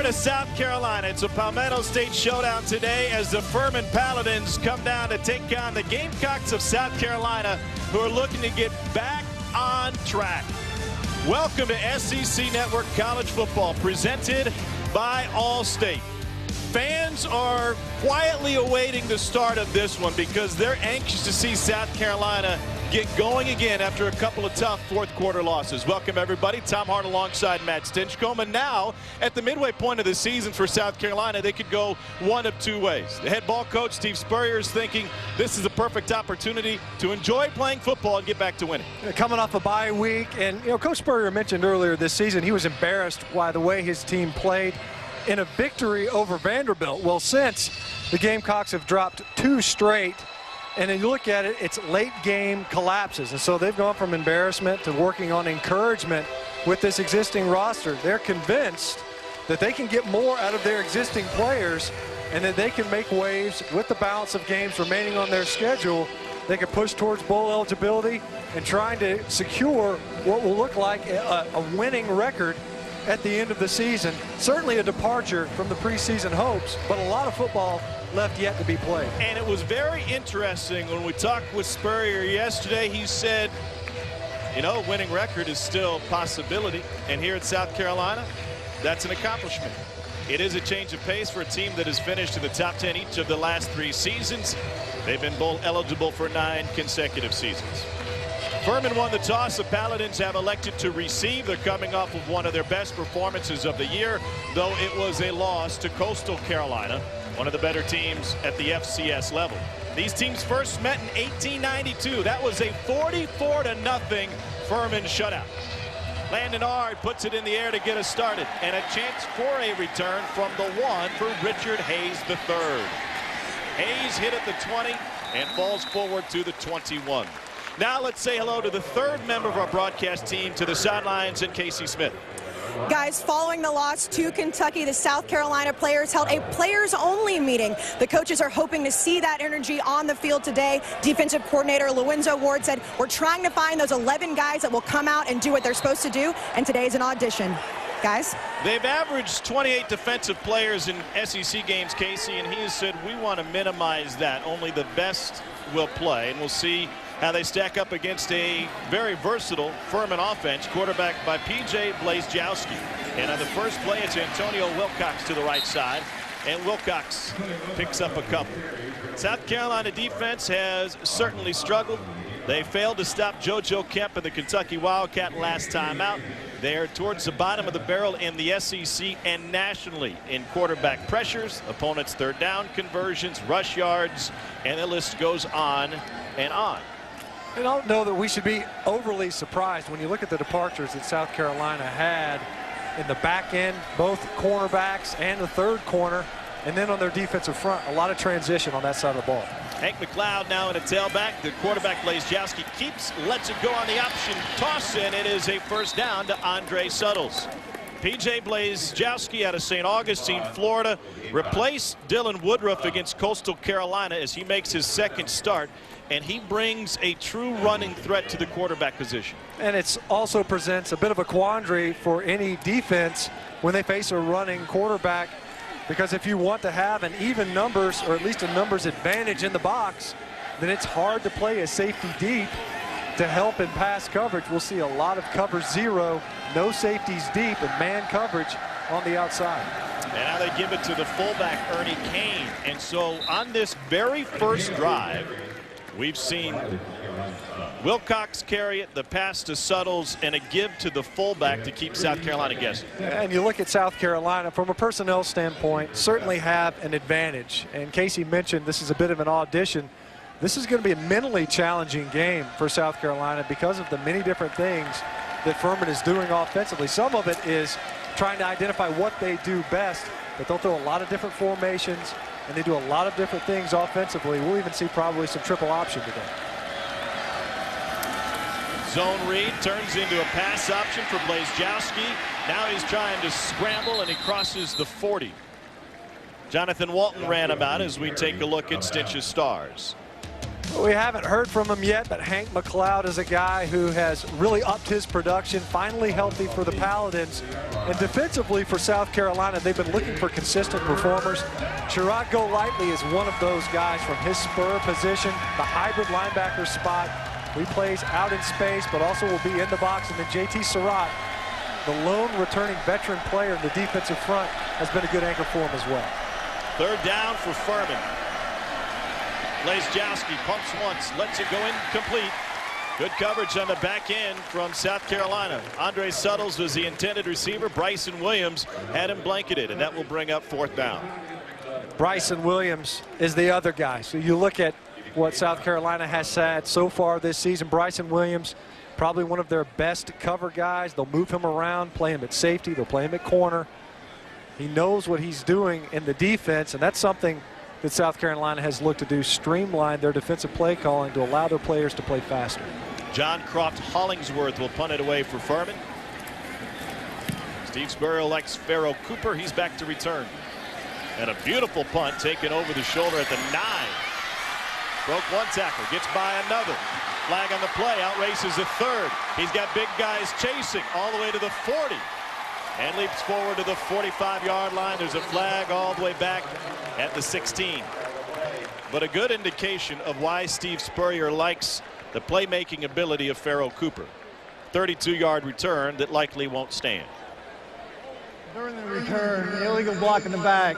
to South Carolina. It's a Palmetto State showdown today as the Furman Paladins come down to take on the Gamecocks of South Carolina, who are looking to get back on track. Welcome to SEC Network College Football, presented by Allstate. Fans are quietly awaiting the start of this one because they're anxious to see South Carolina get going again after a couple of tough fourth-quarter losses. Welcome, everybody. Tom Hart alongside Matt Stinchcomb. And now, at the midway point of the season for South Carolina, they could go one of two ways. The head ball coach, Steve Spurrier, is thinking this is a perfect opportunity to enjoy playing football and get back to winning. Coming off a bye week, and Coach Spurrier mentioned earlier this season he was embarrassed by the way his team played in a victory over Vanderbilt. Well, since the Gamecocks have dropped 2 straight, and then you look at it, it's late game collapses. And so they've gone from embarrassment to working on encouragement with this existing roster. They're convinced that they can get more out of their existing players and that they can make waves with the balance of games remaining on their schedule. They can push towards bowl eligibility and trying to secure what will look like a winning record at the end of the season. Certainly a departure from the preseason hopes, but a lot of football left yet to be played. And it was very interesting when we talked with Spurrier yesterday. He said, winning record is still a possibility. And here at South Carolina, that's an accomplishment. It is a change of pace for a team that has finished in the top 10 each of the last 3 seasons. They've been bowl eligible for 9 consecutive seasons. Furman won the toss. The Paladins have elected to receive. They're coming off of one of their best performances of the year, though it was a loss to Coastal Carolina, one of the better teams at the FCS level. These teams first met in 1892. That was a 44-0 Furman shutout. Landon Ard puts it in the air to get us started, and a chance for a return from the 1 for Richard Hayes III. Hayes hit at the 20 and falls forward to the 21. Now let's say hello to the 3rd member of our broadcast team to the sidelines, and Casey Smith. Guys, following the loss to Kentucky, the South Carolina players held a players-only meeting. The coaches are hoping to see that energy on the field today. Defensive coordinator Lorenzo Ward said, we're trying to find those 11 guys that will come out and do what they're supposed to do, and today's an audition. Guys? They've averaged 28 defensive players in SEC games, Casey, and he has said we want to minimize that. Only the best will play, and we'll see how they stack up against a very versatile Furman offense, quarterbacked by P.J. Blazejowski. And on the first play, it's Antonio Wilcox to the right side, and Wilcox picks up a couple. South Carolina defense has certainly struggled. They failed to stop JoJo Kemp and the Kentucky Wildcat last time out. They are towards the bottom of the barrel in the SEC and nationally in quarterback pressures, opponents' third down conversions, rush yards, and the list goes on and on. I don't know that we should be overly surprised when you look at the departures that South Carolina had in the back end, both cornerbacks and the 3rd corner, and then on their defensive front, a lot of transition on that side of the ball. Hank McLeod now in a tailback. The quarterback, Blazejowski, lets it go on the option toss, and it is a first down to Andre Suttles. P.J. Blazejowski out of St. Augustine, Florida, replaced Dylan Woodruff against Coastal Carolina as he makes his 2nd start, and he brings a true running threat to the quarterback position. And it also presents a bit of a quandary for any defense when they face a running quarterback, because if you want to have an even numbers or at least a numbers advantage in the box, then it's hard to play a safety deep to help in pass coverage. We'll see a lot of cover 0, no safeties deep, and man coverage on the outside. And now they give it to the fullback, Ernie Kane. And so on this very first drive, we've seen Wilcox carry it, the pass to Suttles, and a give to the fullback to keep South Carolina guessing. And you look at South Carolina from a personnel standpoint, certainly have an advantage. And Casey mentioned this is a bit of an audition. This is going to be a mentally challenging game for South Carolina because of the many different things that Furman is doing offensively. Some of it is trying to identify what they do best, but they'll throw a lot of different formations, and they do a lot of different things offensively. We'll even see probably some triple option today. Zone read turns into a pass option for Blazejowski. Now he's trying to scramble, and he crosses the 40. Jonathan Walton ran him out as we take a look at Stinch's stars. We haven't heard from him yet, but Hank McLeod is a guy who has really upped his production, finally healthy for the Paladins. And defensively for South Carolina, they've been looking for consistent performers. Sherrod Golightly is one of those guys from his spur position, the hybrid linebacker spot. He plays out in space, but also will be in the box. And then JT Surratt, the lone returning veteran player in the defensive front, has been a good anchor for him as well. Third down for Furman. Blazejowski pumps once, lets it go incomplete. Good coverage on the back end from South Carolina. Andre Suttles was the intended receiver. Bryson Williams had him blanketed, and that will bring up fourth down. Bryson Williams is the other guy. So you look at what South Carolina has had so far this season. Bryson Williams, probably one of their best cover guys. They'll move him around, play him at safety, they'll play him at corner. He knows what he's doing in the defense, and that's something that South Carolina has looked to do, streamline their defensive play calling to allow their players to play faster. John Croft Hollingsworth will punt it away for Furman. Steve Spurrier elects Pharaoh Cooper. He's back to return. And a beautiful punt taken over the shoulder at the 9. Broke one tackle, gets by another. Flag on the play, outraces the third. He's got big guys chasing all the way to the 40. And leaps forward to the 45-yard line. There's a flag all the way back at the 16. But a good indication of why Steve Spurrier likes the playmaking ability of Pharaoh Cooper. 32-yard return that likely won't stand. During the return, the illegal block in the back,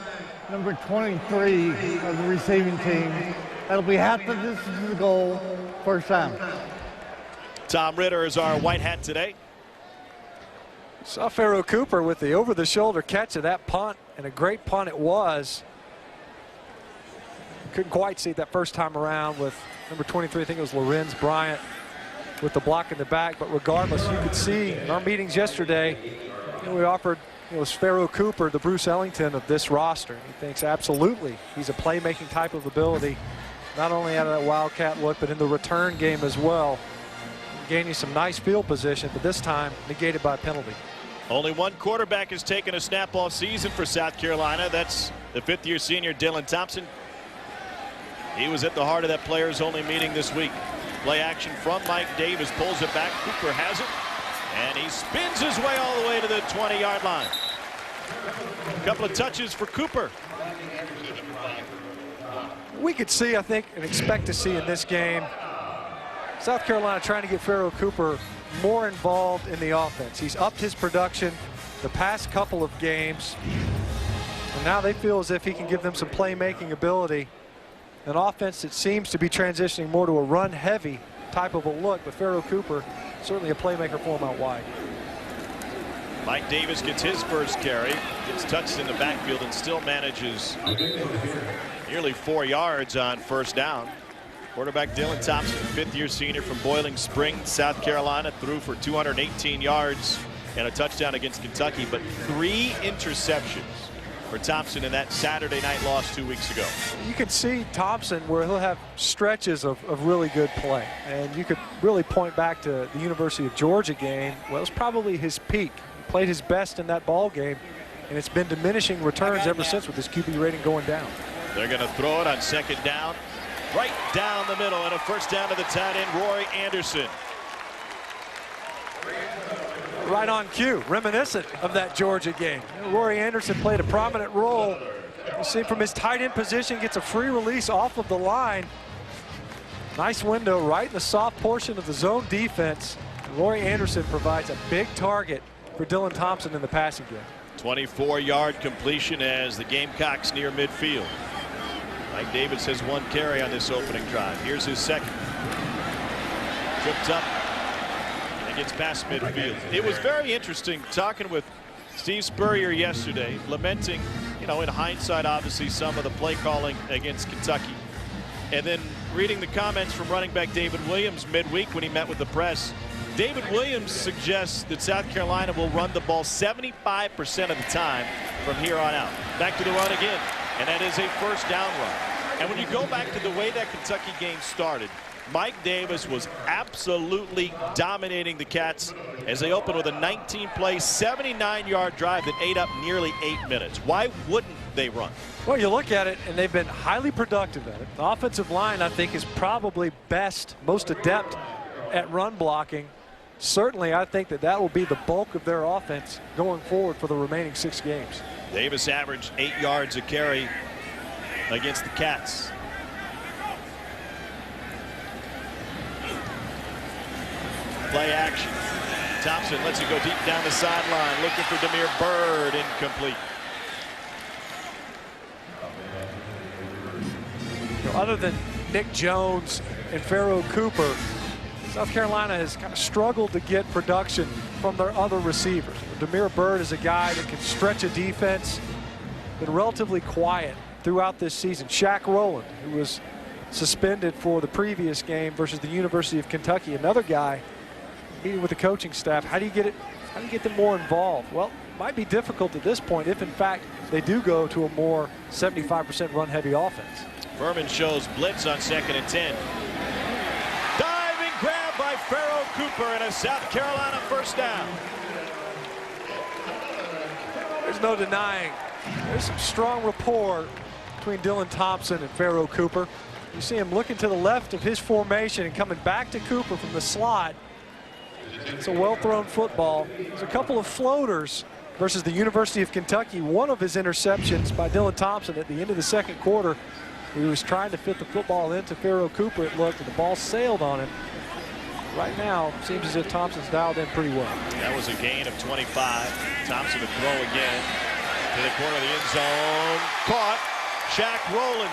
number 23 of the receiving team. That'll be half the distance to the goal, first down. Tom Ritter is our white hat today. Saw Pharaoh Cooper with the over-the-shoulder catch of that punt, and a great punt it was. Couldn't quite see it that first time around with number 23, I think it was Lorenz Bryant, with the block in the back. But regardless, you could see in our meetings yesterday, we offered was Pharaoh Cooper, the Bruce Ellington of this roster. He thinks absolutely he's a playmaking type of ability, not only out of that Wildcat look, but in the return game as well. Gaining some nice field position, but this time negated by a penalty. Only one quarterback has taken a snap all season for South Carolina. That's the fifth-year senior Dylan Thompson. He was at the heart of that players-only meeting this week. Play action from Mike Davis, pulls it back. Cooper has it, and he spins his way all the way to the 20-yard line. A couple of touches for Cooper. We could see, I think, and expect to see in this game, South Carolina trying to get Pharaoh Cooper more involved in the offense. He's upped his production the past couple of games, and now they feel as if he can give them some playmaking ability. An offense that seems to be transitioning more to a run-heavy type of a look, but Pharaoh Cooper, certainly a playmaker for him out wide. Mike Davis gets his first carry, gets touched in the backfield, and still manages nearly 4 yards on first down. Quarterback Dylan Thompson, fifth-year senior from Boiling Springs, South Carolina, threw for 218 yards and a touchdown against Kentucky, but 3 interceptions for Thompson in that Saturday night loss 2 weeks ago. You can see Thompson where he'll have stretches of really good play, and you could really point back to the University of Georgia game. Well, it was probably his peak. He played his best in that ball game, and it's been diminishing returns ever since with his QB rating going down. They're going to throw it on second down, right down the middle, and a first down to the tight end, Rory Anderson. Right on cue, reminiscent of that Georgia game. Rory Anderson played a prominent role. You see from his tight end position, gets a free release off of the line. Nice window right in the soft portion of the zone defense. Rory Anderson provides a big target for Dylan Thompson in the passing game. 24-yard completion as the Gamecocks near midfield. Mike Davis has 1 carry on this opening drive. Here's his second. Tripped up and gets past midfield. It was very interesting talking with Steve Spurrier yesterday, lamenting, in hindsight, obviously, some of the play calling against Kentucky. And then reading the comments from running back David Williams midweek when he met with the press. David Williams suggests that South Carolina will run the ball 75% of the time from here on out. Back to the run again, and that is a first down run. And when you go back to the way that Kentucky game started, Mike Davis was absolutely dominating the Cats as they opened with a 19-play, 79-yard drive that ate up nearly 8 minutes. Why wouldn't they run? Well, you look at it, and they've been highly productive at it. The offensive line, I think, is probably best, most adept at run blocking. Certainly, I think that will be the bulk of their offense going forward for the remaining 6 games. Davis averaged 8 yards a carry against the Cats. Play action. Thompson lets it go deep down the sideline, looking for Demir Bird, incomplete. Other than Nick Jones and Pharaoh Cooper, South Carolina has kind of struggled to get production from their other receivers. Demir Bird is a guy that can stretch a defense, been relatively quiet throughout this season. Shaq Rowland, who was suspended for the previous game versus the University of Kentucky, another guy meeting with the coaching staff. How do you get them more involved? Well, it might be difficult at this point if in fact they do go to a more 75% run heavy offense. Furman shows blitz on 2nd and 10. Diving grab by Pharaoh Cooper and a South Carolina first down. There's no denying there's some strong rapport between Dylan Thompson and Pharaoh Cooper. You see him looking to the left of his formation and coming back to Cooper from the slot. It's a well-thrown football. There's a couple of floaters versus the University of Kentucky. One of his interceptions by Dylan Thompson at the end of the 2nd quarter. He was trying to fit the football into Pharaoh Cooper, it looked, and the ball sailed on him. Right now, it seems as if Thompson's dialed in pretty well. That was a gain of 25. Thompson to throw again to the corner of the end zone. Caught. Shaq Rowland.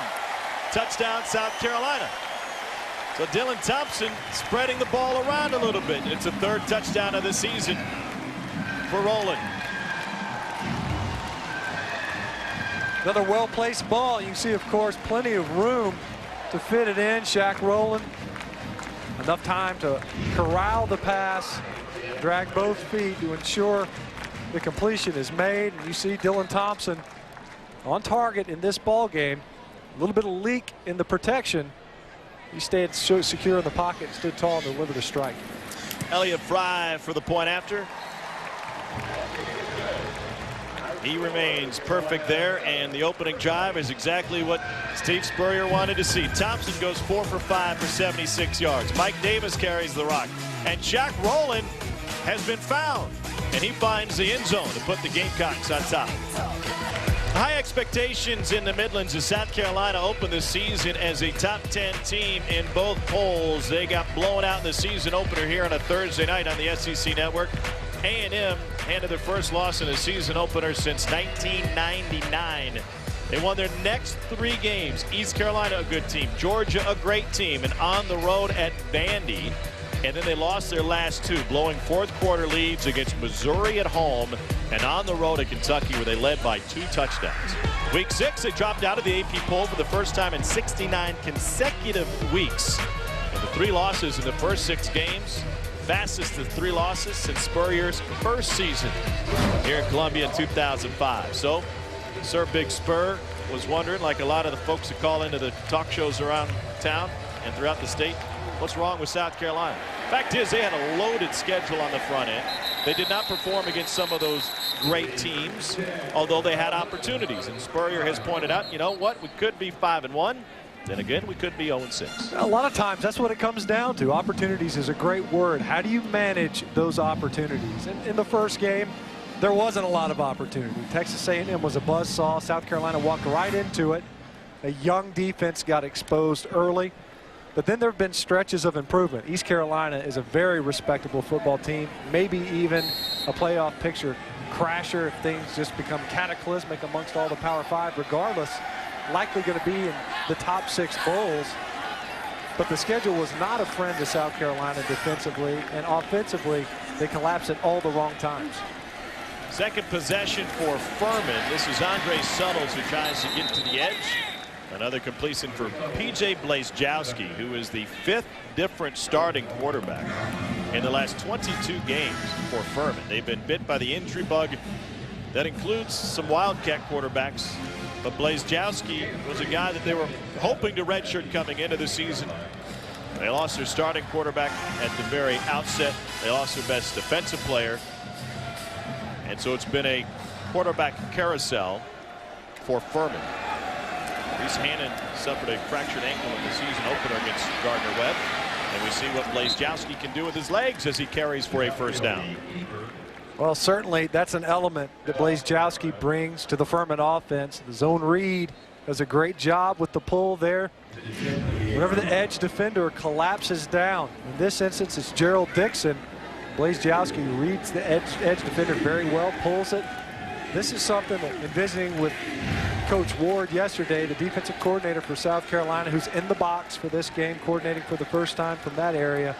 Touchdown, South Carolina. So Dylan Thompson spreading the ball around a little bit. It's a 3rd touchdown of the season for Rowland. Another well-placed ball. You can see, of course, plenty of room to fit it in. Shaq Rowland, enough time to corral the pass, drag both feet to ensure the completion is made. And you see Dylan Thompson on target in this ball game. A little bit of leak in the protection. He stayed so secure in the pocket, stood tall, and delivered a strike. Elliott Fry for the point after. He remains perfect there, and the opening drive is exactly what Steve Spurrier wanted to see. Thompson goes 4 for 5 for 76 yards. Mike Davis carries the rock, and Shaq Rowland has been found, and he finds the end zone to put the Gamecocks on top. High expectations in the Midlands as South Carolina opened the season as a top 10 team in both polls. They got blown out in the season opener here on a Thursday night on the SEC Network. A&M handed their first loss in a season opener since 1999. They won their next 3 games. East Carolina, a good team. Georgia, a great team. And on the road at Vandy. And then they lost their last 2, blowing 4th quarter leads against Missouri at home and on the road at Kentucky, where they led by 2 touchdowns. Week 6, they dropped out of the AP poll for the first time in 69 consecutive weeks. And the 3 losses in the first 6 games. Fastest of 3 losses since Spurrier's first season here in Columbia in 2005. So, Sir Big Spur was wondering, like a lot of the folks that call into the talk shows around town and throughout the state, what's wrong with South Carolina? Fact is, they had a loaded schedule on the front end. They did not perform against some of those great teams, although they had opportunities. And Spurrier has pointed out, you know what, we could be 5-1. Then again, we could be 0-6. A lot of times, that's what it comes down to. Opportunities is a great word. How do you manage those opportunities? In the first game, there wasn't a lot of opportunity. Texas A&M was a buzzsaw. South Carolina walked right into it. A young defense got exposed early. But then there have been stretches of improvement. East Carolina is a very respectable football team, maybe even a playoff picture crasher if things just become cataclysmic amongst all the Power 5. Regardless, likely going to be in the top 6 bowls. But the schedule was not a friend to South Carolina defensively, and offensively, they collapse at all the wrong times. Second possession for Furman. This is Andre Suttles who tries to get to the edge. Another completion for P.J. Blazejowski, who is the 5th different starting quarterback in the last 22 games for Furman. They've been bit by the injury bug that includes some Wildcat quarterbacks. But Blazejowski was a guy that they were hoping to redshirt coming into the season. They lost their starting quarterback at the very outset. They lost their best defensive player. And so it's been a quarterback carousel for Furman. Reese Hannon suffered a fractured ankle in the season opener against Gardner-Webb. And we see what Blazejowski can do with his legs as he carries for a first down. Well, certainly that's an element that Blazejowski brings to the Furman offense. The zone read does a great job with the pull there. Whenever the edge defender collapses down, in this instance it's Gerald Dixon. Blazejowski reads the edge defender very well, pulls it. This is something that, in visiting with Coach Ward yesterday, the defensive coordinator for South Carolina, who's in the box for this game, coordinating for the first time from that area,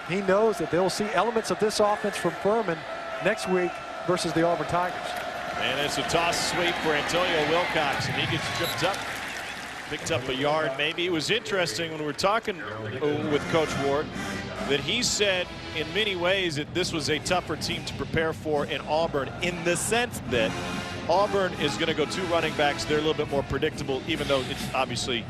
he knows that they'll see elements of this offense from Furman next week versus the Auburn Tigers. And it's a toss sweep for Antonio Wilcox, and he gets tripped up, picked up a yard maybe. It was interesting when we were talking with Coach Ward that he said in many ways that this was a tougher team to prepare for in Auburn, in the sense that Auburn is going to go 2 running backs. They're a little bit more predictable, even though it's obviously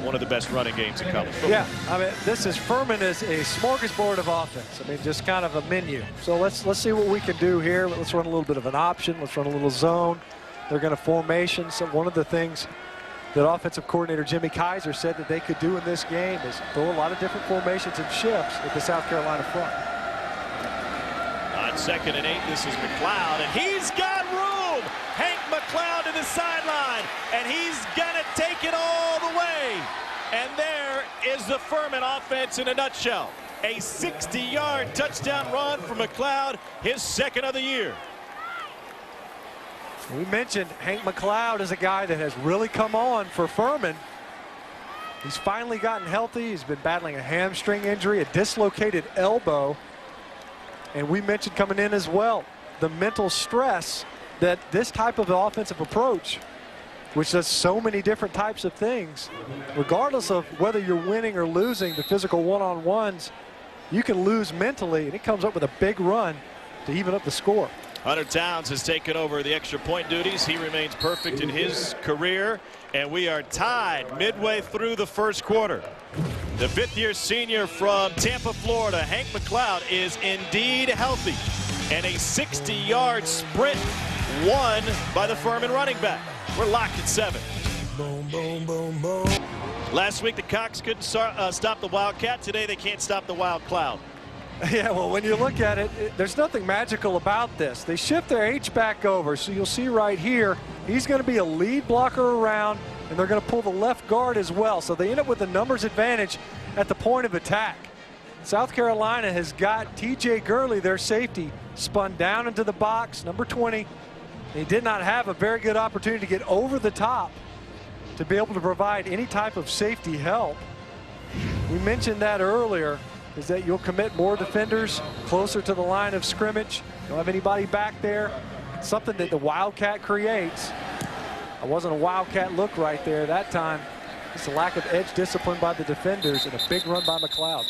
one of the best running games in college football. Yeah, I mean, Furman is a smorgasbord of offense. I mean, just kind of a menu. So let's see what we can do here. Let's run a little bit of an option. Let's run a little zone. They're going to formation. So one of the things that offensive coordinator Jimmy Kaiser said that they could do in this game is throw a lot of different formations and shifts at the South Carolina front. On 2nd and 8, this is McLeod, and he's got room. Hank McLeod to the sideline, and he's gonna take it all the way. And there is the Furman offense in a nutshell. A 60-yard touchdown run for McLeod, his 2nd of the year. We mentioned Hank McLeod is a guy that has really come on for Furman. He's finally gotten healthy. He's been battling a hamstring injury, a dislocated elbow. And we mentioned coming in as well the mental stress that this type of offensive approach, which does so many different types of things, regardless of whether you're winning or losing the physical one-on-ones, you can lose mentally, and it comes up with a big run to even up the score. Hunter Towns has taken over the extra point duties. He remains perfect in his career, and we are tied midway through the first quarter. The 5th-year senior from Tampa, Florida, Hank McLeod, is indeed healthy, and a 60-yard sprint won by the Furman running back. We're locked at 7. Boom, boom, boom, boom. Last week the Cox couldn't stop the Wildcat. Today they can't stop the Wild Cloud. Yeah, well, when you look at it, there's nothing magical about this. They shift their H-back over, so you'll see right here, he's going to be a lead blocker around, and they're going to pull the left guard as well. So they end up with a numbers advantage at the point of attack. South Carolina has got T.J. Gurley, their safety, spun down into the box, number 20. He did not have a very good opportunity to get over the top to be able to provide any type of safety help. We mentioned that earlier, is that you'll commit more defenders closer to the line of scrimmage. You don't have anybody back there. Something that the Wildcat creates. It wasn't a Wildcat look right there that time. It's a lack of edge discipline by the defenders and a big run by McLeod.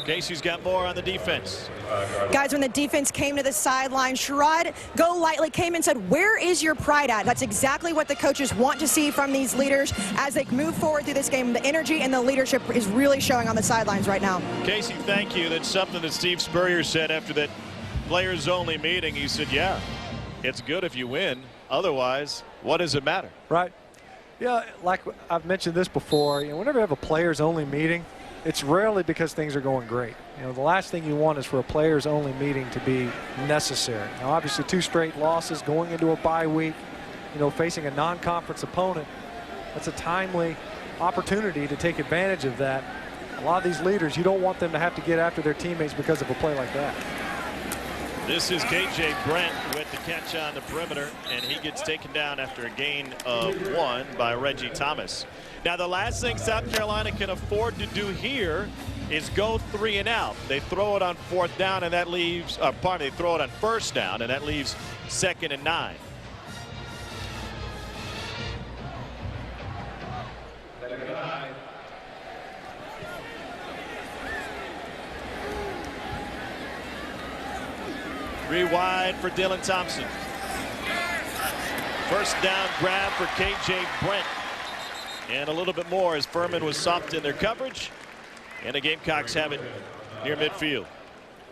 Casey's got more on the defense. Guys, when the defense came to the sideline, Sherrod Golightly came and said, "Where is your pride at?" That's exactly what the coaches want to see from these leaders as they move forward through this game. The energy and the leadership is really showing on the sidelines right now. Casey, thank you. That's something that Steve Spurrier said after that players-only meeting. He said, yeah, it's good if you win. Otherwise, what does it matter? Right. Yeah, like I've mentioned this before, whenever you have a players-only meeting, it's rarely because things are going great. The last thing you want is for a players-only meeting to be necessary. Now, obviously, 2 straight losses going into a bye week, facing a non-conference opponent, that's a timely opportunity to take advantage of that. A lot of these leaders, you don't want them to have to get after their teammates because of a play like that. This is K.J. Brent with the catch on the perimeter, and he gets taken down after a gain of 1 by Reggie Thomas. Now, the last thing South Carolina can afford to do here is go 3 and out. They throw it on 4th down, and that leaves, they throw it on 1st down, and that leaves 2nd and 9. Three wide for Dylan Thompson. 1st down grab for K.J. Brent. And a little bit more as Furman was soft in their coverage. And the Gamecocks have it near midfield.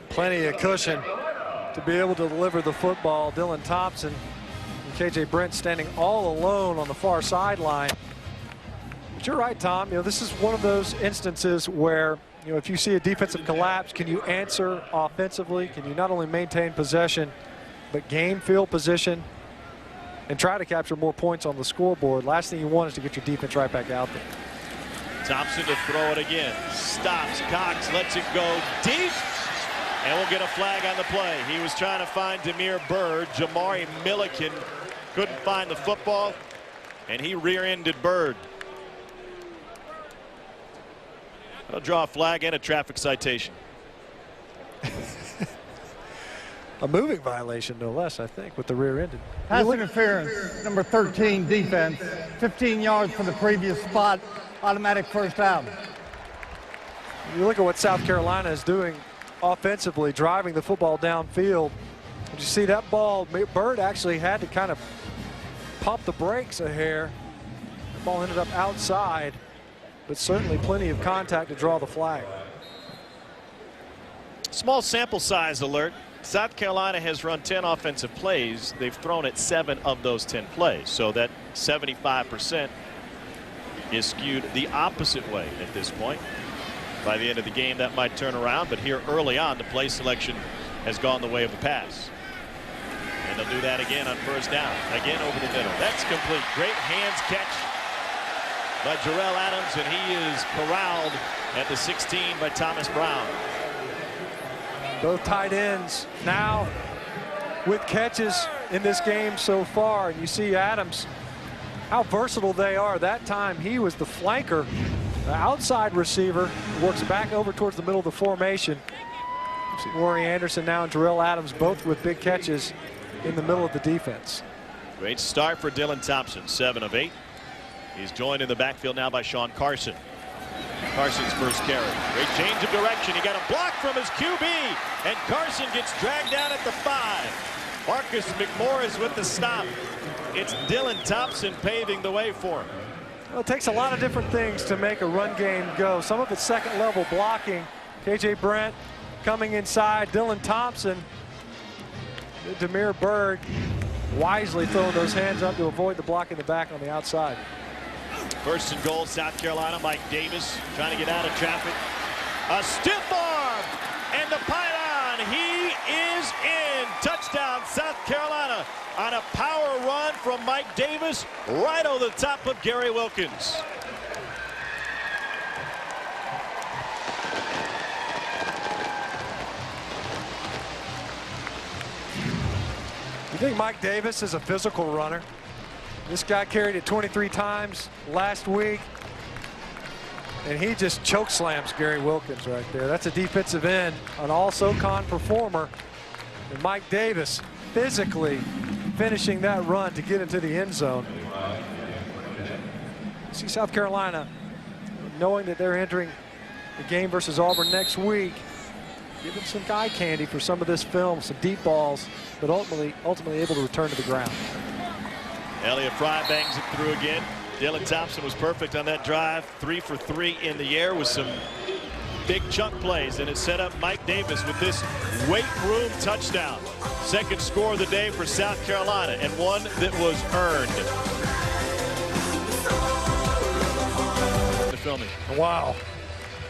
Plenty of cushion to be able to deliver the football. Dylan Thompson and KJ Brent standing all alone on the far sideline. But you're right, Tom. This is one of those instances where, if you see a defensive collapse, can you answer offensively? Can you not only maintain possession, but gain field position and try to capture more points on the scoreboard? Last thing you want is to get your defense right back out there. Thompson to throw it again. Stops. Cox lets it go deep. And we'll get a flag on the play. He was trying to find Demir Bird. Jamari Milliken couldn't find the football, and he rear-ended Bird. That'll draw a flag and a traffic citation. A moving violation, no less, I think, with the rear-ended. Pass interference, number 13, defense. 15 yards from the previous spot. Automatic first down. You look at what South Carolina is doing offensively, driving the football downfield. Did you see that ball? Bird actually had to kind of pump the brakes a hair. The ball ended up outside, but certainly plenty of contact to draw the flag. Small sample size alert. South Carolina has run 10 offensive plays. They've thrown it 7 of those 10 plays. So that 75% is skewed the opposite way at this point. By the end of the game, that might turn around, but here early on, the play selection has gone the way of the pass. And they'll do that again on first down. Again over the middle. That's complete. Great hands catch by Jarrell Adams, and he is corralled at the 16 by Thomas Brown. Both tight ends now with catches in this game so far. And you see Adams, how versatile they are. That time he was the flanker. The outside receiver works back over towards the middle of the formation. You see Rory Anderson now and Jarrell Adams both with big catches in the middle of the defense. Great start for Dylan Thompson, 7 of 8. He's joined in the backfield now by Sean Carson. Carson's first carry. Great change of direction. He got a block from his QB, and Carson gets dragged down at the 5. Marcus McMorris with the stop. It's Dylan Thompson paving the way for him. Well, it takes a lot of different things to make a run game go. Some of it's second level blocking. KJ Brent coming inside. Dylan Thompson, Demir Bird wisely throwing those hands up to avoid the block in the back on the outside. First and goal, South Carolina. Mike Davis trying to get out of traffic. A stiff arm and the pylon. He is in. Touchdown, South Carolina, on a power run from Mike Davis right over the top of Gary Wilkins. You think Mike Davis is a physical runner? This guy carried it 23 times last week, and he just choke slams Gary Wilkins right there. That's a defensive end, an all-SoCon performer. And Mike Davis physically finishing that run to get into the end zone. See South Carolina, knowing that they're entering the game versus Auburn next week, giving some eye candy for some of this film, some deep balls, but ultimately able to return to the ground. Elliott Fry bangs it through again. Dylan Thompson was perfect on that drive. 3 for 3 in the air with some big chunk plays, and it set up Mike Davis with this weight room touchdown. Second score of the day for South Carolina, and one that was earned. The filming. Wow.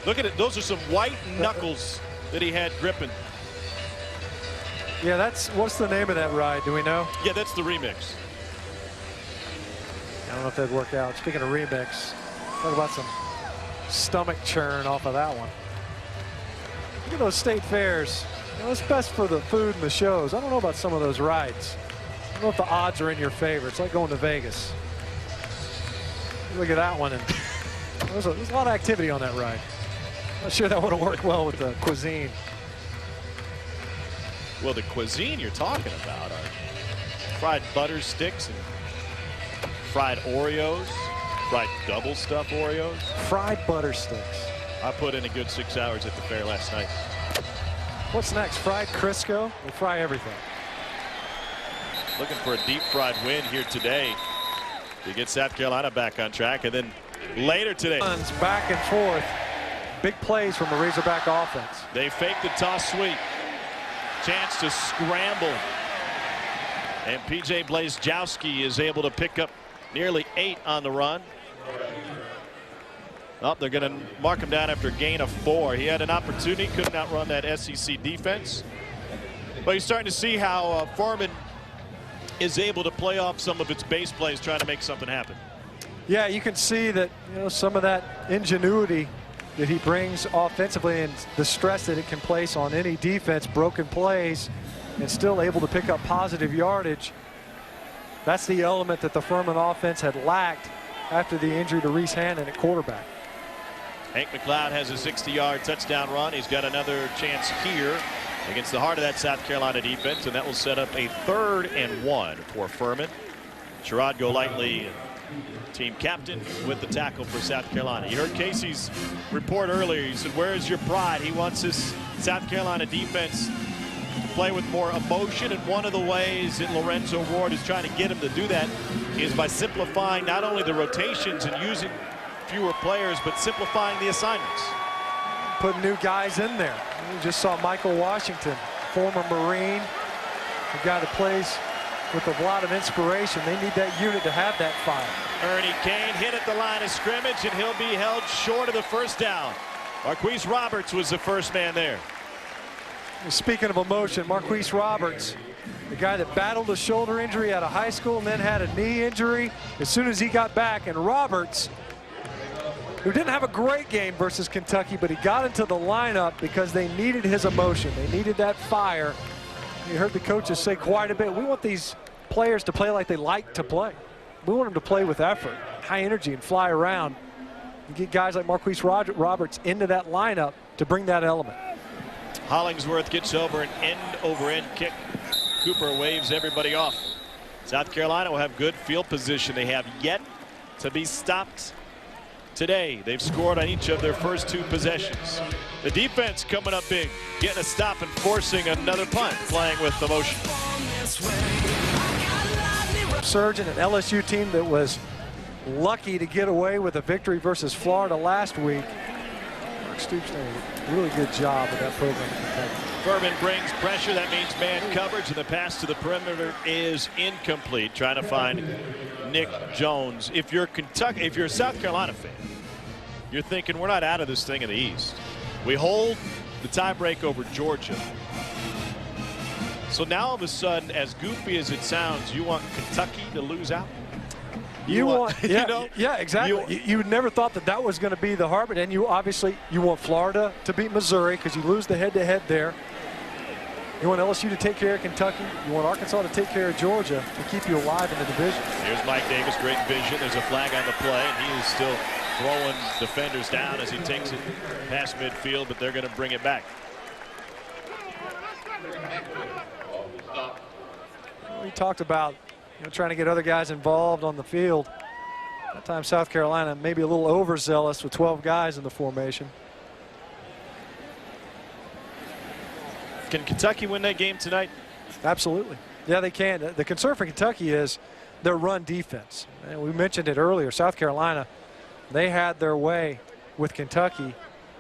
Look at it. Those are some white knuckles that he had gripping. Yeah, what's the name of that ride? Do we know? Yeah, that's the remix. I don't know if that'd work out. Speaking of remix, talk about some stomach churn off of that one. Look at those state fairs. It's best for the food and the shows. I don't know about some of those rides. I don't know if the odds are in your favor. It's like going to Vegas. Look at that one. And there's a lot of activity on that ride. Not sure that would have worked well with the cuisine. Well, the cuisine you're talking about are fried butter sticks and fried Oreos, fried double stuffed Oreos. Fried butter sticks. I put in a good 6 hours at the fair last night. What's next? Fried Crisco? We'll fry everything. Looking for a deep fried win here today to get South Carolina back on track, and then later today. Back and forth. big plays from the Razorback offense. They fake the toss sweep. Chance to scramble. And P.J. Blazejowski is able to pick up nearly 8 on the run. Oh, they're going to mark him down after a gain of 4. He had an opportunity, couldn't outrun that SEC defense. But you're starting to see how Furman is able to play off some of its base plays, trying to make something happen. Yeah, you can see that, you know, some of that ingenuity that he brings offensively and the stress that it can place on any defense, broken plays, and still able to pick up positive yardage. That's the element that the Furman offense had lacked after the injury to Reese Hannon at quarterback. Hank McLeod has a 60-yard touchdown run. He's got another chance here against the heart of that South Carolina defense, and that will set up a 3rd and 1 for Furman. Sherrod Golightly, team captain, with the tackle for South Carolina. You heard Casey's report earlier. He said, where is your pride? He wants this South Carolina defense to play with more emotion, and one of the ways that Lorenzo Ward is trying to get him to do that is by simplifying not only the rotations and using fewer players, but simplifying the assignments. Putting new guys in there. We just saw Michael Washington, former Marine, a guy that plays with a lot of inspiration. They need that unit to have that fire. Ernie Kane hit at the line of scrimmage, and he'll be held short of the first down. Marquise Roberts was the first man there. Speaking of emotion, Marquise Roberts, the guy that battled a shoulder injury out of high school and then had a knee injury as soon as he got back. And Roberts, who didn't have a great game versus Kentucky, but he got into the lineup because they needed his emotion. They needed that fire. You heard the coaches say quite a bit, we want these players to play like they like to play. We want them to play with effort, high energy, and fly around. You get guys like Marquise Roberts into that lineup to bring that element. Hollingsworth gets over an end-over-end kick. Cooper waves everybody off. South Carolina will have good field position. They have yet to be stopped today. They've scored on each of their first 2 possessions. The defense coming up big, getting a stop and forcing another punt, playing with emotion. Surgeon, an LSU team that was lucky to get away with a victory versus Florida last week. Mark Stoops did a really good job with that program. Furman brings pressure. That means man coverage, and the pass to the perimeter is incomplete. Trying to find Nick Jones. If you're Kentucky, if you're a South Carolina fan, you're thinking we're not out of this thing in the East. We hold the tiebreak over Georgia. So now all of a sudden, as goofy as it sounds, you want Kentucky to lose out? You want, yeah, you know, yeah, exactly. You never thought that that was going to be the heart, and you obviously you want Florida to beat Missouri because you lose the head-to-head there. You want LSU to take care of Kentucky. You want Arkansas to take care of Georgia to keep you alive in the division. Here's Mike Davis, great vision. There's a flag on the play, and he is still throwing defenders down as he takes it past midfield, but they're going to bring it back. We talked about trying to get other guys involved on the field. That time South Carolina maybe a little overzealous with 12 guys in the formation. Can Kentucky win that game tonight? Absolutely. Yeah, they can. The concern for Kentucky is their run defense. And we mentioned it earlier. South Carolina, they had their way with Kentucky,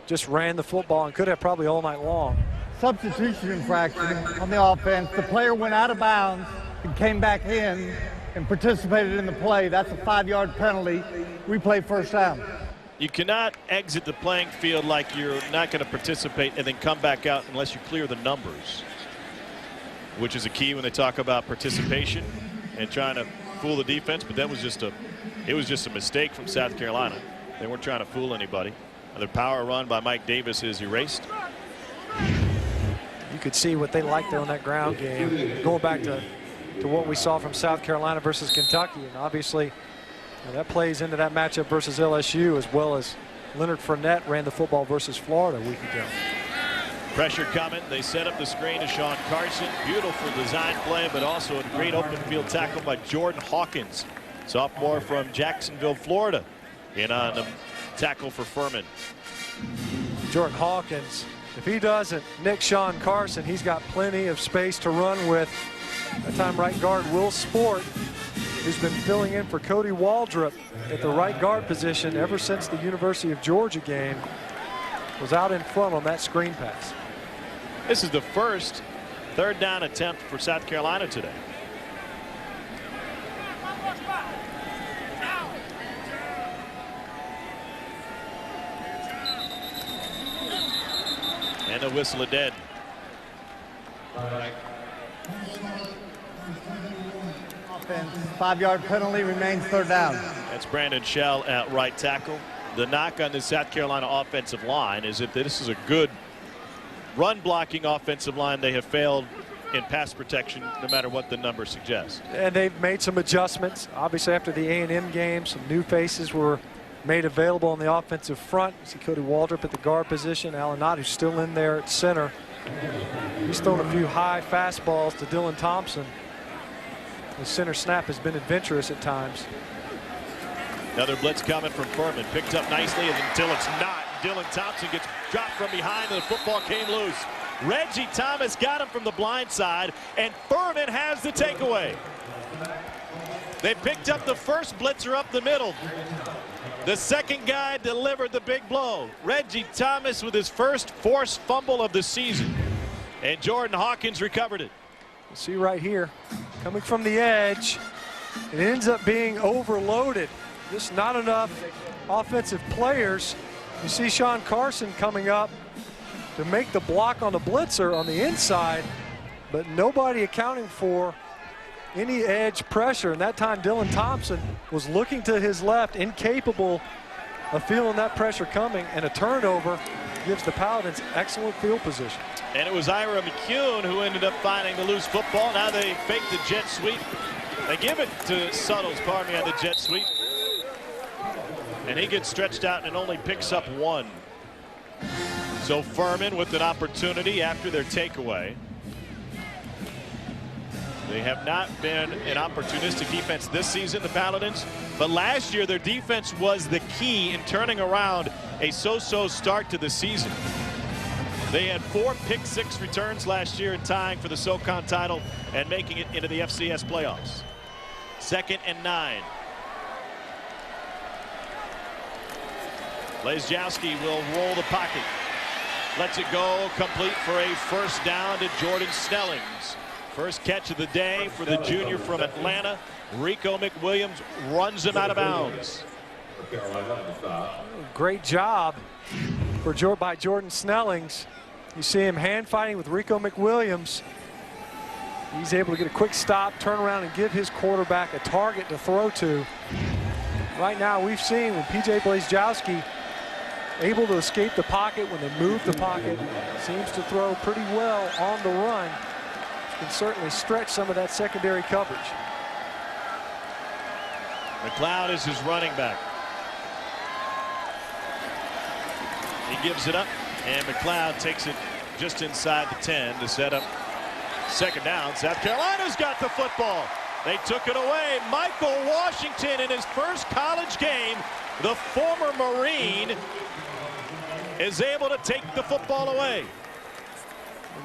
just ran the football and could have probably all night long. Substitution infraction on the offense. The player went out of bounds and came back in and participated in the play. That's a 5-yard penalty. Replay first down. You cannot exit the playing field like you're not going to participate and then come back out unless you clear the numbers, which is a key when they talk about participation and trying to fool the defense. But that was just a mistake from South Carolina. They weren't trying to fool anybody. Another power run by Mike Davis is erased. You could see what they liked there on that ground game, going back to what we saw from South Carolina versus Kentucky. And obviously that plays into that matchup versus LSU, as well as Leonard Fournette ran the football versus Florida a week ago. Pressure coming. They set up the screen to Sean Carson. Beautiful design play, but also a great open field tackle by Jordan Hawkins, sophomore from Jacksonville, Florida, in on the tackle for Furman. Jordan Hawkins, if he doesn't nick Sean Carson, he's got plenty of space to run with. That time right guard Will Sport, who's been filling in for Cody Waldrop at the right guard position ever since the University of Georgia game. was out in front on that screen pass. This is the first third down attempt for South Carolina today. And the whistle of dead. Offense, 5-yard penalty, remains third down. That's Brandon Shell at right tackle. The knock on the South Carolina offensive line is that this is a good run blocking offensive line. They have failed in pass protection no matter what the number suggests. And they've made some adjustments. Obviously after the A&M game, some new faces were made available on the offensive front. You see Cody Waldrop at the guard position. Alan Knott, who's still in there at center. He's thrown a few high fastballs to Dylan Thompson. The center snap has been adventurous at times. Another blitz coming from Furman. Picked up nicely until it's not. Dylan Thompson gets dropped from behind and the football came loose. Reggie Thomas got him from the blind side, and Furman has the takeaway. They picked up the first blitzer up the middle. The second guy delivered the big blow. Reggie Thomas with his first forced fumble of the season. And Jordan Hawkins recovered it. You see right here, coming from the edge, it ends up being overloaded. Just not enough offensive players. You see Sean Carson coming up to make the block on the blitzer on the inside, but nobody accounting for any edge pressure. And that time Dylan Thompson was looking to his left, incapable of feeling that pressure coming, and a turnover gives the Paladins excellent field position. And it was Ira McCune who ended up finding the loose football. Now they fake the jet sweep. They give it to Suttles, pardon me, on the jet sweep. And he gets stretched out and only picks up one. So Furman with an opportunity after their takeaway. They have not been an opportunistic defense this season, the Paladins, but last year their defense was the key in turning around a so-so start to the season. They had 4 pick-6 returns last year and tying for the SoCon title and making it into the FCS playoffs. 2nd and 9. Blazejowski will roll the pocket. Lets it go, complete for a first down to Jordan Snellings. First catch of the day for the junior from Atlanta. Rico McWilliams runs him out of bounds. Great job by Jordan Snellings. You see him hand fighting with Rico McWilliams. He's able to get a quick stop, turn around, and give his quarterback a target to throw to. Right now we've seen when P.J. Blazejowski able to escape the pocket when they move the pocket, seems to throw pretty well on the run. Can certainly stretch some of that secondary coverage. McLeod is his running back. He gives it up, and McLeod takes it just inside the 10 to set up second down. South Carolina's got the football. They took it away. Michael Washington in his first college game, the former Marine, is able to take the football away.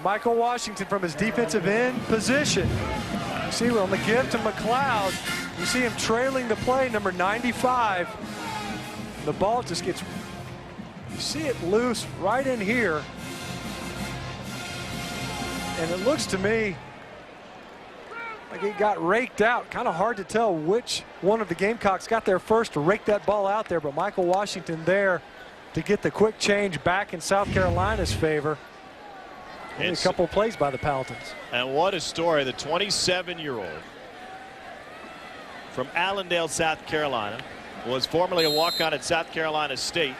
Michael Washington from his defensive end position. You see on the give to McLeod, you see him trailing the play, number 95. The ball just gets, you see it loose right in here. And it looks to me like it got raked out. Kind of hard to tell which one of the Gamecocks got there first to rake that ball out there, but Michael Washington there to get the quick change back in South Carolina's favor. Only a couple plays by the Paladins. And what a story. The 27-year-old from Allendale, South Carolina, was formerly a walk-on at South Carolina State.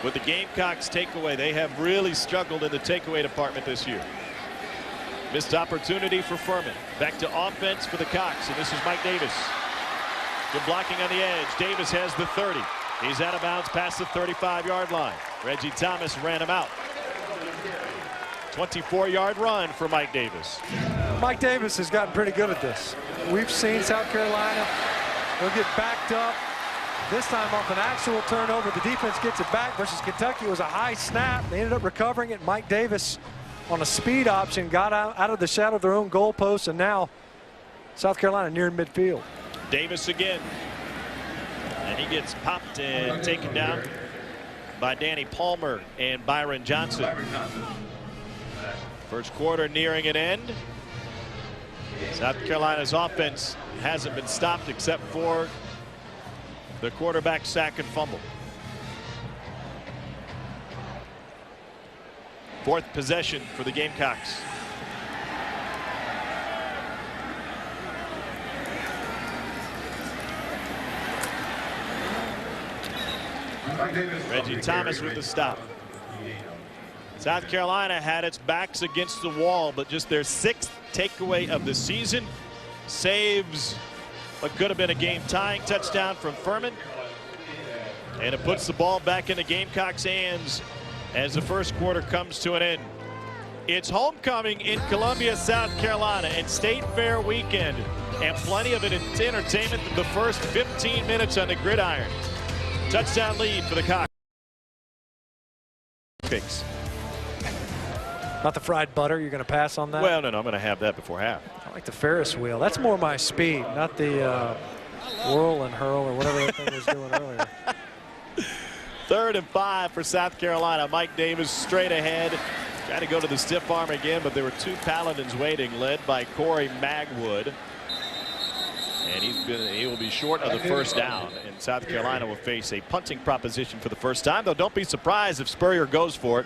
With the Gamecocks takeaway, they have really struggled in the takeaway department this year. Missed opportunity for Furman. Back to offense for the Cocks, and this is Mike Davis. Good blocking on the edge. Davis has the 30. He's out of bounds past the 35-yard line. Reggie Thomas ran him out. 24-yard run for Mike Davis. Mike Davis has gotten pretty good at this. We've seen South Carolina, they'll get backed up. This time off an actual turnover, the defense gets it back versus Kentucky. It was a high snap. They ended up recovering it. Mike Davis on a speed option got out of the shadow of their own goalpost, and now South Carolina near midfield. Davis again. And he gets popped and taken down. by Danny Palmer and Byron Johnson. First quarter nearing an end. South Carolina's offense hasn't been stopped except for the quarterback sack and fumble. Fourth possession for the Gamecocks. Reggie Thomas with the stop. South Carolina had its backs against the wall, but just their 6th takeaway of the season. Saves what could have been a game-tying touchdown from Furman. And it puts the ball back in the Gamecocks' hands as the first quarter comes to an end. It's homecoming in Columbia, South Carolina, and State Fair weekend, and plenty of entertainment in the first 15 minutes on the gridiron. Touchdown lead for the Cox. Not the fried butter. You're going to pass on that? Well, no, I'm going to have that before half. I like the Ferris wheel. That's more my speed, not the whirl and hurl or whatever that thing was doing earlier. 3rd and 5 for South Carolina. Mike Davis straight ahead. Trying to go to the stiff arm again, but there were 2 Paladins waiting, led by Corey Magwood. And he will be short of the first down, and South Carolina will face a punting proposition for the first time. Though don't be surprised if Spurrier goes for it.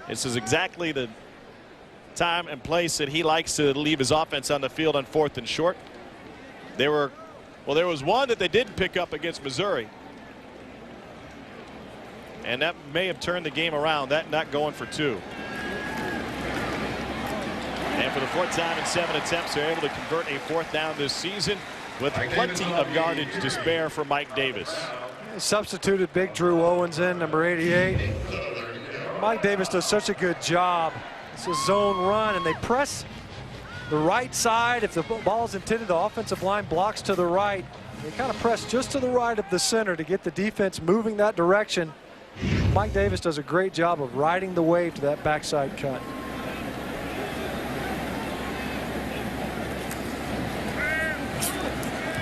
This is exactly the time and place that he likes to leave his offense on the field on 4th and short. There was one that they didn't pick up against Missouri, and that may have turned the game around. That not going for 2. And for the 4th time in 7 attempts, they're able to convert a 4th down this season, with plenty of yardage to spare for Mike Davis. Substituted big Drew Owens in, number 88. Mike Davis does such a good job. It's a zone run, and they press the right side. If the ball is intended, the offensive line blocks to the right. They kind of press just to the right of the center to get the defense moving that direction. Mike Davis does a great job of riding the wave to that backside cut.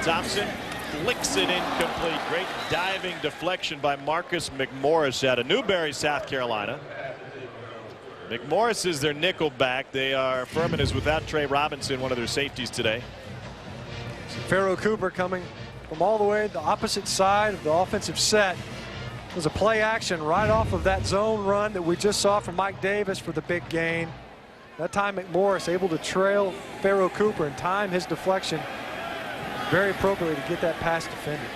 Thompson flicks it incomplete. Great diving deflection by Marcus McMorris out of Newberry, South Carolina. McMorris is their nickel back. Furman is without Trey Robinson, one of their safeties today. Pharaoh Cooper coming from all the way the opposite side of the offensive set. It was a play action right off of that zone run that we just saw from Mike Davis for the big gain. That time McMorris able to trail Pharaoh Cooper and time his deflection very appropriately to get that pass defended.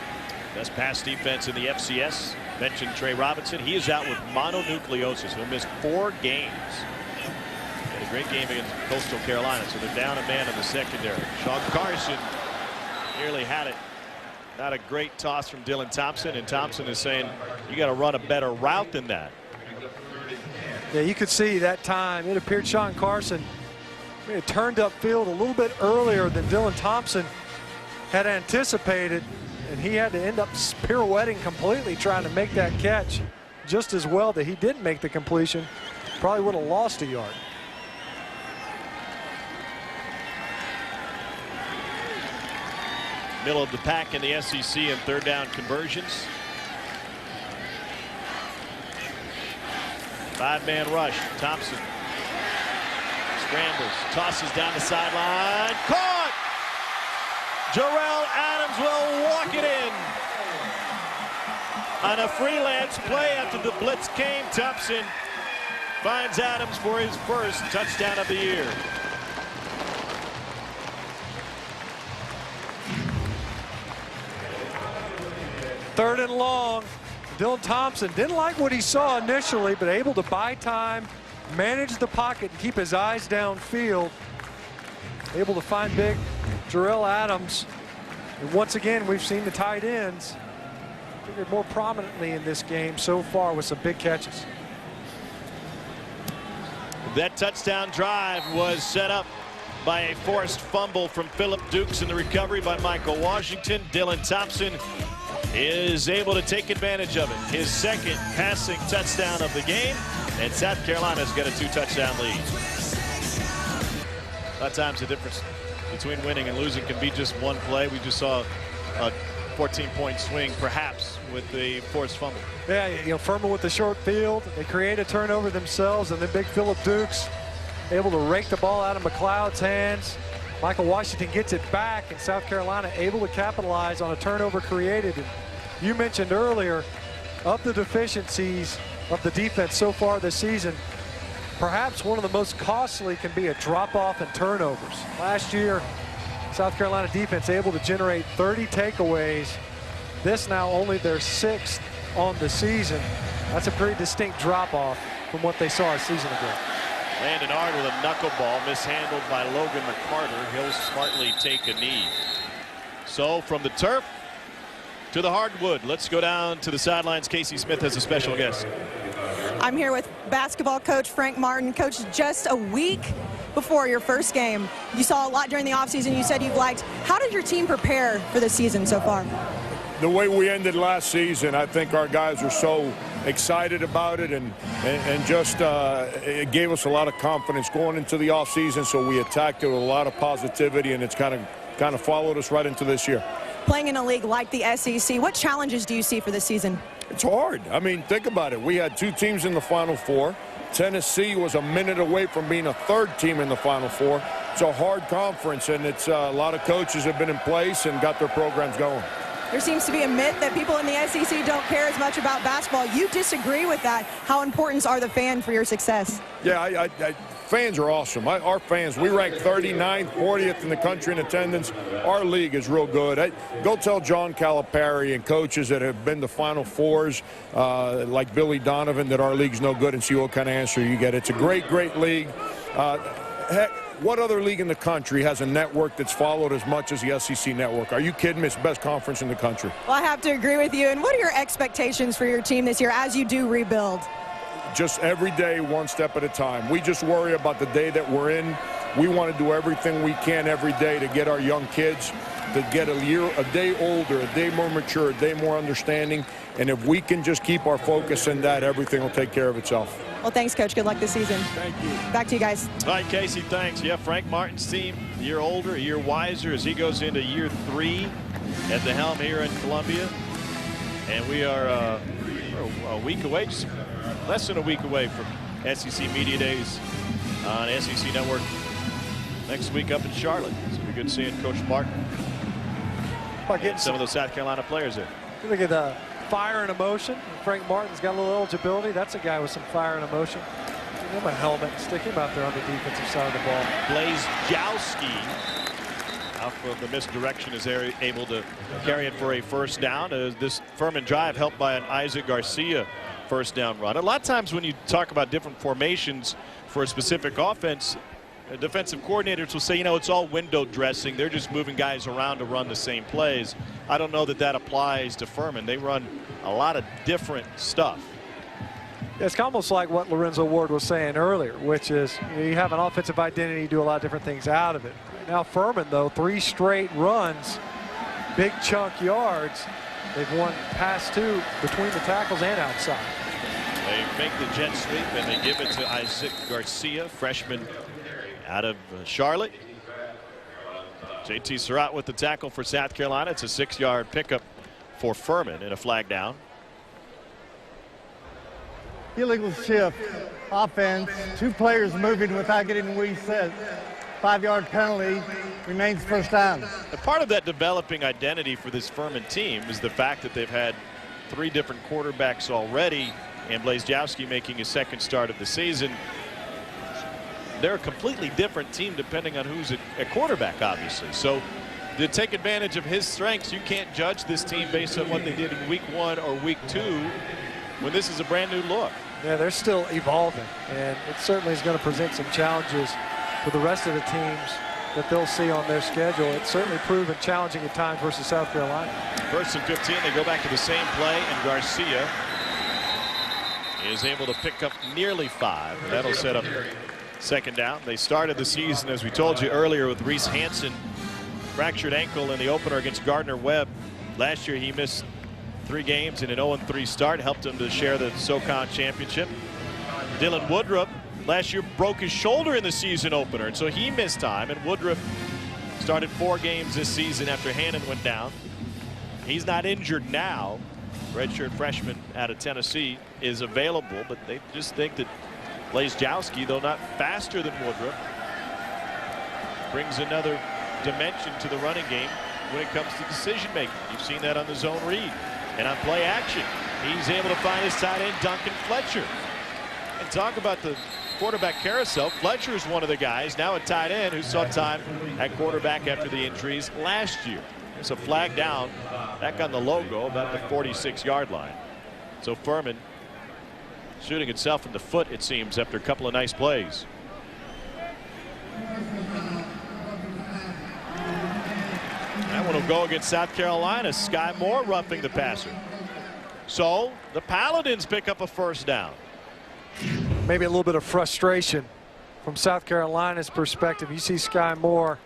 Best pass defense in the FCS. Mentioned Trey Robinson. He is out with mononucleosis. He'll miss 4 games. Had a great game against Coastal Carolina, so they're down a man in the secondary. Sean Carson nearly had it. Not a great toss from Dylan Thompson, and Thompson is saying you got to run a better route than that. Yeah, you could see that time. It appeared Sean Carson turned upfield a little bit earlier than Dylan Thompson had anticipated, and he had to end up pirouetting completely trying to make that catch just as well that he didn't make the completion. Probably would have lost a yard. Middle of the pack in the SEC in 3rd down conversions. 5-man rush. Thompson scrambles, tosses down the sideline, caught! Jarrell Adams will walk it in. On a freelance play after the blitz came, Thompson finds Adams for his first touchdown of the year. Third and long. Dylan Thompson didn't like what he saw initially, but able to buy time, manage the pocket, and keep his eyes downfield. Able to find big Jarrell Adams. And once again, we've seen the tight ends figured more prominently in this game so far with some big catches. That touchdown drive was set up by a forced fumble from Phillip Dukes, and the recovery by Michael Washington. Dylan Thompson is able to take advantage of it. His 2nd passing touchdown of the game, and South Carolina's got a 2-touchdown lead. A lot of times the difference between winning and losing can be just one play. We just saw a 14-point swing, perhaps, with the forced fumble. Yeah, you know, Furman with the short field. They create a turnover themselves, and then big Phillip Dukes able to rake the ball out of McLeod's hands. Michael Washington gets it back, and South Carolina able to capitalize on a turnover created. And you mentioned earlier, of the deficiencies of the defense so far this season, perhaps one of the most costly can be a drop-off and turnovers. Last year, South Carolina defense able to generate 30 takeaways. This now only their 6th on the season. That's a pretty distinct drop-off from what they saw a season ago. Landon Ard with a knuckleball mishandled by Logan McCarter. He'll smartly take a knee. So from the turf to the hardwood, let's go down to the sidelines. Casey Smith has a special guest. I'm here with basketball coach Frank Martin. Coach, just a week before your first game, you saw a lot during the offseason. You said you've liked. How did your team prepare for the season so far? The way we ended last season, I think our guys are so excited about it, and just it gave us a lot of confidence going into the offseason. So we attacked it with a lot of positivity, and it's kind of followed us right into this year. Playing in a league like the SEC, what challenges do you see for this season? It's hard. I mean, think about it. We had 2 teams in the Final Four. Tennessee was a minute away from being a 3rd team in the Final Four. It's a hard conference, and it's a lot of coaches have been in place and got their programs going. There seems to be a myth that people in the SEC don't care as much about basketball. You disagree with that. How important are the fans for your success? Yeah, fans are awesome. Our fans, we rank 39th, 40th in the country in attendance. Our league is real good. Go tell John Calipari and coaches that have been to Final Fours, like Billy Donovan, that our league's no good, and see what kind of answer you get. It's a great, great league. Heck, what other league in the country has a network that's followed as much as the SEC network? Are you kidding me? It's the best conference in the country. Well, I have to agree with you. And what are your expectations for your team this year as you do rebuild? Just every day, one step at a time. We just worry about the day that we're in. We want to do everything we can every day to get our young kids to get a day older, a day more mature, a day more understanding. And if we can just keep our focus in that, everything will take care of itself. Well, thanks, Coach. Good luck this season. Thank you. Back to you guys. All right, Casey, thanks. Yeah, Frank Martin's team, a year older, a year wiser as he goes into year 3 at the helm here in Columbia. And we are a week away, just less than a week away from SEC Media Days on SEC Network next week up in Charlotte. So it'll be good seeing Coach Martin and some of those South Carolina players there. Look at the fire and emotion. Frank Martin's got a little eligibility. That's a guy with some fire and emotion. Give him a helmet. Stick him out there on the defensive side of the ball. Blaze Jowski, off of the misdirection, is able to carry it for a first down. This Furman drive helped by an Isaac Garcia first down run. A lot of times when you talk about different formations for a specific offense, defensive coordinators will say, you know, it's all window dressing. They're just moving guys around to run the same plays. I don't know that that applies to Furman. They run a lot of different stuff. It's almost like what Lorenzo Ward was saying earlier, which is you have an offensive identity, you do a lot of different things out of it. Now Furman, though, 3 straight runs, big chunk yards. They've won past 2 between the tackles and outside. They make the jet sweep and they give it to Isaac Garcia, freshman out of Charlotte. JT Surratt with the tackle for South Carolina. It's a 6-yard pickup for Furman and a flag down. Illegal shift, offense, 2 players moving without getting the reset. 5-yard penalty, remains first down. And part of that developing identity for this Furman team is the fact that they've had 3 different quarterbacks already, and Blaze Jowski making his 2nd start of the season. They're a completely different team depending on who's at quarterback, obviously. So to take advantage of his strengths, you can't judge this team based on what they did in week 1 or week 2 when this is a brand new look. Yeah, they're still evolving, and it certainly is going to present some challenges for the rest of the teams that they'll see on their schedule. It's certainly proven challenging at times versus South Carolina. 1st and 15, they go back to the same play, and Garcia is able to pick up nearly 5. That'll set up 2nd down. They started the season, as we told you earlier, with Reese Hansen, fractured ankle in the opener against Gardner-Webb. Last year he missed 3 games in an 0-3 start, helped him to share the SoCon championship. Dylan Woodruff last year broke his shoulder in the season opener, and so he missed time, and Woodruff started 4 games this season after Hannon went down. He's not injured now. Redshirt freshman out of Tennessee is available, but they just think that Blazejowski, though not faster than Woodruff, brings another dimension to the running game when it comes to decision making. You've seen that on the zone read and on play action. He's able to find his tight end, Duncan Fletcher. And talk about the quarterback carousel. Fletcher is one of the guys, now a tight end, who saw time at quarterback after the injuries last year. There's a flag down back on the logo about the 46-yard line. So Furman shooting itself in the foot, it seems, after a couple of nice plays. That one will go against South Carolina. Sky Moore roughing the passer. So the Paladins pick up a first down. Maybe a little bit of frustration from South Carolina's perspective. You see Sky Moore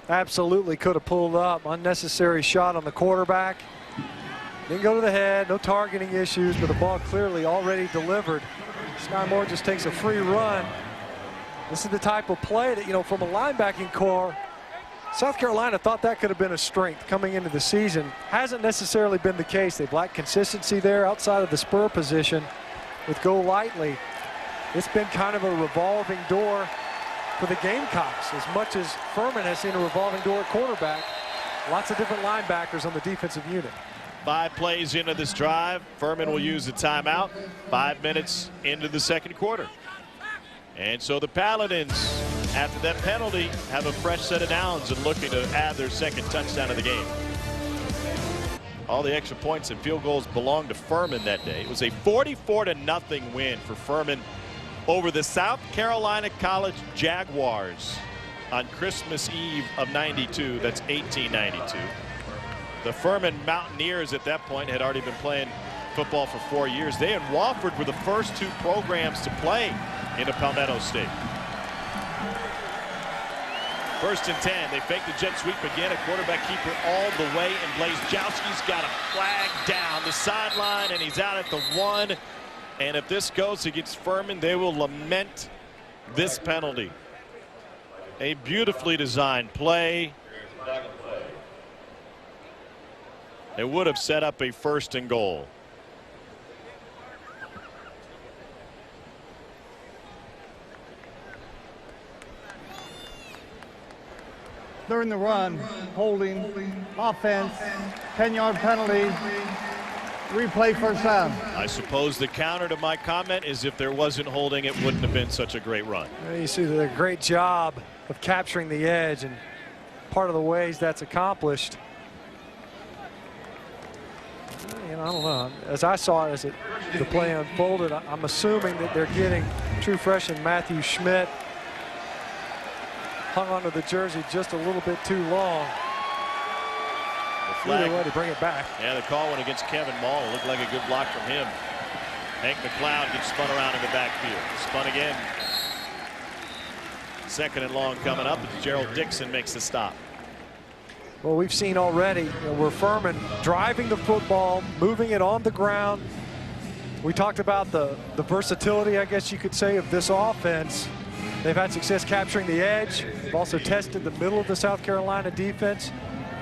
absolutely could have pulled up. Unnecessary shot on the quarterback. Didn't go to the head, no targeting issues, but the ball clearly already delivered. Sky Moore just takes a free run. This is the type of play that, you know, from a linebacking core, South Carolina thought that could have been a strength coming into the season. Hasn't necessarily been the case. They've lacked consistency there outside of the spur position with Go Lightly. It's been kind of a revolving door for the Gamecocks. As much as Furman has seen a revolving door at quarterback, lots of different linebackers on the defensive unit. 5 plays into this drive. Furman will use the timeout. 5 minutes into the second quarter. And so the Paladins, after that penalty, have a fresh set of downs and looking to add their second touchdown of the game. All the extra points and field goals belonged to Furman that day. It was a 44-0 win for Furman over the South Carolina College Jaguars on Christmas Eve of '92. That's 1892. The Furman Mountaineers at that point had already been playing football for 4 years. They and Wofford were the first 2 programs to play into Palmetto State. 1st and 10. They fake the jet sweep again. A quarterback keeper all the way, and Blazejowski's got a flag down the sideline, and he's out at the 1. And if this goes against Furman, they will lament this penalty. A beautifully designed play. It would have set up a 1st and goal. During the run, holding, offense, 10-yard penalty, replay first down. I suppose the counter to my comment is if there wasn't holding, it wouldn't have been such a great run. You see a great job of capturing the edge, and part of the ways that's accomplished, you know, I don't know. As I saw it, as the play unfolded, I'm assuming that they're getting true freshman Matthew Schmidt hung onto the jersey just a little bit too long. The flag, either way to bring it back. Yeah, the call went against Kevin Mall. Looked like a good block from him. Hank McLeod gets spun around in the backfield. Spun again. 2nd and long coming up as Gerald Dixon makes the stop. Well, we've seen already, where Furman driving the football, moving it on the ground. We talked about the versatility, I guess you could say, of this offense. They've had success capturing the edge. They've also tested the middle of the South Carolina defense.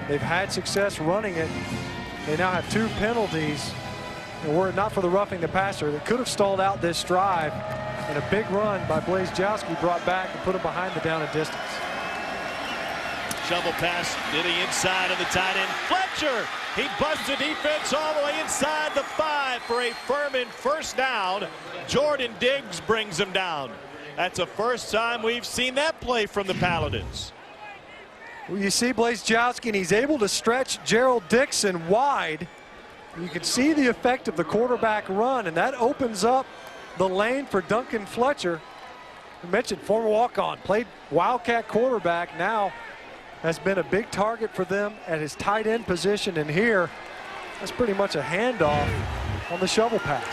They've had success running it. They now have 2 penalties. And were it not for the roughing the passer, that could have stalled out this drive. And a big run by Blazejowski brought back and put him behind the down and distance. Shovel pass to the inside of the tight end, Fletcher. He busts the defense all the way inside the 5 for a Furman first down. Jordan Diggs brings him down. That's the first time we've seen that play from the Paladins. Well, you see Blazejowski, and he's able to stretch Gerald Dixon wide. You can see the effect of the quarterback run, and that opens up the lane for Duncan Fletcher. You mentioned former walk-on, played Wildcat quarterback, now has been a big target for them at his tight end position, and here, that's pretty much a handoff on the shovel pass.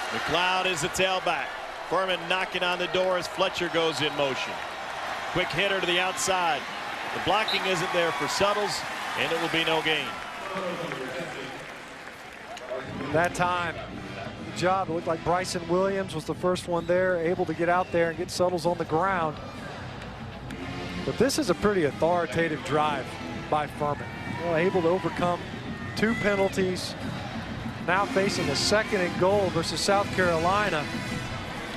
McLeod is the tailback. Furman knocking on the door as Fletcher goes in motion. Quick hitter to the outside. The blocking isn't there for Suttles, and it will be no gain. That time, good job. It looked like Bryson Williams was the first one there, able to get out there and get Suttles on the ground. But this is a pretty authoritative drive by Furman. Well, able to overcome 2 penalties. Now facing a 2nd and goal versus South Carolina.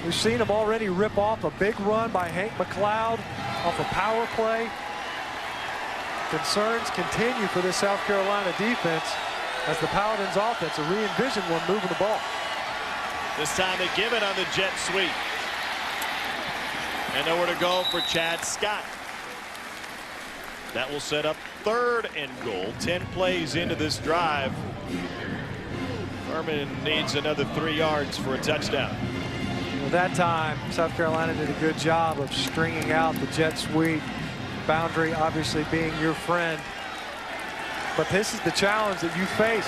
We've seen him already rip off a big run by Hank McLeod off a power play. Concerns continue for this South Carolina defense as the Paladins offense, a re-envisioned one, moving the ball. This time they give it on the jet sweep. And nowhere to go for Chad Scott. That will set up 3rd and goal. 10 plays into this drive. Furman needs another 3 yards for a touchdown. Well, that time, South Carolina did a good job of stringing out the jet sweep. Boundary obviously being your friend. But this is the challenge that you face.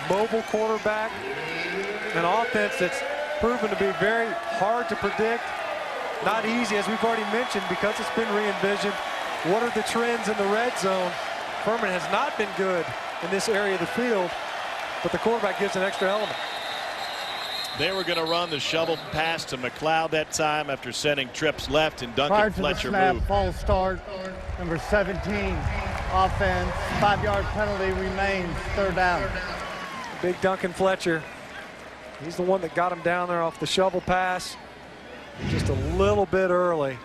A mobile quarterback, an offense that's proven to be very hard to predict. Not easy, as we've already mentioned, because it's been re-envisioned. What are the trends in the red zone? Furman has not been good in this area of the field, but the quarterback gives an extra element. They were going to run the shovel pass to McLeod that time after sending trips left, and Duncan Fletcher moved. False start, number 17, offense, 5-yard penalty remains, 3rd down. Big Duncan Fletcher. He's the one that got him down there off the shovel pass just a little bit early.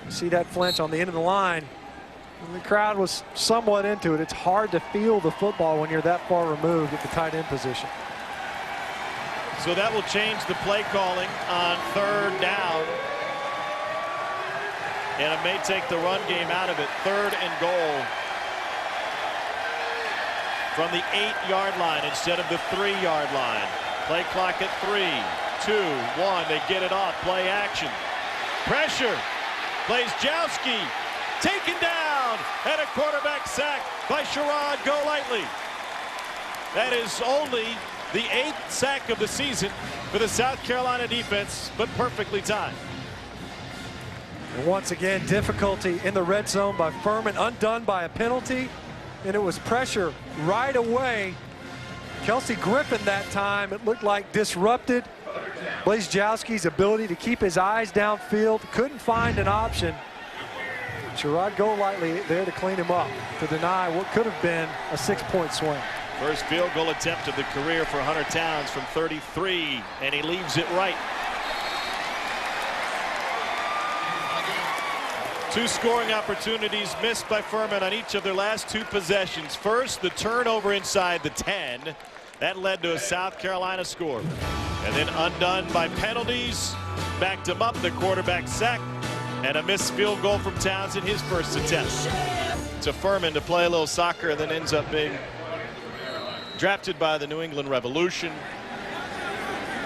You see that flinch on the end of the line. And the crowd was somewhat into it. It's hard to feel the football when you're that far removed at the tight end position. So that will change the play calling on 3rd down. And it may take the run game out of it. 3rd and goal from the 8-yard line instead of the 3-yard line. Play clock at 3, 2, 1. They get it off. Play action. Pressure. Plays Jowski. Taken down. And a quarterback sack by Sherrod Golightly. That is only the 8th sack of the season for the South Carolina defense, but perfectly timed. And once again, difficulty in the red zone by Furman, undone by a penalty, and it was pressure right away. Kelsey Griffin that time, it looked like disrupted Blaise Jowski's ability to keep his eyes downfield, couldn't find an option. Sherrod Golightly there to clean him up, to deny what could have been a 6-point swing. First field goal attempt of the career for Hunter Towns from 33, and he leaves it right. 2 scoring opportunities missed by Furman on each of their last 2 possessions. First, the turnover inside the 10. That led to a South Carolina score. And then undone by penalties. Backed him up, the quarterback sack, and a missed field goal from Towns in his first attempt. To Furman to play a little soccer, and then ends up being drafted by the New England Revolution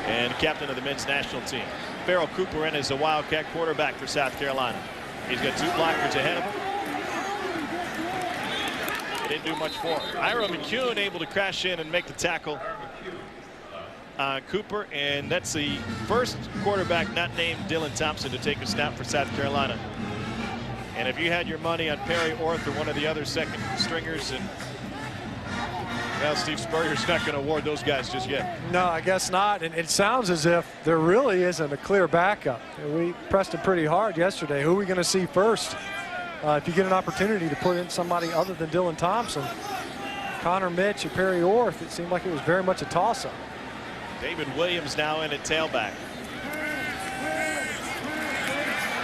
and captain of the men's national team. Farrell Cooper in as a Wildcat quarterback for South Carolina. He's got 2 blockers ahead of him. He didn't do much for him. Ira McCune able to crash in and make the tackle on Cooper, and that's the first quarterback not named Dylan Thompson to take a snap for South Carolina. And if you had your money on Perry Orth or one of the other second stringers, and well, Steve Spurrier's not going to award those guys just yet. No, I guess not. And it sounds as if there really isn't a clear backup. We pressed it pretty hard yesterday. Who are we going to see first? If you get an opportunity to put in somebody other than Dylan Thompson, Connor Mitch or Perry Orth, it seemed like it was very much a toss-up. David Williams now in at tailback.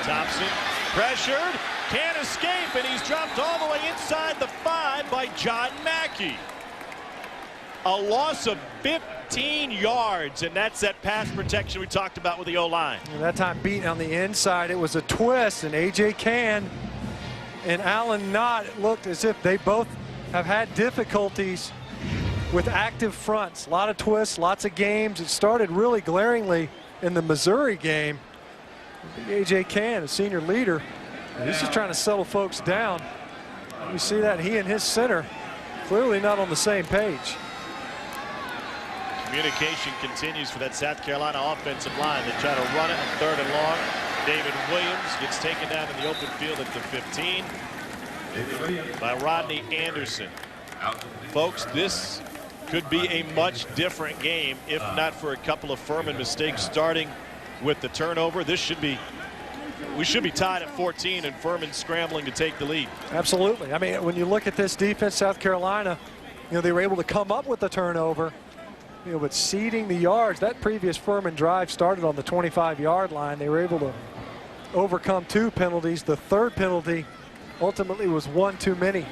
Thompson pressured, can't escape, and he's dropped all the way inside the 5 by John Mackey. A loss of 15 yards, and that's that pass protection we talked about with the O-line. That time beat on the inside. It was a twist, and A.J. Cann and Allen Knott, it looked as if they both have had difficulties with active fronts. A lot of twists, lots of games. It started really glaringly in the Missouri game. A.J. Cann, a senior leader, he's just trying to settle folks down. You see that he and his center clearly not on the same page. Communication continues for that South Carolina offensive line. They try to run it on 3rd and long. David Williams gets taken down in the open field at the 15 by Rodney Anderson. Folks, this could be a much different game if not for a couple of Furman mistakes starting with the turnover. We should be tied at 14 and Furman scrambling to take the lead. Absolutely. I mean, when you look at this defense, South Carolina You know, they were able to come up with the turnover, you know, but ceding the yards. That previous Furman drive started on the 25-yard line. They were able to overcome 2 penalties. The third penalty ultimately was one too many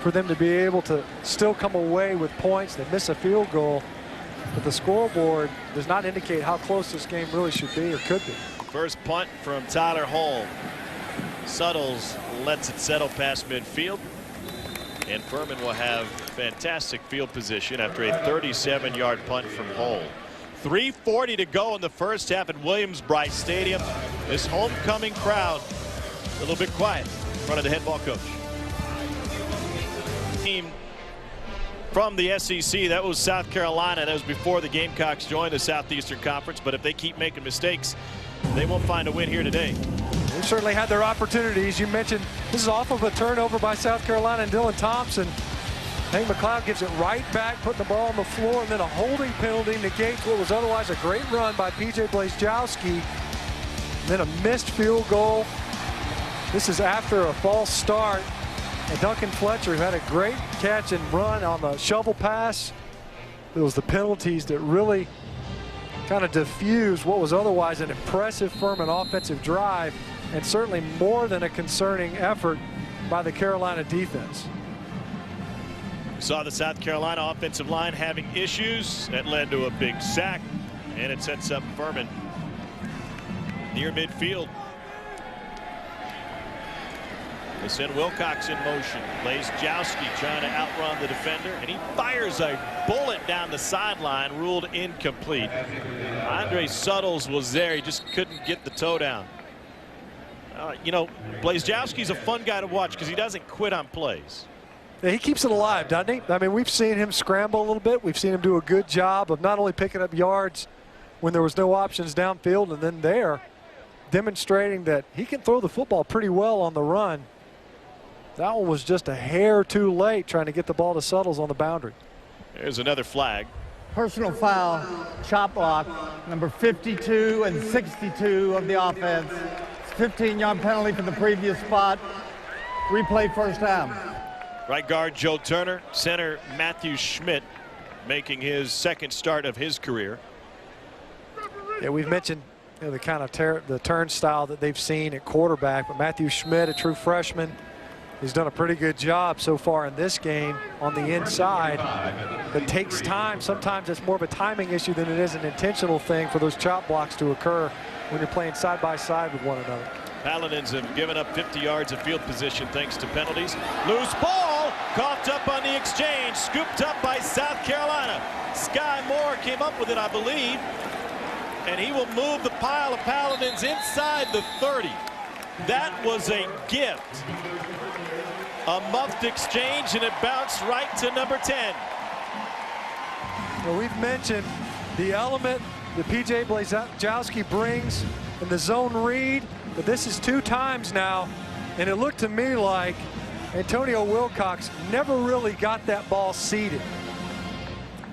for them to be able to still come away with points. They miss a field goal, but the scoreboard does not indicate how close this game really should be or could be. First punt from Tyler Hall. Suttles lets it settle past midfield. And Furman will have fantastic field position after a 37-yard punt from Hall. 3:40 to go in the first half at Williams-Brice Stadium. This homecoming crowd a little bit quiet in front of the head ball coach. Team from the SEC, that was South Carolina. That was before the Gamecocks joined the Southeastern Conference. But if they keep making mistakes, they won't find a win here today. They certainly had their opportunities. You mentioned this is off of a turnover by South Carolina and Dylan Thompson. Hank McLeod gives it right back, putting the ball on the floor, and then a holding penalty negates what was otherwise a great run by P.J. Blazejowski. Then a missed field goal. This is after a false start. And Duncan Fletcher, who had a great catch and run on the shovel pass. It was the penalties that really kind of diffused what was otherwise an impressive Furman offensive drive, and certainly more than a concerning effort by the Carolina defense. We saw the South Carolina offensive line having issues. That led to a big sack, and it sets up Furman near midfield. They send Wilcox in motion. Blazejowski trying to outrun the defender, and he fires a bullet down the sideline, ruled incomplete. Andre Suttles was there. He just couldn't get the toe down. You know, Blazejowski's a fun guy to watch because he doesn't quit on plays. Yeah, he keeps it alive, doesn't he? I mean, we've seen him scramble a little bit. We've seen him do a good job of not only picking up yards when there was no options downfield, and then there demonstrating that he can throw the football pretty well on the run. That one was just a hair too late, trying to get the ball to Suttles on the boundary. There's another flag. Personal foul, chop block, number 52 and 62 of the offense. 15-yard penalty for the previous spot. Replay first down. Right guard Joe Turner, center Matthew Schmidt making his second start of his career. Yeah, we've mentioned, you know, the kind of the turnstile that they've seen at quarterback, but Matthew Schmidt, a true freshman, he's done a pretty good job so far in this game on the inside. It takes time. Sometimes it's more of a timing issue than it is an intentional thing for those chop blocks to occur when you're playing side by side with one another. Paladins have given up 50 yards of field position thanks to penalties. Loose ball, coughed up on the exchange, scooped up by South Carolina. Sky Moore came up with it, I believe, and he will move the pile of Paladins inside the 30. That was a gift. A muffed exchange, and it bounced right to number 10. Well, we've mentioned the element that P.J. Blazejowski brings in the zone read, but this is 2 times now, and it looked to me like Antonio Wilcox never really got that ball seated.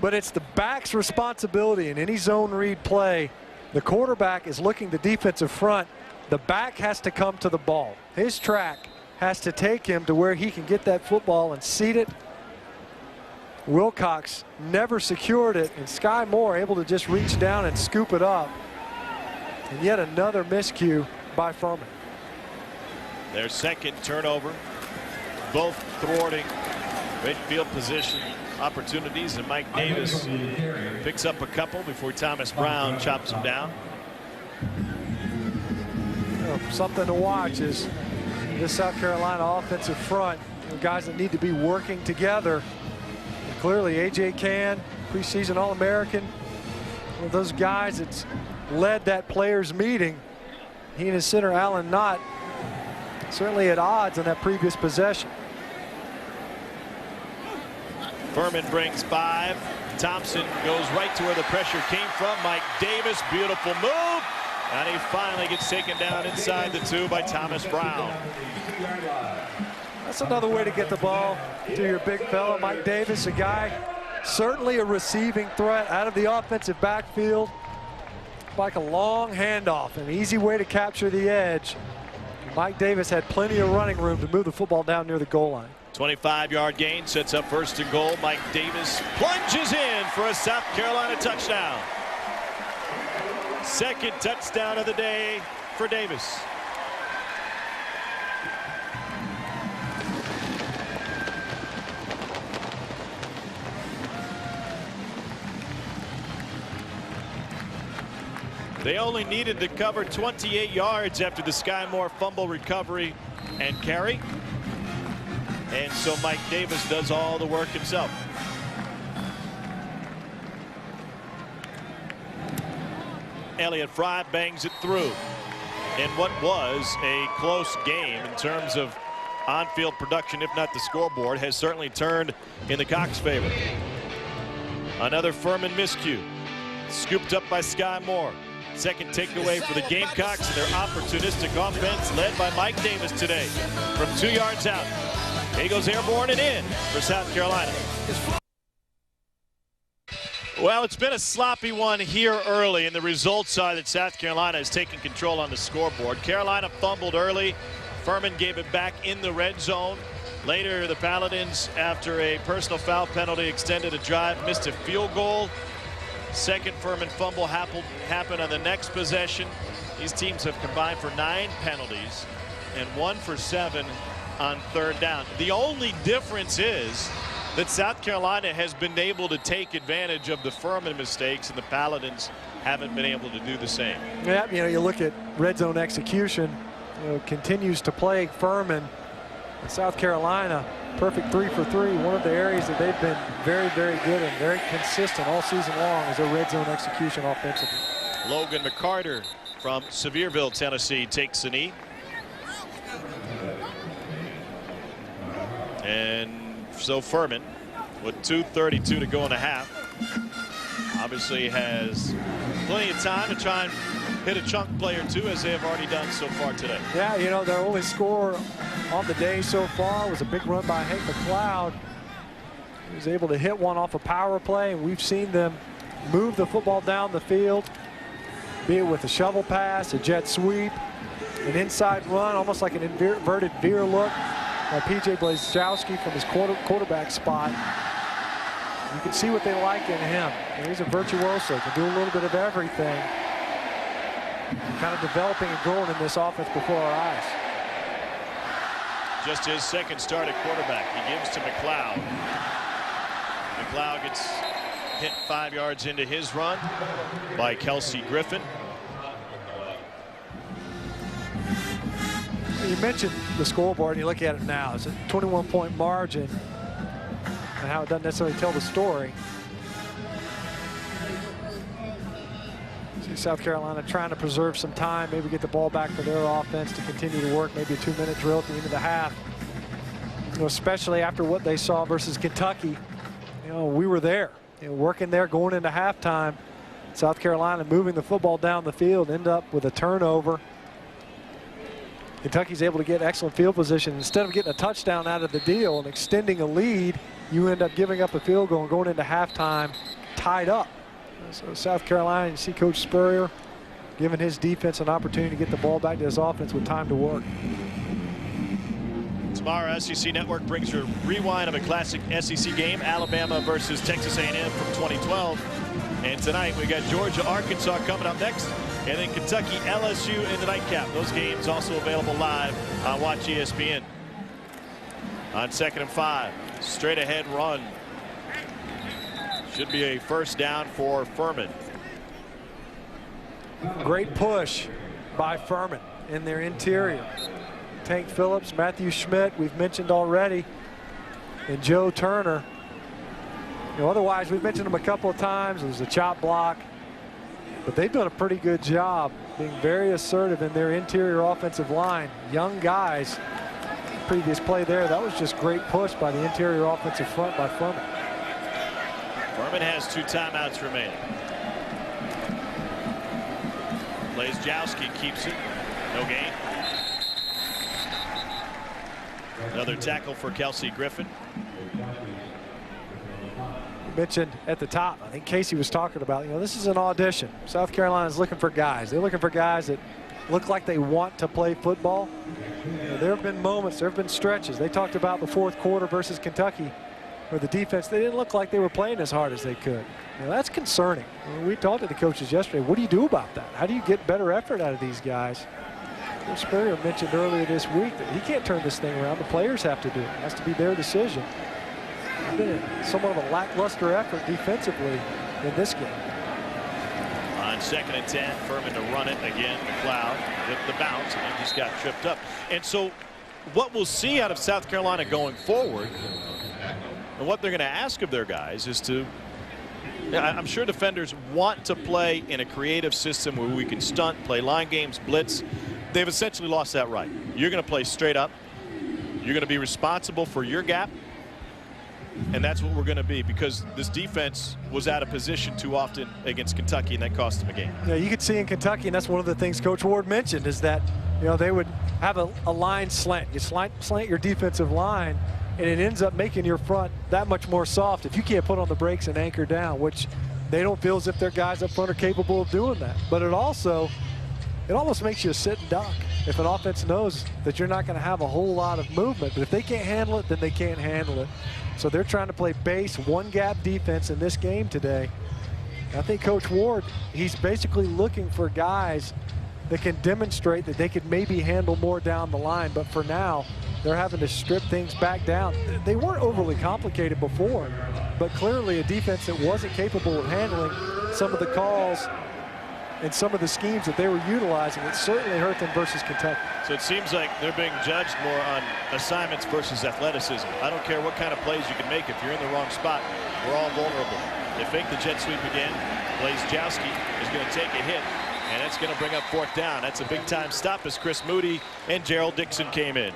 But it's the back's responsibility in any zone read play. The quarterback is looking the defensive front. The back has to come to the ball. His track has to take him to where he can get that football and seat it. Wilcox never secured it, and Sky Moore able to just reach down and scoop it up. And yet another miscue by Furman. Their second turnover, both thwarting great field position opportunities, and Mike Davis picks up a couple before Thomas Brown chops him down. You know, something to watch is this South Carolina offensive front, you know, guys that need to be working together. And clearly A.J. Cann, preseason All-American, one of those guys that's led that players meeting. He and his center Allen Knott certainly at odds on that previous possession. Furman brings 5. Thompson goes right to where the pressure came from. Mike Davis, beautiful move. And he finally gets taken down inside the 2 by Thomas Brown. That's another way to get the ball to your big fella, Mike Davis, a guy certainly a receiving threat out of the offensive backfield. Like a long handoff, an easy way to capture the edge. Mike Davis had plenty of running room to move the football down near the goal line. 25-yard gain sets up 1st and goal. Mike Davis plunges in for a South Carolina touchdown. 2nd touchdown of the day for Davis. They only needed to cover 28 yards after the Sky Moore fumble recovery and carry. And so Mike Davis does all the work himself. Elliott Fry bangs it through in what was a close game in terms of on-field production, if not the scoreboard, has certainly turned in the Cox favor. Another Furman miscue, scooped up by Sky Moore. 2nd takeaway for the Gamecocks and their opportunistic offense led by Mike Davis today from 2 yards out. He goes airborne and in for South Carolina. Well, it's been a sloppy one here early, and the results are that South Carolina is taking control on the scoreboard. Carolina fumbled early. Furman gave it back in the red zone. Later, the Paladins, after a personal foul penalty, extended a drive, missed a field goal. 2nd Furman fumble happened on the next possession. These teams have combined for 9 penalties and 1 for 7 on 3rd down. The only difference is that South Carolina has been able to take advantage of the Furman mistakes, and the Paladins haven't been able to do the same. Yeah, you look at red zone execution, continues to plague Furman. And South Carolina, perfect 3 for 3. One of the areas that they've been very, very good and very consistent all season long is their red zone execution offensively. Logan McCarter from Sevierville, Tennessee, takes the knee. And so Furman, with 2:32 to go in the half, obviously has plenty of time to try and hit a chunk play or two, as they have already done so far today. Yeah, their only score on the day so far was a big run by Hank McLeod. He was able to hit one off a power play, and we've seen them move the football down the field, be it with a shovel pass, a jet sweep, an inside run, almost like an inverted veer look by P.J. Blazkowski from his quarterback spot. You can see what they like in him. He's a virtuoso, can do a little bit of everything. Kind of developing and growing in this offense before our eyes. Just his 2nd start at quarterback. He gives to McLeod. McLeod gets hit 5 yards into his run by Kelsey Griffin. You mentioned the scoreboard, and you look at it now. It's a 21-point margin, and how it doesn't necessarily tell the story. See South Carolina trying to preserve some time, maybe get the ball back for their offense to continue to work, maybe a 2-minute drill at the end of the half. Especially after what they saw versus Kentucky. We were there, working there going into halftime. South Carolina moving the football down the field, end up with a turnover. Kentucky's able to get excellent field position. Instead of getting a touchdown out of the deal and extending a lead, you end up giving up a field goal and going into halftime tied up. So South Carolina, you see Coach Spurrier giving his defense an opportunity to get the ball back to his offense with time to work. Tomorrow, SEC Network brings you a rewind of a classic SEC game, Alabama versus Texas A&M from 2012. And tonight we got Georgia, Arkansas coming up next, and then Kentucky, LSU in the nightcap. Those games also available live on Watch ESPN. On 2nd and 5, straight ahead run. Should be a 1st down for Furman. Great push by Furman in their interior. Tank Phillips, Matthew Schmidt, we've mentioned already, and Joe Turner. Otherwise, we've mentioned them a couple of times. There's a chop block, but they've done a pretty good job being very assertive in their interior offensive line. Young guys. Previous play there, that was just great push by the interior offensive front by Furman. Furman has 2 timeouts remaining. Blazkowski keeps it. No gain. Another tackle for Kelsey Griffin. Mentioned at the top, I think Casey was talking about, this is an audition. South Carolina's looking for guys. They're looking for guys that look like they want to play football. You know, there have been moments, there have been stretches. They talked about the fourth quarter versus Kentucky, where the defense, they didn't look like they were playing as hard as they could. Now, that's concerning. We talked to the coaches yesterday. What do you do about that? How do you get better effort out of these guys? Coach Spurrier mentioned earlier this week that he can't turn this thing around. The players have to do it. It has to be their decision. It's been somewhat of a lackluster effort defensively in this game. On 2nd and 10, Furman to run it again. McLeod with the bounce, and then just got tripped up. And so what we'll see out of South Carolina going forward, and what they're going to ask of their guys, is to, I'm sure defenders want to play in a creative system where we can stunt, play line games, blitz. They've essentially lost that right. You're going to play straight up. You're going to be responsible for your gap. And that's what we're going to be, because this defense was out of position too often against Kentucky, and that cost them a game. Yeah, you could see in Kentucky, and that's one of the things Coach Ward mentioned, is that, you know, they would have a line slant. You slant your defensive line, and it ends up making your front that much more soft if you can't put on the brakes and anchor down, which they don't feel as if their guys up front are capable of doing that. But it almost makes you a sit and duck if an offense knows that you're not going to have a whole lot of movement. But if they can't handle it, then they can't handle it. So they're trying to play base, one-gap defense in this game today. I think Coach Ward, he's basically looking for guys that can demonstrate that they could maybe handle more down the line. But for now, they're having to strip things back down. They weren't overly complicated before, but clearly a defense that wasn't capable of handling some of the calls and some of the schemes that they were utilizing. It certainly hurt them versus Kentucky. So it seems like they're being judged more on assignments versus athleticism. I don't care what kind of plays you can make. If you're in the wrong spot, we're all vulnerable. They fake the jet sweep again. Blaze Jowski is going to take a hit, and it's going to bring up 4th down. That's a big-time stop as Chris Moody and Gerald Dixon came in.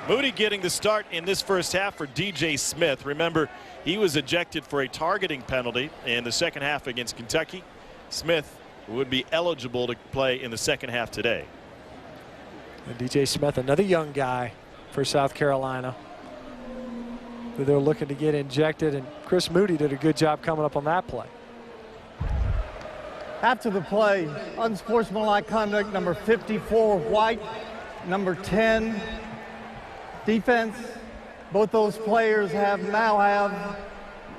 Moody getting the start in this first half for DJ Smith. Remember, he was ejected for a targeting penalty in the second half against Kentucky. Smith would be eligible to play in the second half today. And DJ Smith, another young guy for South Carolina, who they're looking to get injected, and Chris Moody did a good job coming up on that play. After the play, unsportsmanlike conduct, number 54, White, number 10, defense. Both those players now have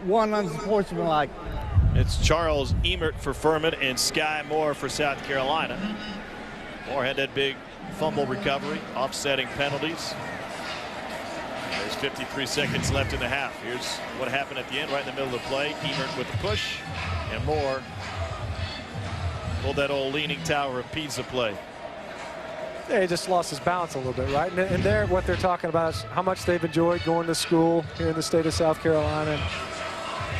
one unsportsmanlike. It's Charles Emert for Furman and Sky Moore for South Carolina. Moore had that big fumble recovery, offsetting penalties. There's 53 seconds left in the half. Here's what happened at the end, right in the middle of the play. Emert with the push, and Moore pulled that old leaning tower of Pizza play. Yeah, he just lost his balance a little bit, right? And there, what they're talking about is how much they've enjoyed going to school here in the state of South Carolina. And,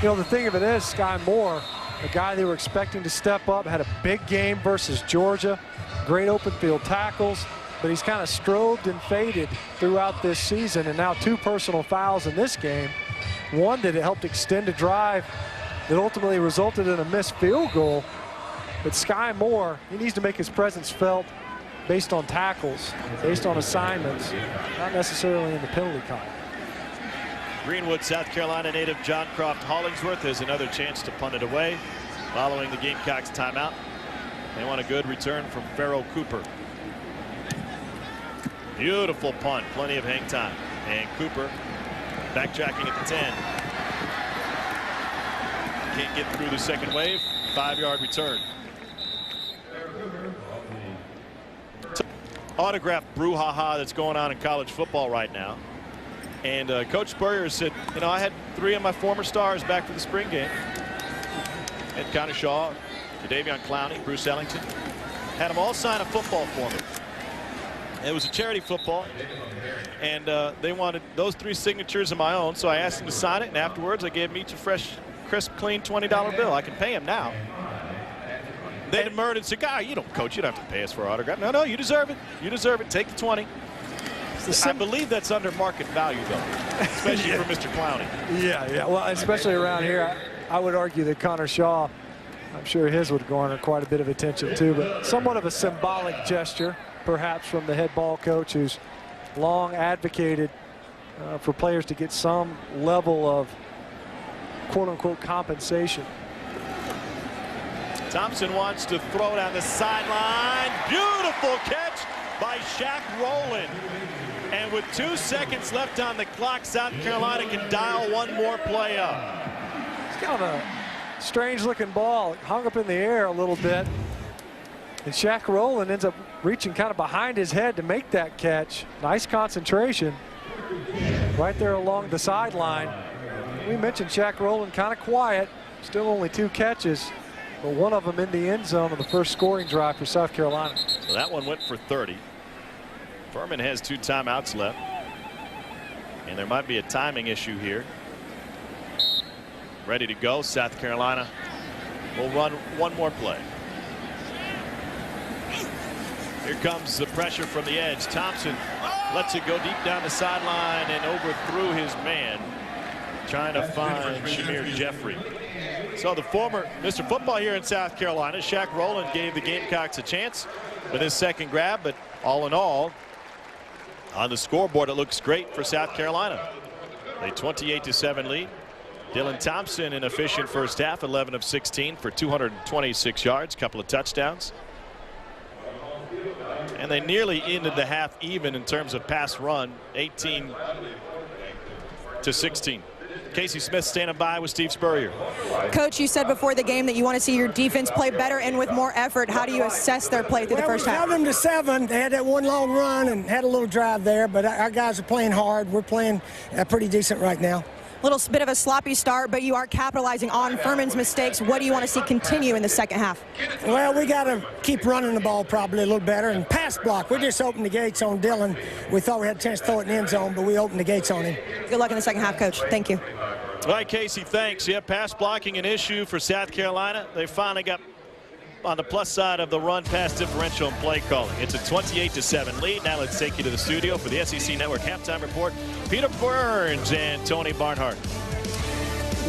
you know, the thing of it is, Sky Moore, a guy they were expecting to step up, had a big game versus Georgia, great open field tackles, but he's kind of strobed and faded throughout this season, and now 2 personal fouls in this game. One that helped extend a drive that ultimately resulted in a missed field goal. But Sky Moore, he needs to make his presence felt based on tackles, based on assignments, not necessarily in the penalty column. Greenwood, South Carolina native John Croft Hollingsworth has another chance to punt it away following the Gamecocks timeout. They want a good return from Farrell Cooper. Beautiful punt, plenty of hang time. And Cooper backtracking at the 10. Can't get through the second wave. 5-yard return. Autograph brouhaha that's going on in college football right now. And Coach Spurrier said, you know, I had 3 of my former stars back for the spring game. And Connor Shaw, Jadeveon Clowney, Bruce Ellington. Had them all sign a football for me. It was a charity football. And they wanted those 3 signatures of my own. So I asked them to sign it. And afterwards, I gave them each a fresh, crisp, clean $20 bill. I can pay him now. They demurred and said, "God, you don't, coach, you don't have to pay us for our autograph." No, you deserve it. You deserve it. Take the 20. I believe that's under market value, though, especially for Mr. Clowney. Yeah. Well, especially around here, I would argue that Connor Shaw, I'm sure his would garner quite a bit of attention, too. But somewhat of a symbolic gesture, perhaps, from the head ball coach, who's long advocated for players to get some level of quote-unquote compensation. Thompson wants to throw down the sideline. Beautiful catch by Shaq Rowland. And with 2 seconds left on the clock, South Carolina can dial one more play up. It's kind of a strange-looking ball. It hung up in the air a little bit. And Shaq Rowland ends up reaching kind of behind his head to make that catch. Nice concentration right there along the sideline. We mentioned Shaq Rowland kind of quiet. Still only 2 catches, but one of them in the end zone on the first scoring drive for South Carolina. So that one went for 30. Furman has 2 timeouts left. And there might be a timing issue here. Ready to go. South Carolina will run one more play. Here comes the pressure from the edge. Thompson lets it go deep down the sideline and overthrew his man, trying to find Shamir Jeffrey. So the former Mr. Football here in South Carolina, Shaq Rowland, gave the Gamecocks a chance with his second grab, but all in all, on the scoreboard, it looks great for South Carolina. A 28-7 lead. Dylan Thompson, an efficient first half, 11 of 16 for 226 yards, couple of touchdowns. And they nearly ended the half even in terms of pass run, 18-16. Casey Smith standing by with Steve Spurrier. Coach, you said before the game that you want to see your defense play better and with more effort. How do you assess their play through the first half? We held them to 7. They had that one long run and had a little drive there, but our guys are playing hard. We're playing pretty decent right now. Little bit of a sloppy start, but you are capitalizing on Furman's mistakes. What do you want to see continue in the second half? Well, we got to keep running the ball probably a little better. And pass block, we just opened the gates on Dylan. We thought we had a chance to throw it in the end zone, but we opened the gates on him. Good luck in the second half, Coach. Thank you. All right, Casey, thanks. Yeah, pass blocking an issue for South Carolina. They finally got on the plus side of the run pass differential and play calling. It's a 28-7 lead. Now let's take you to the studio for the SEC Network halftime report. Peter Burns and Tony Barnhart.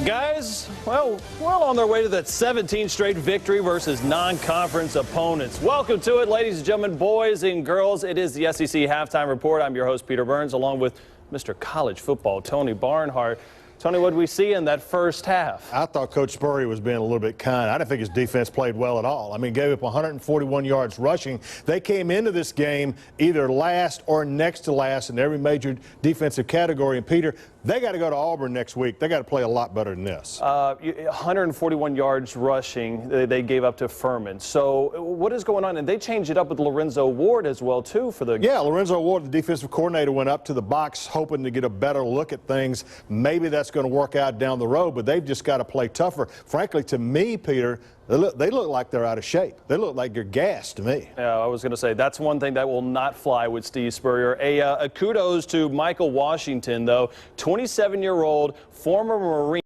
Guys, well, we're on their way to that 17th straight victory versus non-conference opponents. Welcome to it, ladies and gentlemen, boys and girls. It is the SEC halftime report. I'm your host, Peter Burns, along with Mr. College Football, Tony Barnhart. Tony, what did we see in that first half? I thought Coach Spurrier was being a little bit kind. I didn't think his defense played well at all. I mean, gave up 141 yards rushing. They came into this game either last or next to last in every major defensive category. And, Peter, they got to go to Auburn next week. They got to play a lot better than this. 141 yards rushing they gave up to Furman. So what is going on? And they changed it up with Lorenzo Ward as well, too, for the... Yeah, Lorenzo Ward, the defensive coordinator, went up to the box hoping to get a better look at things. Maybe that's going to work out down the road, but they've just got to play tougher. Frankly, to me, Peter, they look like they're out of shape. They look like they're gassed to me. Yeah, I was going to say that's one thing that will not fly with Steve Spurrier. A kudos to Michael Washington, though, 27-year-old former Marine.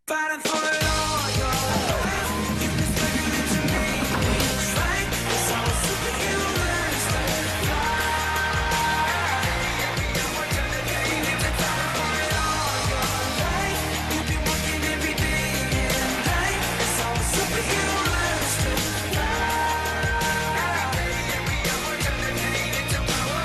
Fighting for it all, you can stick it to me. It's right, it's all superhuman. We're gonna get you to fight for it all your life. You've been working every day and night. It's all superhuman. We're gonna get you to power.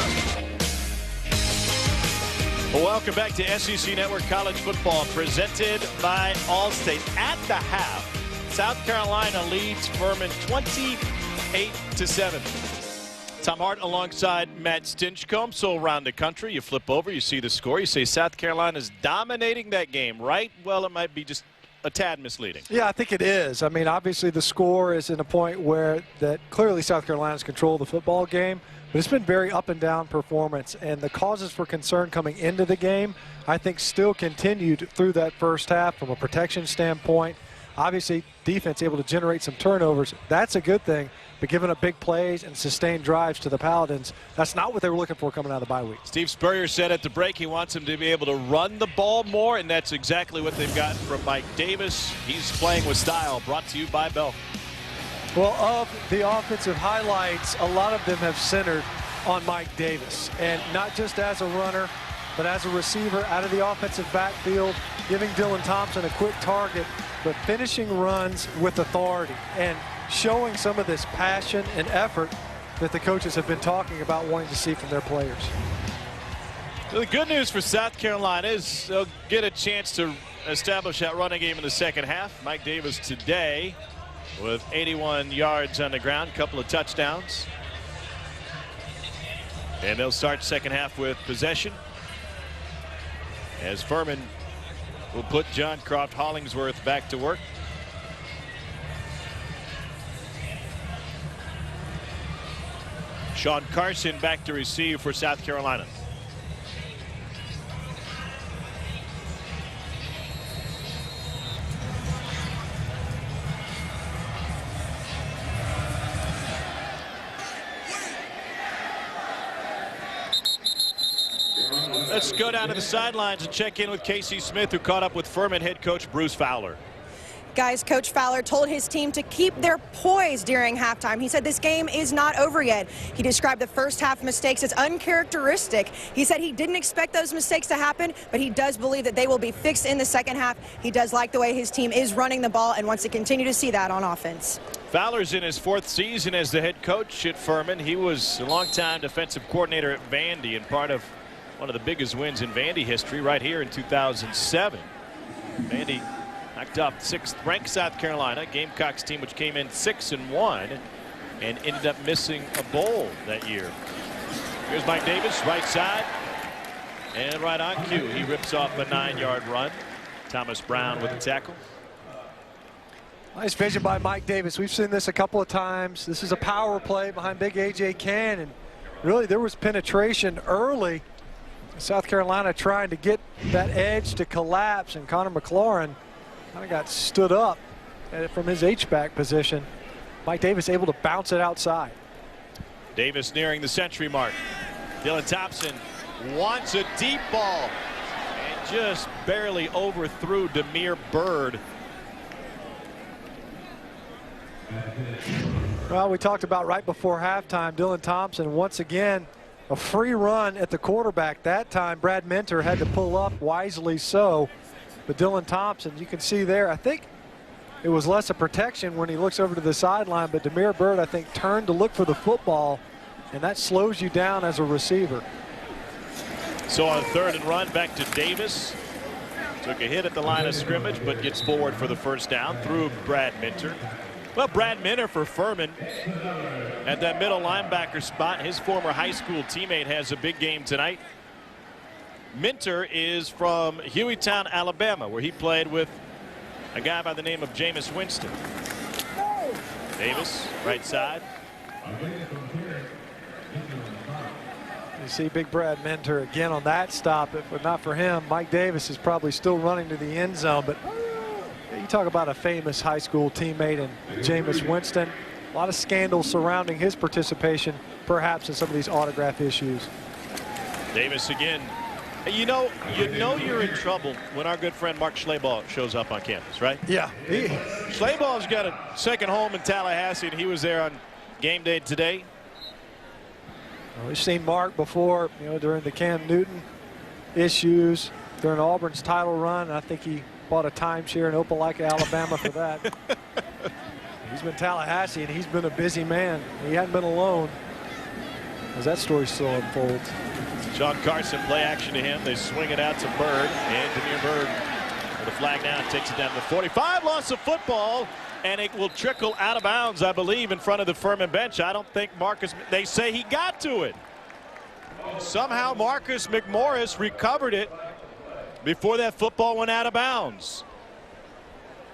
Well, welcome back to SEC Network College Football, presented by Allstate. At the half, South Carolina leads Furman 28-7. Tom Hart alongside Matt Stinchcomb. So around the country, you flip over, you see the score, you say South Carolina's dominating that game, right? Well, it might be just a tad misleading. Yeah, I think it is. I mean, obviously the score is in a point where that clearly South Carolina's controlled the football game, but it's been very up and down performance, and the causes for concern coming into the game, I think, still continued through that first half from a protection standpoint. Obviously, defense able to generate some turnovers. That's a good thing, but giving up big plays and sustained drives to the Paladins, that's not what they were looking for coming out of the bye week. Steve Spurrier said at the break he wants them to be able to run the ball more, and that's exactly what they've gotten from Mike Davis. He's playing with style, brought to you by Bell. Well, of the offensive highlights, a lot of them have centered on Mike Davis, and not just as a runner, but as a receiver out of the offensive backfield, giving Dylan Thompson a quick target, but finishing runs with authority and showing some of this passion and effort that the coaches have been talking about wanting to see from their players. So the good news for South Carolina is they'll get a chance to establish that running game in the second half. Mike Davis today with 81 yards on the ground, couple of touchdowns. And they'll start second half with possession, as Furman will put John Croft Hollingsworth back to work. Sean Carson back to receive for South Carolina. Let's go down to the sidelines and check in with Casey Smith, who caught up with Furman head coach Bruce Fowler. Guys, Coach Fowler told his team to keep their poise during halftime. He said this game is not over yet. He described the first half mistakes as uncharacteristic. He said he didn't expect those mistakes to happen, but he does believe that they will be fixed in the second half. He does like the way his team is running the ball and wants to continue to see that on offense. Fowler's in his 4th season as the head coach at Furman. He was a longtime defensive coordinator at Vandy and part of one of the biggest wins in Vandy history right here in 2007. Vandy knocked off 6th ranked South Carolina, Gamecocks team which came in 6-1 and ended up missing a bowl that year. Here's Mike Davis, right side, and right on cue he rips off a 9-yard run. Thomas Brown with the tackle. Nice vision by Mike Davis. We've seen this a couple of times. This is a power play behind big A.J. Cannon. Really, there was penetration early. South Carolina trying to get that edge to collapse, and Connor McLaurin kind of got stood up from his H-back position. Mike Davis able to bounce it outside. Davis nearing the century mark. Dylan Thompson wants a deep ball and just barely overthrew Demir Bird. Well, we talked about right before halftime, Dylan Thompson once again a free run at the quarterback. That time Brad Minter had to pull up, wisely so. But Dylan Thompson, you can see there, I think it was less a protection when he looks over to the sideline, but Demir Bird, I think, turned to look for the football, and that slows you down as a receiver. So on 3rd and run, back to Davis. Took a hit at the line of scrimmage, but gets forward for the first down through Brad Minter. Well, Brad Minter for Furman at that middle linebacker spot. His former high school teammate has a big game tonight. Minter is from Hueytown, Alabama, where he played with a guy by the name of Jameis Winston. Davis, right side. You see big Brad Minter again on that stop. If not for him, Mike Davis is probably still running to the end zone. But you talk about a famous high school teammate and Jameis Winston. A lot of scandals surrounding his participation, perhaps in some of these autograph issues. Davis again. You know you're in trouble when our good friend Mark Schleybaugh shows up on campus, right? Yeah. Schleybaugh's got a second home in Tallahassee, and he was there on game day today. Well, we've seen Mark before, during the Cam Newton issues, during Auburn's title run. I think he bought a timeshare in Opelika, Alabama for that. He's been Tallahassee, and he's been a busy man. He hadn't been alone as that story still unfolds. Sean Carson, play action to him. They swing it out to Bird, and Demir Bird with a flag down takes it down to the 45. Loss of football, and it will trickle out of bounds, I believe, in front of the Furman bench. I don't think Marcus, they say he got to it. Somehow Marcus McMorris recovered it before that football went out of bounds.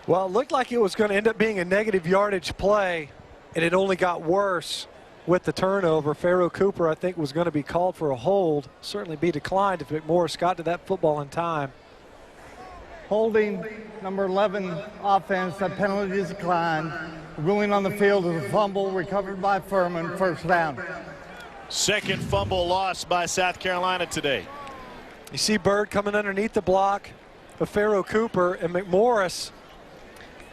Well, it looked like it was going to end up being a negative yardage play, and it only got worse with the turnover. Pharaoh Cooper, I think, was going to be called for a hold. Certainly be declined if McMorris got to that football in time. Holding number 11 offense, that penalty is declined. Ruling on the field is a fumble recovered by Furman, first down. Second fumble loss by South Carolina today. You see Bird coming underneath the block of Pharaoh Cooper, and McMorris,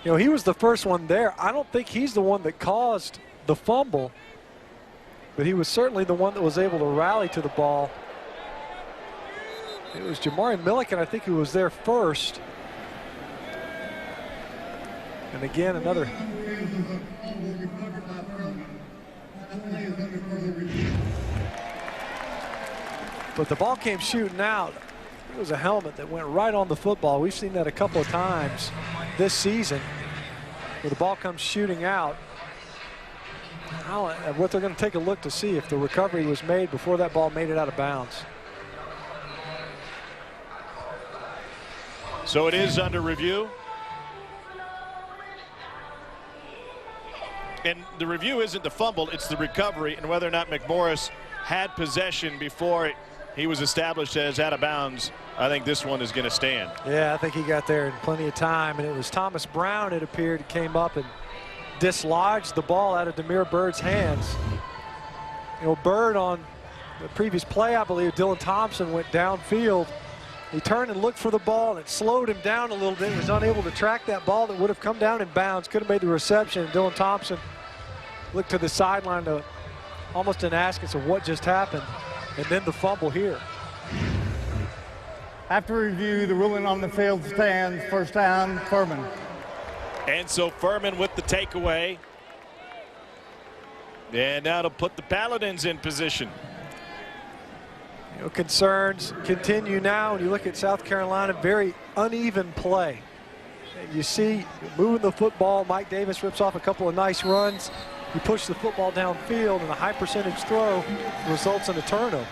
he was the first one there. I don't think he's the one that caused the fumble, but he was certainly the one that was able to rally to the ball. It was Jamari Milliken, I think, who was there first. And again, another. But the ball came shooting out. It was a helmet that went right on the football. We've seen that a couple of times this season where the ball comes shooting out. What they're going to take a look to see if the recovery was made before that ball made it out of bounds. So it is under review. And the review isn't the fumble, it's the recovery and whether or not McMorris had possession before he was established as out of bounds. I think this one is going to stand. Yeah, I think he got there in plenty of time, and it was Thomas Brown, it appeared, who came up and dislodged the ball out of Demir Bird's hands. You know, Bird on the previous play, I believe, Dylan Thompson went downfield. He turned and looked for the ball, and it slowed him down a little bit. He was unable to track that ball that would have come down in bounds, could have made the reception. Dylan Thompson looked to the sideline to almost an ask as to what just happened, and then the fumble here. After review, the ruling on the field stands. First down, Furman. And so Furman with the takeaway. And now to put the Paladins in position. You know, concerns continue now. When you look at South Carolina, very uneven play. And you see moving the football. Mike Davis rips off a couple of nice runs. You push the football downfield, and a high percentage throw results in a turnover.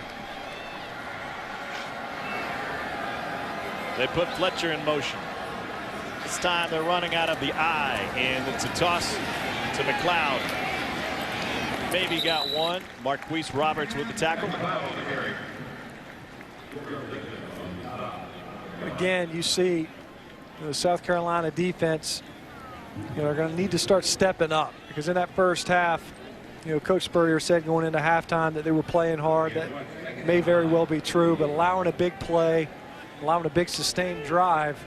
They put Fletcher in motion. This time they're running out of the I, and it's a toss to McLeod. Maybe got one. Marquise Roberts with the tackle. Again, you see the South Carolina defense, you know, they're going to need to start stepping up, because in that first half, you know, Coach Spurrier said going into halftime that they were playing hard. That may very well be true, but allowing a big play, allowing a big sustained drive,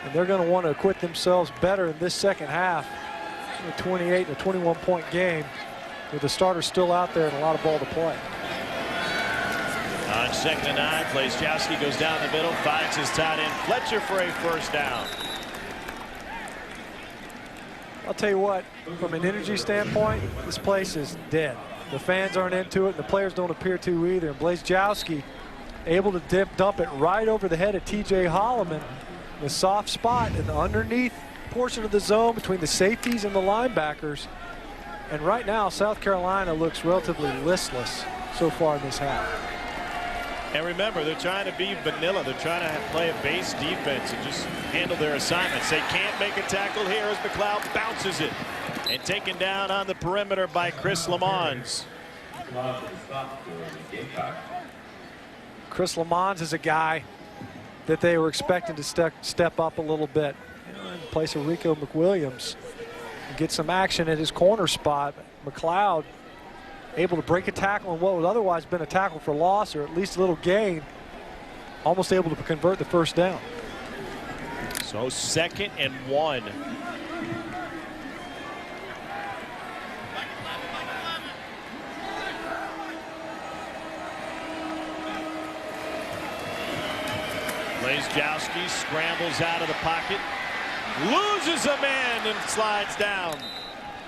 and they're going to want to acquit themselves better in this second half. A 28 and a 21-point game with the starters still out there and a lot of ball to play. On 2nd and 9, Blazejowski goes down the middle, finds his tight end Fletcher for a first down. I'll tell you what, from an energy standpoint, this place is dead. The fans aren't into it, and the players don't appear to either. And Blazejowski able to dump it right over the head of T.J. Holloman, the soft spot in the underneath portion of the zone between the safeties and the linebackers. And right now, South Carolina looks relatively listless so far in this half. And remember, they're trying to be vanilla. They're trying to play a base defense and just handle their assignments. They can't make a tackle here as McLeod bounces it. And taken down on the perimeter by Chris Lamons. Chris Lamons is a guy that they were expecting to step up a little bit, you know, in place of Rico McWilliams, and get some action at his corner spot. McLeod able to break a tackle on what would otherwise been a tackle for loss, or at least a little gain, almost able to convert the first down. So 2nd and 1. Blazejowski scrambles out of the pocket, loses a man and slides down.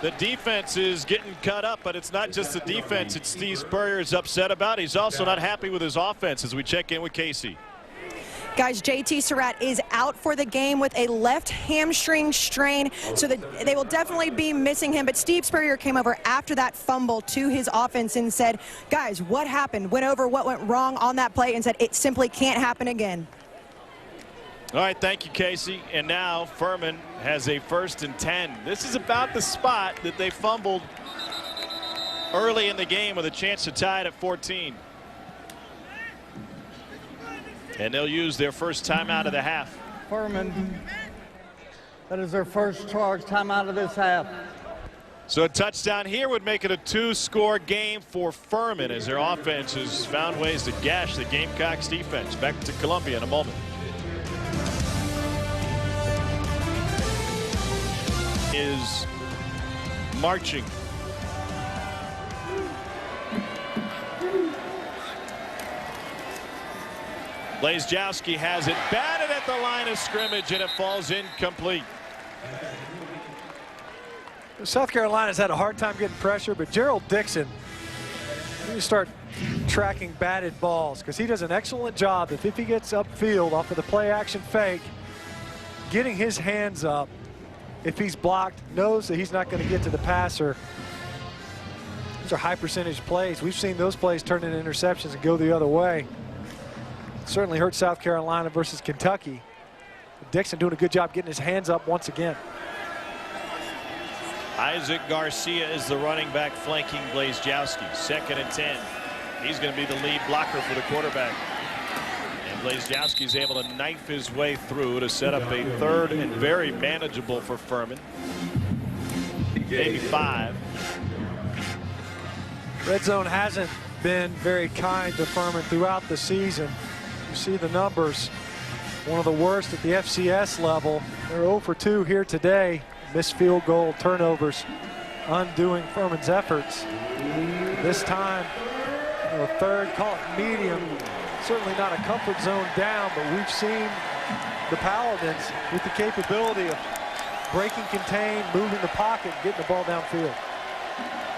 The defense is getting cut up, but it's not just the defense it's Steve Spurrier is upset about. He's also not happy with his offense as we check in with Casey. Guys, JT Surratt is out for the game with a left hamstring strain, so that they will definitely be missing him. But Steve Spurrier came over after that fumble to his offense and said, guys, what happened? Went over what went wrong on that play and said it simply can't happen again. All right, thank you, Casey. And now Furman has a 1st and 10. This is about the spot that they fumbled early in the game with a chance to tie it at 14. And they'll use their first timeout of the half. Furman, that is their first charge timeout of this half. So a touchdown here would make it a 2-score game for Furman as their offense has found ways to gash the Gamecocks defense. Back to Columbia in a moment. Is marching. Blazejowski has it batted at the line of scrimmage, and it falls incomplete. South Carolina's had a hard time getting pressure, but Gerald Dixon, you start tracking batted balls, because he does an excellent job if he gets upfield off of the play action fake, getting his hands up. If he's blocked, knows that he's not going to get to the passer. These are high percentage plays. We've seen those plays turn into interceptions and go the other way. Certainly hurt South Carolina versus Kentucky. Dixon doing a good job getting his hands up once again. Isaac Garcia is the running back flanking Blazejowski. 2nd and 10. He's going to be the lead blocker for the quarterback. And Blazejowski is able to knife his way through to set up a 3rd and very manageable for Furman. Maybe 5. Red zone hasn't been very kind to Furman throughout the season. You see the numbers. One of the worst at the FCS level. They're 0 for 2 here today. Missed field goal, turnovers, undoing Furman's efforts. This time, 3rd, call it medium. Certainly not a comfort zone down, but we've seen the Paladins with the capability of breaking contain, moving the pocket, getting the ball downfield.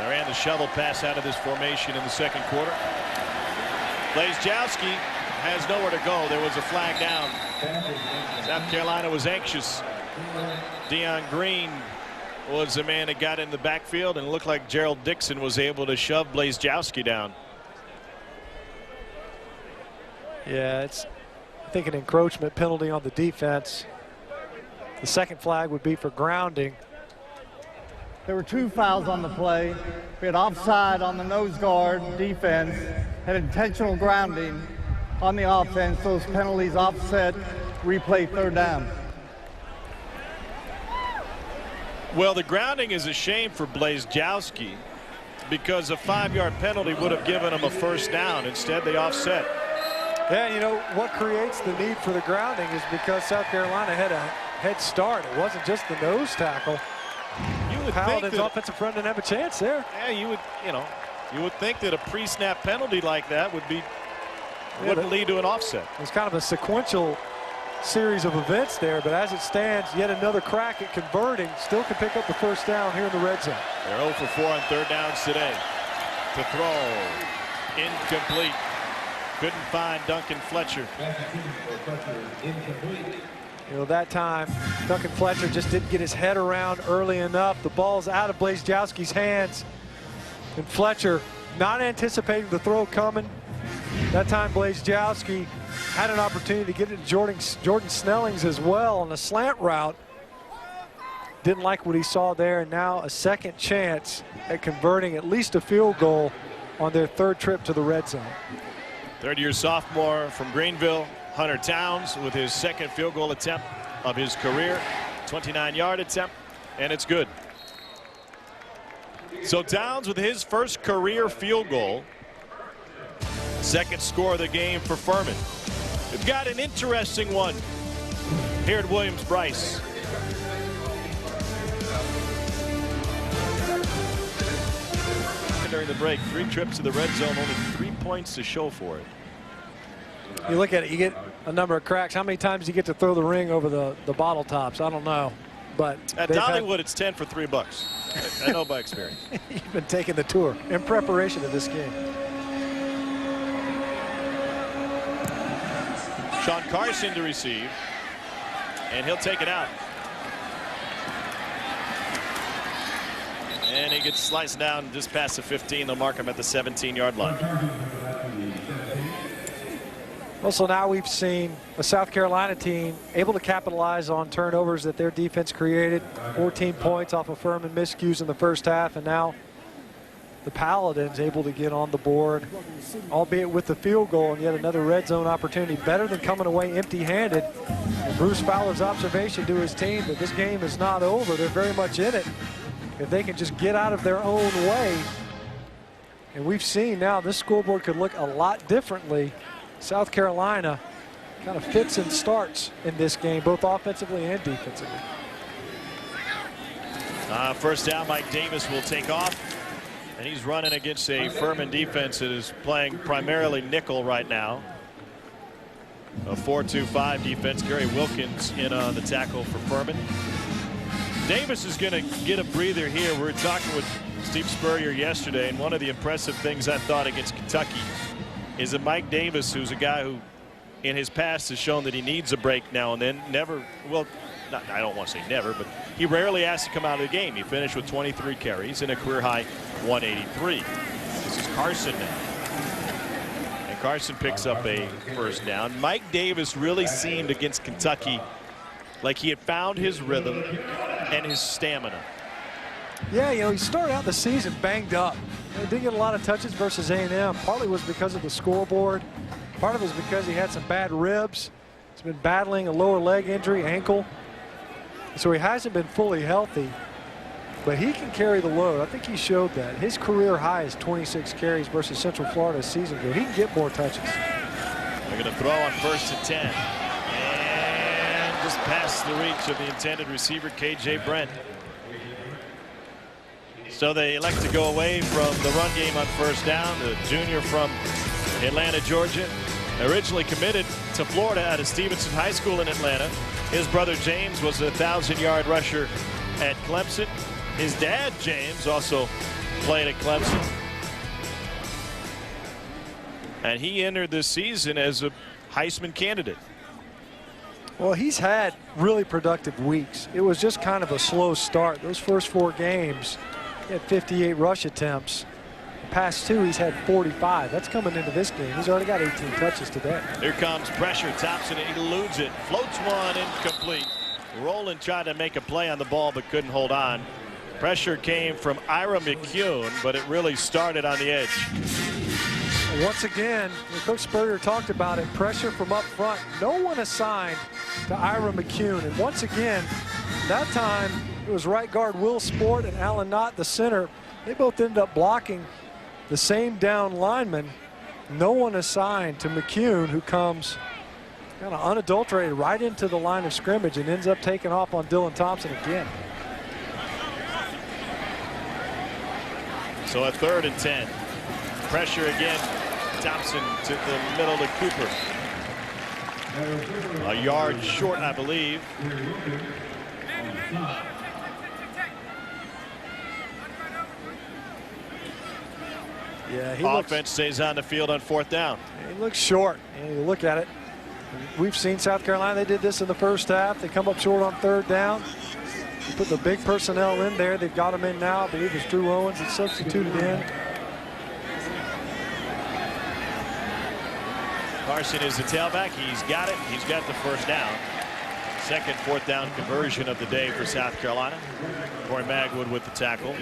They ran the shovel pass out of this formation in the 2nd quarter. Blazejowski has nowhere to go. There was a flag down. South Carolina was anxious. Deion Green was the man that got in the backfield, and it looked like Gerald Dixon was able to shove Blazejowski down. Yeah, it's, I think, an encroachment penalty on the defense. The 2nd flag would be for grounding. There were 2 fouls on the play. We had offside on the nose guard defense, had intentional grounding on the offense. Those penalties offset, replay 3rd down. Well, the grounding is a shame for Blazejowski because a 5-yard penalty would have given him a 1st down. Instead, they offset. Yeah, you know, what creates the need for the grounding is because South Carolina had a head start. It wasn't just the nose tackle. You would Paladins think that, offensive front didn't have a chance there. Yeah, you would think that a pre-snap penalty like that would be wouldn't lead to an offset. It was kind of a sequential series of events there, but as it stands, yet another crack at converting. Still can pick up the 1st down here in the red zone. They're 0 for 4 on 3rd downs today. To throw, incomplete. Couldn't find Duncan Fletcher. You know, that time, Duncan Fletcher just didn't get his head around early enough. The ball's out of Blazejowski's hands. And Fletcher not anticipating the throw coming. That time, Blazejowski had an opportunity to get it to Jordan Snellings as well on a slant route. Didn't like what he saw there, and now a 2nd chance at converting at least a field goal on their 3rd trip to the red zone. 3rd-year sophomore from Greenville, Hunter Towns, with his 2nd field goal attempt of his career, 29-yard attempt, and it's good. So Towns with his 1st career field goal, 2nd score of the game for Furman. We've got an interesting one here at Williams-Brice. During the break, 3 trips to the red zone, only 3 points to show for it. You look at it, you get a number of cracks. How many times do you get to throw the ring over the bottle tops? I don't know. But at Dollywood, it's 10 for $3. I know by experience. You've been taking the tour in preparation of this game. Sean Carson to receive, and he'll take it out. And he gets sliced down just past the 15. They'll mark him at the 17-yard line. Well, so now we've seen a South Carolina team able to capitalize on turnovers that their defense created. 14 points off of Furman miscues in the 1st half, and now the Paladins able to get on the board, albeit with the field goal, and yet another red zone opportunity. Better than coming away empty-handed. And Bruce Fowler's observation to his team that this game is not over. They're very much in it. If they can just get out of their own way. And we've seen now this scoreboard could look a lot differently. South Carolina kind of fits and starts in this game, both offensively and defensively. 1st down, Mike Davis will take off. And he's running against a Furman defense that is playing primarily nickel right now. A 4-2-5 defense. Gary Wilkins in on the tackle for Furman. Davis is going to get a breather here. We were talking with Steve Spurrier yesterday, and one of the impressive things I thought against Kentucky is it Mike Davis, who's a guy who in his past has shown that he needs a break now and then. Never, well, not, I don't want to say never, but he rarely has to come out of the game. He finished with 23 carries and a career high 183. This is Carson now. And Carson picks up a first down. Mike Davis really seemed against Kentucky like he had found his rhythm and his stamina. Yeah, you know, he started out the season banged up. He didn't get a lot of touches versus A&M. Partly was because of the scoreboard. Part of it was because he had some bad ribs. He's been battling a lower leg injury, ankle. So he hasn't been fully healthy, but he can carry the load. I think he showed that. His career high is 26 carries versus Central Florida's season ago. He can get more touches. They're going to throw on 1st and 10. And just past the reach of the intended receiver, K.J. Brent. So they elect to go away from the run game on 1st down. The junior from Atlanta, Georgia, originally committed to Florida out of Stevenson High School in Atlanta. His brother James was a 1,000-yard rusher at Clemson. His dad, James, also played at Clemson. And he entered this season as a Heisman candidate. Well, he's had really productive weeks. It was just kind of a slow start. Those first 4 games, he had 58 rush attempts. The past 2, he's had 45. That's coming into this game. He's already got 18 touches today. Here comes pressure. Thompson eludes it. Floats one incomplete. Rowland tried to make a play on the ball but couldn't hold on. Pressure came from Ira McCune, but it really started on the edge. Once again, Coach Spurrier talked about it, pressure from up front. No one assigned to Ira McCune. And once again, that time it was right guard Will Sport and Alan Knott, the center. They both ended up blocking the same down lineman. No one assigned to McCune, who comes kind of unadulterated right into the line of scrimmage and ends up taking off on Dylan Thompson again. So a 3rd and 10. Pressure again. Thompson to the middle to Cooper. A yard short, I believe. Yeah, offense stays on the field on 4th down. He looks short. And you look at it. We've seen South Carolina. They did this in the first half. They come up short on 3rd down. They put the big personnel in there. They've got him in now. I believe it's Drew Owens that's substituted in. Carson is the tailback. He's got it. He's got the 1st down. Second 4th down conversion of the day for South Carolina. Corey Magwood with the tackle.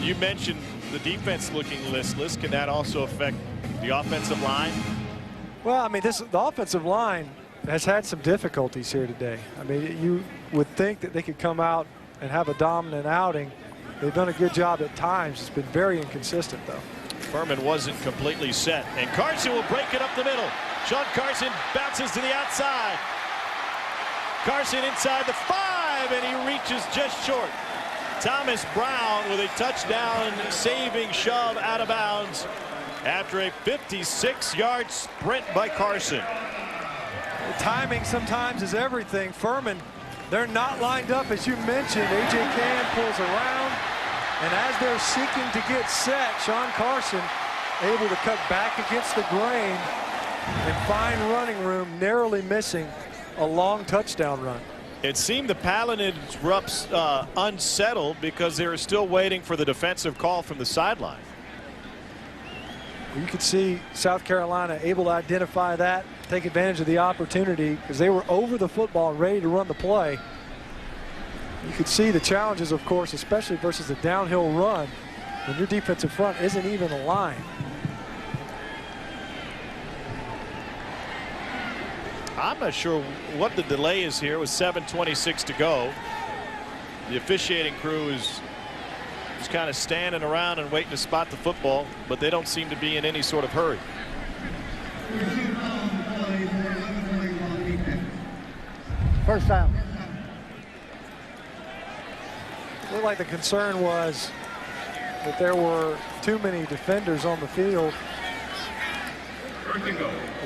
You mentioned the defense looking listless. Can that also affect the offensive line? Well, I mean, the offensive line has had some difficulties here today. I mean, you would think that they could come out and have a dominant outing. They've done a good job at times. It's been very inconsistent, though. Furman wasn't completely set, and Carson will break it up the middle. Sean Carson bounces to the outside. Carson inside the 5, and he reaches just short. Thomas Brown with a touchdown saving shove out of bounds after a 56-yard sprint by Carson. The timing sometimes is everything. Furman, they're not lined up, as you mentioned. A.J. Cann pulls around, and as they're seeking to get set, Sean Carson able to cut back against the grain and find running room, narrowly missing a long touchdown run. It seemed the Paladins were unsettled because they were still waiting for the defensive call from the sideline. You could see South Carolina able to identify that, take advantage of the opportunity, because they were over the football and ready to run the play. You could see the challenges, of course, especially versus a downhill run when your defensive front isn't even aligned. I'm not sure what the delay is here with 7:26 to go. The officiating crew is kind of standing around and waiting to spot the football, but they don't seem to be in any sort of hurry. First down. Looked like the concern was that there were too many defenders on the field.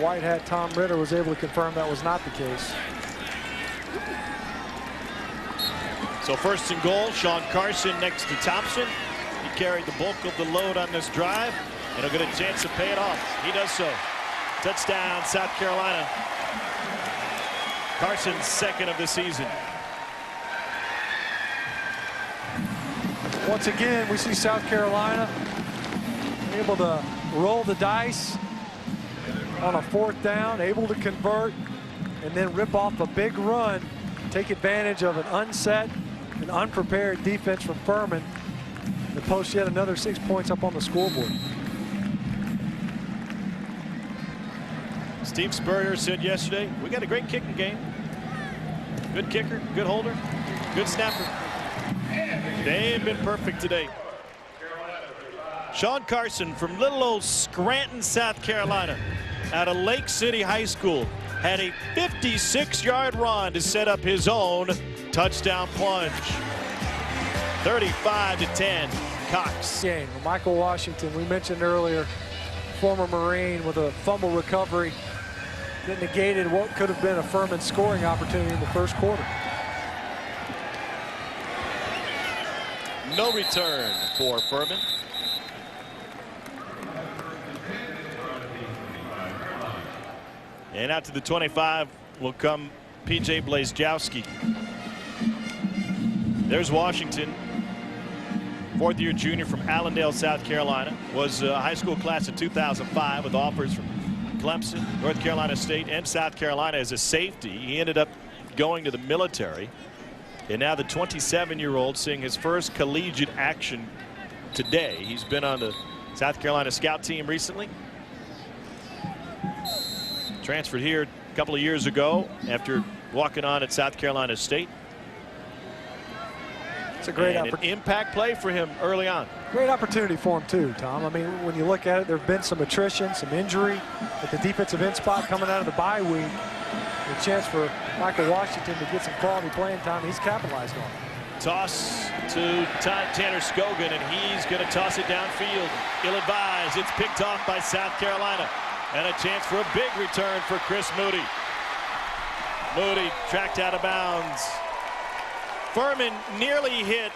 White hat Tom Ritter was able to confirm that was not the case. So 1st and goal, Sean Carson next to Thompson. He carried the bulk of the load on this drive, and he'll get a chance to pay it off. He does so. Touchdown, South Carolina. Carson's second of the season. Once again, we see South Carolina able to roll the dice on a 4th down, able to convert, and then rip off a big run, take advantage of an unset and unprepared defense from Furman to post yet another 6 points up on the scoreboard. Steve Spurrier said yesterday, we got a great kicking game. Good kicker, good holder, good snapper. They ain't been perfect today. Sean Carson from little old Scranton, South Carolina, out of Lake City High School, had a 56-yard run to set up his own touchdown plunge. 35-10, Cox. Game. Michael Washington, we mentioned earlier, former Marine with a fumble recovery that negated what could have been a Furman scoring opportunity in the first quarter. No return for Furman. And out to the 25 will come P.J. Blazejowski. There's Washington, 4th-year junior from Allendale, South Carolina. Was a high school class of 2005 with offers from Clemson, North Carolina State, and South Carolina as a safety. He ended up going to the military. And now the 27-year-old seeing his first collegiate action today. He's been on the South Carolina scout team recently. Transferred here a couple of years ago after walking on at South Carolina State. It's a great an impact play for him early on. Great opportunity for him too, Tom. I mean, when you look at it, there have been some attrition, some injury at the defensive end spot coming out of the bye week. A chance for Michael Washington to get some quality playing time. He's capitalized on it. Toss to Tanner Scogan, and he's going to toss it downfield. Ill-advised. It's picked off by South Carolina. And a chance for a big return for Chris Moody. Moody tracked out of bounds. Furman nearly hit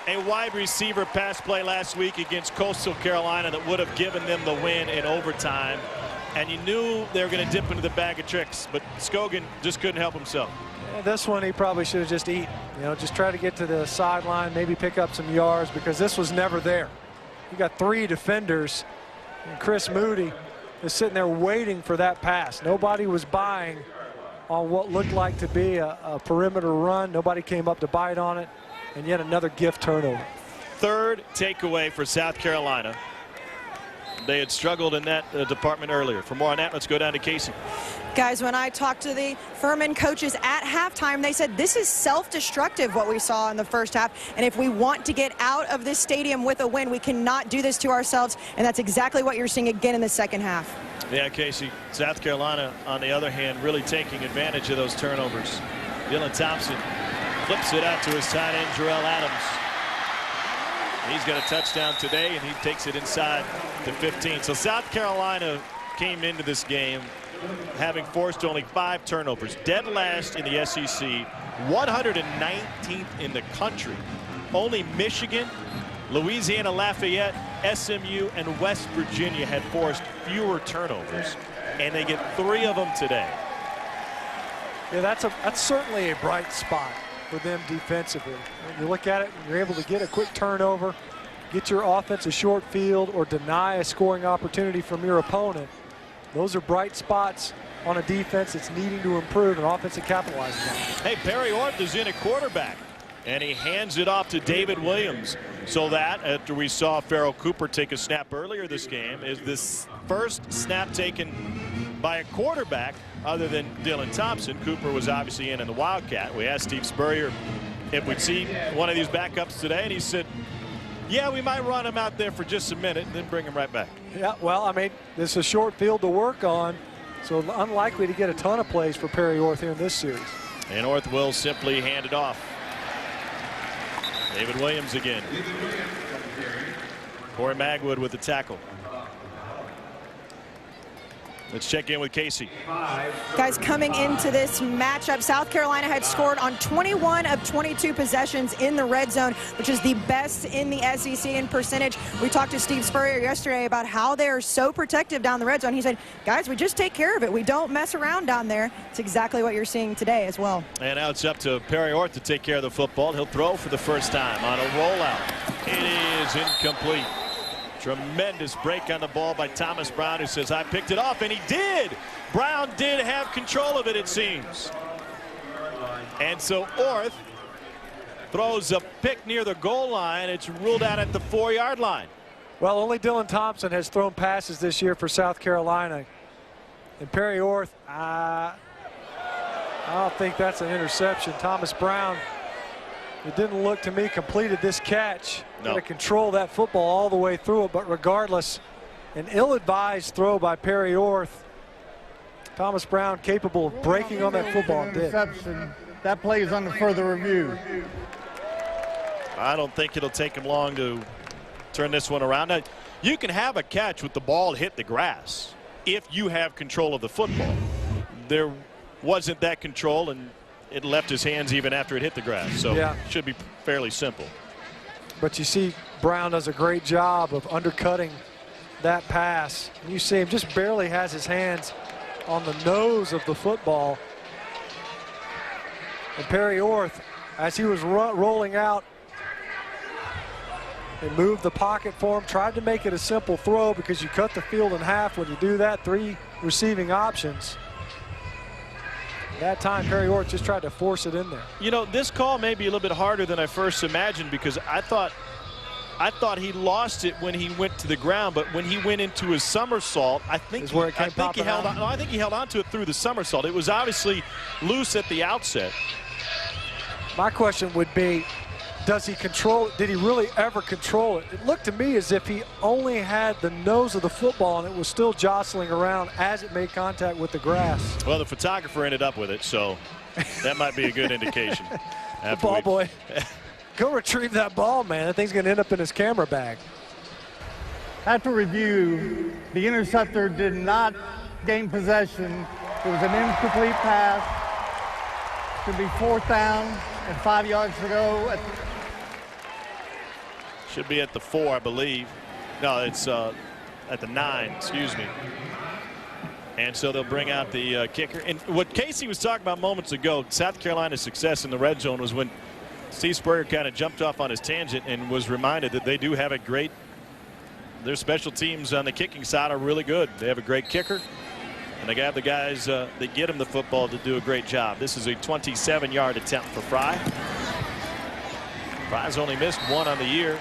a wide receiver pass play last week against Coastal Carolina that would have given them the win in overtime. And you knew they were going to dip into the bag of tricks, but Scogan just couldn't help himself. Yeah, this one he probably should have just eaten. You know, just try to get to the sideline, maybe pick up some yards, because this was never there. You got 3 defenders, and Chris Moody is sitting there waiting for that pass. Nobody was buying on what looked like to be a perimeter run. Nobody came up to bite on it, and yet another gift turnover. 3rd takeaway for South Carolina. They had struggled in that department earlier. For more on that, let's go down to Casey. Guys, when I talked to the Furman coaches at halftime, they said this is self-destructive what we saw in the first half. And if we want to get out of this stadium with a win, we cannot do this to ourselves. And that's exactly what you're seeing again in the second half. Yeah, Casey. South Carolina, on the other hand, really taking advantage of those turnovers. Dylan Thompson flips it out to his tight end, Jarrell Adams. He's got a touchdown today, and he takes it inside to 15. So South Carolina came into this game having forced only 5 turnovers. Dead last in the SEC, 119th in the country. Only Michigan, Louisiana Lafayette, SMU, and West Virginia had forced fewer turnovers, and they get 3 of them today. Yeah, that's certainly a bright spot for them defensively. When you look at it, when you're able to get a quick turnover, get your offense a short field, or deny a scoring opportunity from your opponent, those are bright spots on a defense that's needing to improve, and offense that capitalizes on it. Hey, Perry Orth is in at quarterback, and he hands it off to David Williams. So that, after we saw Farrell Cooper take a snap earlier this game, is this first snap taken by a quarterback other than Dylan Thompson. Cooper was obviously in the Wildcat. We asked Steve Spurrier if we'd see one of these backups today, and he said, yeah, we might run him out there for just a minute and then bring him right back. Yeah, well, I mean, this is a short field to work on, so unlikely to get a ton of plays for Perry Orth here in this series. And Orth will simply hand it off. David Williams again. Corey Magwood with the tackle. Let's check in with Casey. Guys, coming into this matchup, South Carolina had scored on 21 of 22 possessions in the red zone, which is the best in the SEC in percentage. We talked to Steve Spurrier yesterday about how they are so protective down the red zone. He said, guys, we just take care of it. We don't mess around down there. It's exactly what you're seeing today as well. And now it's up to Perry Orth to take care of the football. He'll throw for the first time on a rollout. It is incomplete. Tremendous break on the ball by Thomas Brown, who says, I picked it off, and he did. Brown did have control of it, it seems. And so Orth throws a pick near the goal line. It's ruled out at the 4-yard line. Well, only Dylan Thompson has thrown passes this year for South Carolina. And Perry Orth, I don't think that's an interception. Thomas Brown, it didn't look to me, completed this catch. No. To control that football all the way through it, but regardless, an ill-advised throw by Perry Orth. Thomas Brown capable of breaking on that football and did. Interception. That play is under further review. I don't think it'll take him long to turn this one around. Now, you can have a catch with the ball hit the grass if you have control of the football. There wasn't that control, and it left his hands even after it hit the grass. So yeah, it should be fairly simple. But you see Brown does a great job of undercutting that pass. You see him just barely has his hands on the nose of the football. And Perry Orth, as he was rolling out, they moved the pocket for him, tried to make it a simple throw because you cut the field in half when you do that, 3 receiving options. That time, Perry Orth just tried to force it in there. You know, this call may be a little bit harder than I first imagined, because I thought he lost it when he went to the ground, but when he went into his somersault, I think he held on. No, I think he held on to it through the somersault. It was obviously loose at the outset. My question would be, does he control it? Did he really ever control it? It looked to me as if he only had the nose of the football and it was still jostling around as it made contact with the grass. Well, the photographer ended up with it, so that might be a good indication. The ball boy, go retrieve that ball, man. That thing's going to end up in his camera bag. After review, the interceptor did not gain possession. It was an incomplete pass. Should be 4th down and 5 yards to go. Should be at the 4, I believe. No, it's at the 9, excuse me. And so they'll bring out the kicker. And what Casey was talking about moments ago, South Carolina's success in the red zone was when Steve Spurrier kind of jumped off on his tangent and was reminded that they do have a great, their special teams on the kicking side are really good. They have a great kicker, and they have the guys that get him the football to do a great job. This is a 27-yard attempt for Fry. Fry's only missed 1 on the year.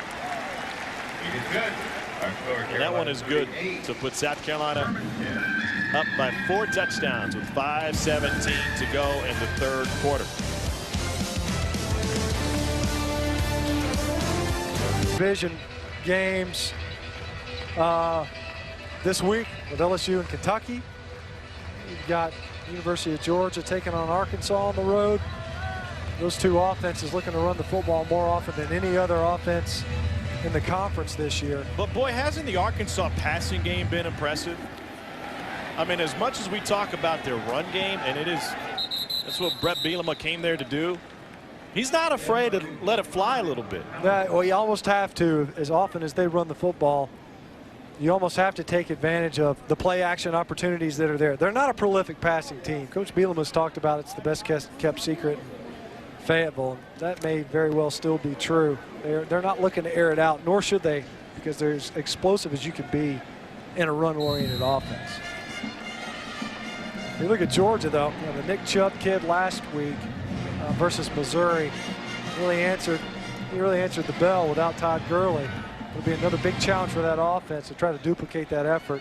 And that one is good to put South Carolina up by 4 touchdowns with 5:17 to go in the 3rd quarter. Division games this week with LSU and Kentucky. You've got University of Georgia taking on Arkansas on the road. Those 2 offenses looking to run the football more often than any other offense in the conference this year. But boy, hasn't the Arkansas passing game been impressive? I mean, as much as we talk about their run game, and that's what Brett Bielema came there to do, he's not afraid to let it fly a little bit. Well, you almost have to. As often as they run the football, you almost have to take advantage of the play action opportunities that are there. They're not a prolific passing team. Coach Bielema's talked about it's the best kept secret in Fayetteville. That may very well still be true. They're not looking to air it out, nor should they, because they're as explosive as you can be in a run-oriented offense. You look at Georgia, though, the Nick Chubb kid last week versus Missouri really answered the bell without Todd Gurley. It'll be another big challenge for that offense to try to duplicate that effort.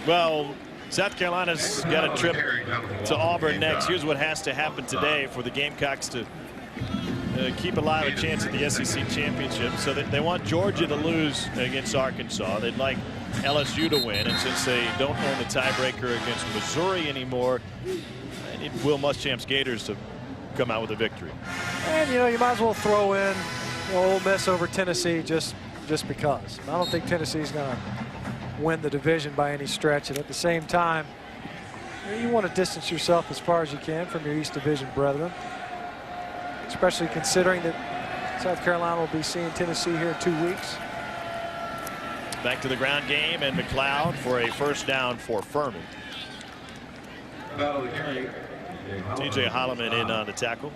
Well, South Carolina's got a trip to Auburn next. Here's what has to happen today for the Gamecocks to keep alive a chance at the SEC championship. So they want Georgia to lose against Arkansas. They'd like LSU to win, and since they don't own the tiebreaker against Missouri anymore, they need Will Muschamp's Gators to come out with a victory. And you might as well throw in Ole Miss over Tennessee just just because. I don't think Tennessee's going to win the division by any stretch. And at the same time, you want to distance yourself as far as you can from your East Division brethren, especially considering that South Carolina will be seeing Tennessee here in 2 weeks. Back to the ground game, and McLeod for a first down for Furman. TJ Holloman in on the tackle.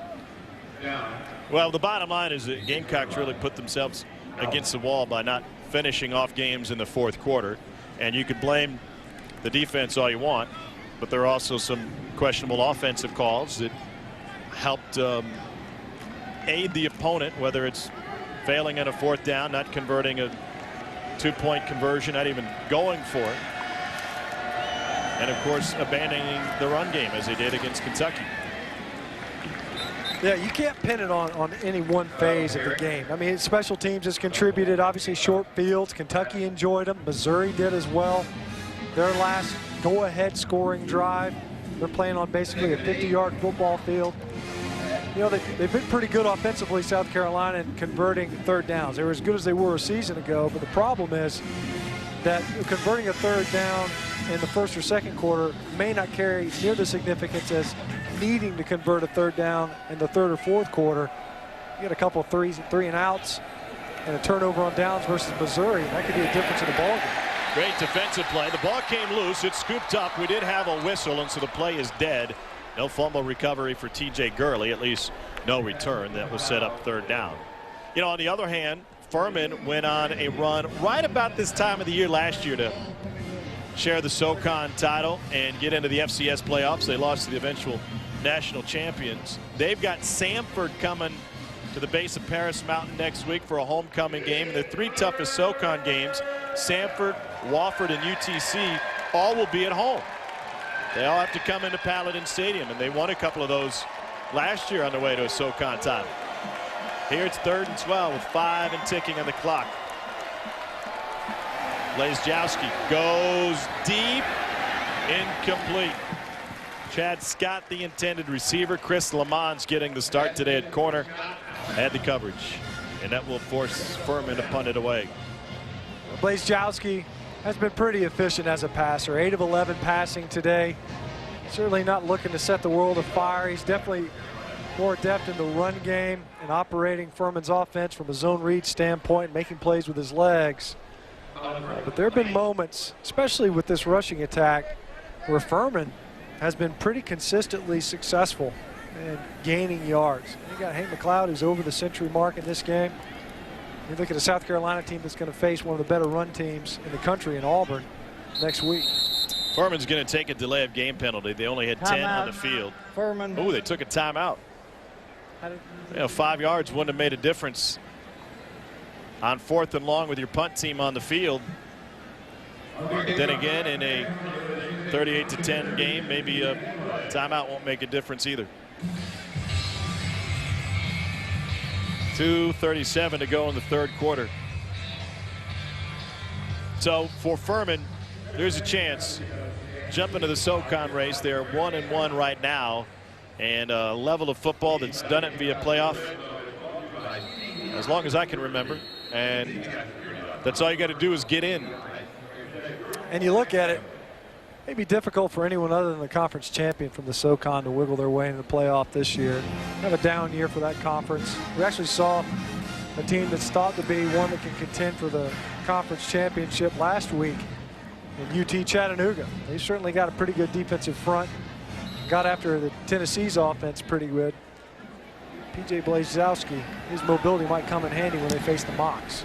Well, the bottom line is that Gamecocks really put themselves against the wall by not finishing off games in the fourth quarter. And you could blame the defense all you want, but there are also some questionable offensive calls that helped aid the opponent, whether it's failing on a fourth down, not converting a two-point conversion, not even going for it, and of course abandoning the run game as they did against Kentucky. Yeah, you can't pin it on any one phase of the game. I mean, special teams has contributed. Obviously, short fields. Kentucky enjoyed them. Missouri did as well. Their last go-ahead scoring drive, they're playing on basically a 50-yard football field. You know, they've been pretty good offensively, South Carolina, in converting third downs. They were as good as they were a season ago, but the problem is that converting a third down in the first or second quarter may not carry near the significance as needing to convert a third down in the third or fourth quarter. You get a couple of three and outs and a turnover on downs versus Missouri. That could be a difference in the ballgame. Great defensive play. The ball came loose. It's scooped up. We did have a whistle, and so the play is dead. No fumble recovery for T.J. Gurley, at least no return. That will set up third down. You know, on the other hand, Furman went on a run right about this time of the year last year to share the SoCon title and get into the FCS playoffs. They lost to the eventual national champions. They've got Samford coming to the base of Paris Mountain next week for a homecoming game. And the three toughest SoCon games, Samford, Wofford, and UTC, all will be at home. They all have to come into Paladin Stadium, and they won a couple of those last year on the way to a SoCon title. Here it's 3rd and 12 with 5 and ticking on the clock. Blazejowski goes deep, incomplete. Chad Scott, the intended receiver. Chris Lamons getting the start today at corner. Had the coverage, and that will force Furman to punt it away. Blazejowski has been pretty efficient as a passer. 8 of 11 passing today. Certainly not looking to set the world afire. He's definitely more adept in the run game and operating Furman's offense from a zone read standpoint, making plays with his legs. But there have been moments, especially with this rushing attack, where Furman has been pretty consistently successful in gaining yards. You got Hank McLeod, who's over the century mark in this game. You look at a South Carolina team that's going to face one of the better run teams in the country in Auburn next week. Furman's going to take a delay of game penalty. They only had 10 on the field. Furman. Oh, they took a timeout. You know, 5 yards wouldn't have made a difference on 4th and long with your punt team on the field. Then again, in a 38-10 game, maybe a timeout won't make a difference either. 2:37 to go in the third quarter. So for Furman, there's a chance. Jump into the SoCon race. They're 1-1 right now, and a level of football that's done it via playoff as long as I can remember. And that's all you got to do is get in. And you look at it, it may be difficult for anyone other than the conference champion from the SoCon to wiggle their way into the playoff this year. Have a down year for that conference. We actually saw a team that's thought to be one that can contend for the conference championship last week in UT Chattanooga. They certainly got a pretty good defensive front. Got after the Tennessee's offense pretty good. P.J. Blazejowski, his mobility might come in handy when they face the Mocs.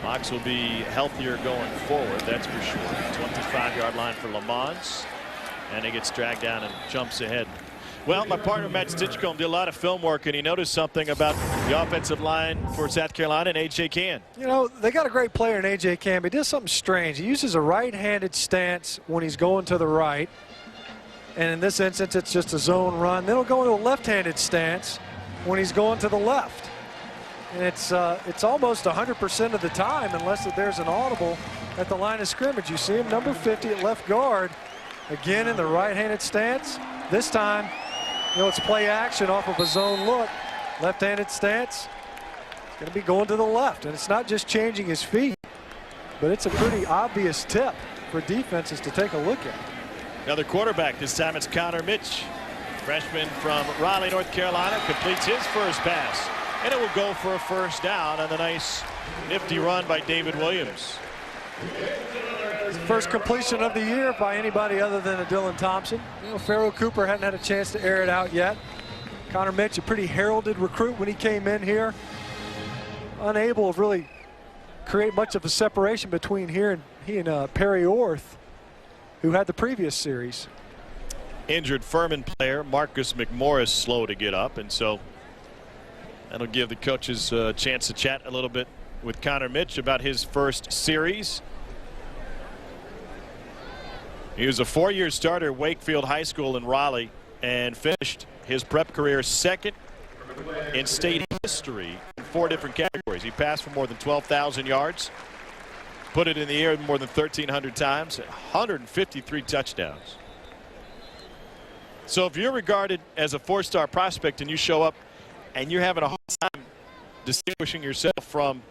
Mocs will be healthier going forward, that's for sure. 25-yard line for Lamons, and he gets dragged down and jumps ahead. Well, my partner Matt Stinchcomb did a lot of film work, and he noticed something about the offensive line for South Carolina and A.J. Cann. You know, they got a great player in A.J. Cann, but he does something strange. He uses a right-handed stance when he's going to the right, and in this instance, it's just a zone run. Then he'll go into a left-handed stance when he's going to the left. And it's almost 100% of the time, unless there's an audible at the line of scrimmage. You see him, number 50 at left guard, again in the right-handed stance. This time, you know, it's play action off of a zone look. Left-handed stance. going to be going to the left. And it's not just changing his feet, but it's a pretty obvious tip for defenses to take a look at. Another quarterback. This time it's Connor Mitch. Freshman from Raleigh, North Carolina, completes his first pass. And it will go for a first down on the nice nifty run by David Williams. First completion of the year by anybody other than a Dylan Thompson. You know, Pharaoh Cooper hadn't had a chance to air it out yet. Connor Mitch, a pretty heralded recruit when he came in here. Unable to really create much of a separation between he and Perry Orth, who had the previous series. Injured Furman player Marcus McMorris slow to get up, and so that'll give the coaches a chance to chat a little bit with Connor Mitch about his first series. He was a 4-year starter at Wakefield High School in Raleigh and finished his prep career second in state history in 4 different categories. He passed for more than 12,000 yards, put it in the air more than 1,300 times, 153 touchdowns. So if you're regarded as a 4-star prospect and you show up and you're having a hard time distinguishing yourself from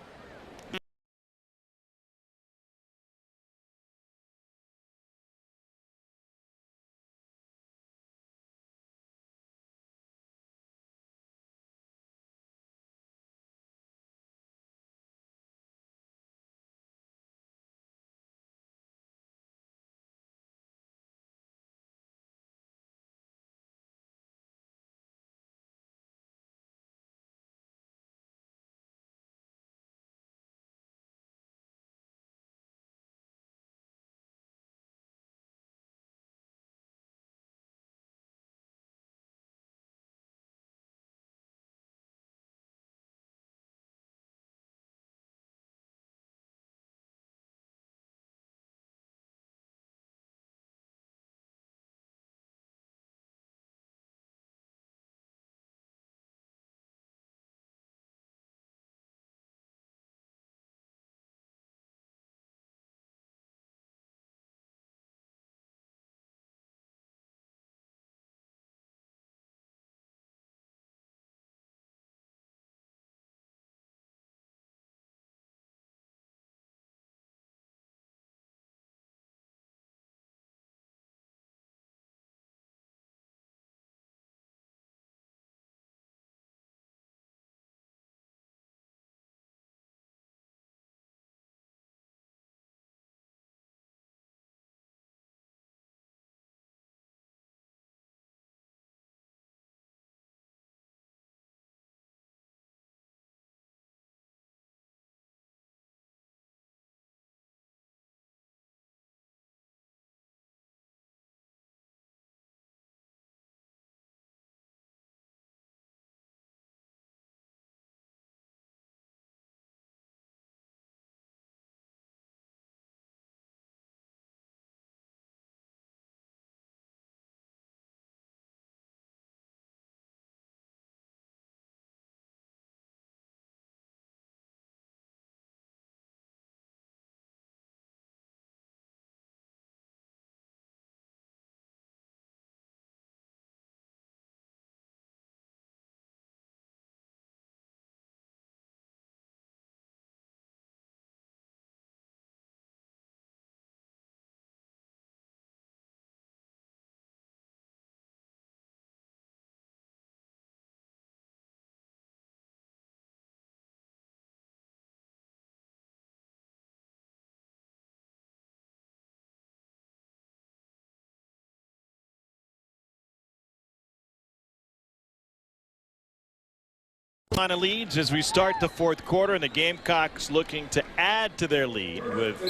Carolina leads as we start the 4th quarter, and the Gamecocks looking to add to their lead with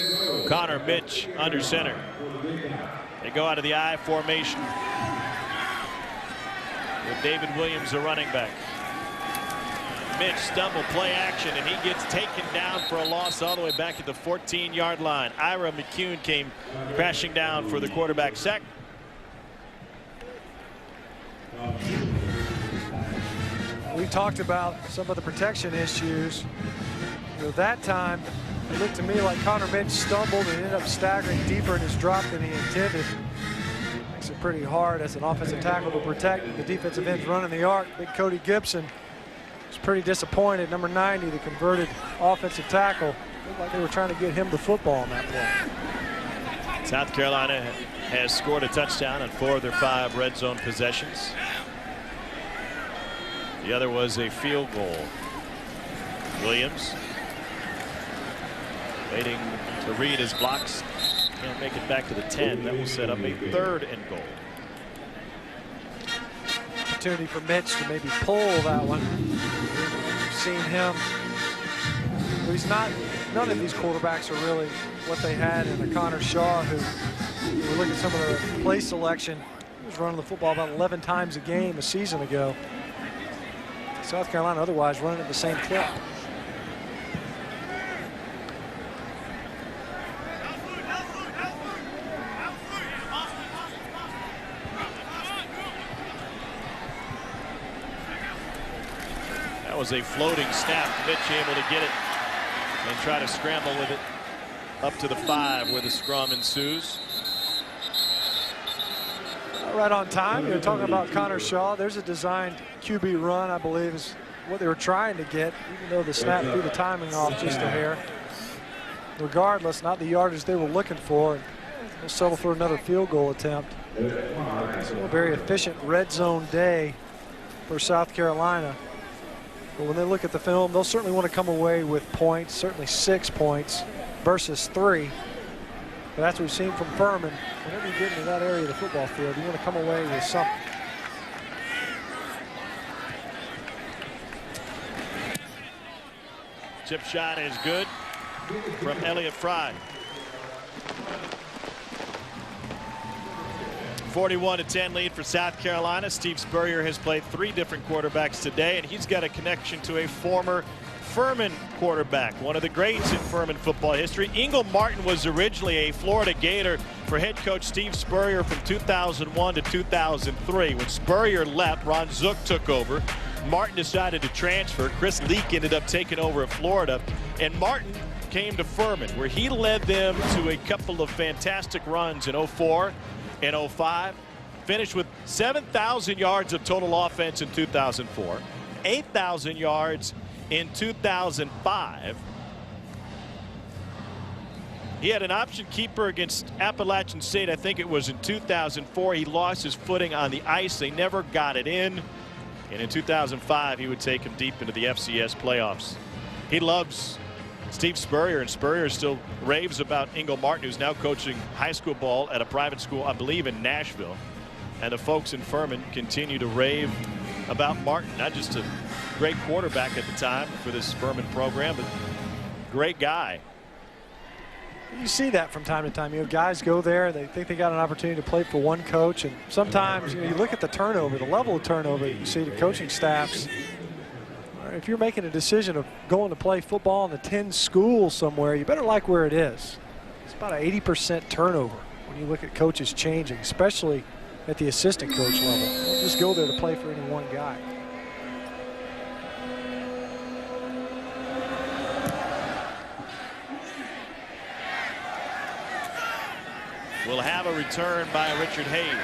Connor Mitch under center. They go out of the I formation with David Williams, the running back. Mitch stumble, play action, and he gets taken down for a loss all the way back at the 14-yard line. Ira McCune came crashing down for the quarterback sack. We talked about some of the protection issues. You know, that time, it looked to me like Connor Mitch stumbled and ended up staggering deeper in his drop than he intended. Makes it pretty hard as an offensive tackle to protect the defensive ends running the arc. Big Cody Gibson was was pretty disappointed. Number 90, the converted offensive tackle. Looked like they were trying to get him the football on that play. South Carolina has scored a touchdown on 4 of their 5 red zone possessions. The other was a field goal. Williams waiting to read his blocks. Can't make it back to the 10. That will set up a 3rd and goal. Opportunity for Mitch to maybe pull that one. We've seen him. He's not. None of these quarterbacks are really what they had in the Connor Shaw, who we look at some of the play selection. He was running the football about 11 times a game a season ago. South Carolina otherwise running at the same clip. That was a floating snap. Mitch able to get it and try to scramble with it up to the 5 where the scrum ensues. Right on time. You're talking about Connor Shaw. There's a designed QB run, I believe, is what they were trying to get, even though the snap threw the timing off just a hair. Regardless, not the yardage they were looking for. They'll settle for another field goal attempt. It's a very efficient red zone day for South Carolina. But when they look at the film, they'll certainly want to come away with points, certainly 6 points versus 3. But that's what we've seen from Furman. Whenever you get into that area of the football field, you want to come away with something. Chip shot is good from Elliott Fry. 41-10 lead for South Carolina. Steve Spurrier has played 3 different quarterbacks today, and he's got a connection to a former Furman quarterback, one of the greats in Furman football history. Ingle Martin was originally a Florida Gator for head coach Steve Spurrier from 2001 to 2003. When Spurrier left, Ron Zook took over. Martin decided to transfer. Chris Leak ended up taking over at Florida, and Martin came to Furman, where he led them to a couple of fantastic runs in 04 and 05. Finished with 7,000 yards of total offense in 2004, 8,000 yards in 2005. He had an option keeper against Appalachian State. I think it was in 2004. He lost his footing on the ice. They never got it in. And in 2005, he would take him deep into the FCS playoffs. He loves Steve Spurrier, and Spurrier still raves about Ingle Martin, who's now coaching high school ball at a private school, I believe, in Nashville. And the folks in Furman continue to rave about Martin, not just a great quarterback at the time for this Furman program, but great guy. You see that from time to time. You know, guys go there, they think they got an opportunity to play for one coach, and sometimes you look at the turnover, the level of turnover that you see the coaching staffs. If you're making a decision of going to play football in the 10 school somewhere, you better like where it is. It's about an 80% turnover when you look at coaches changing, especially at the assistant coach level. Don't just go there to play for any one guy. We'll have a return by Richard Hayes.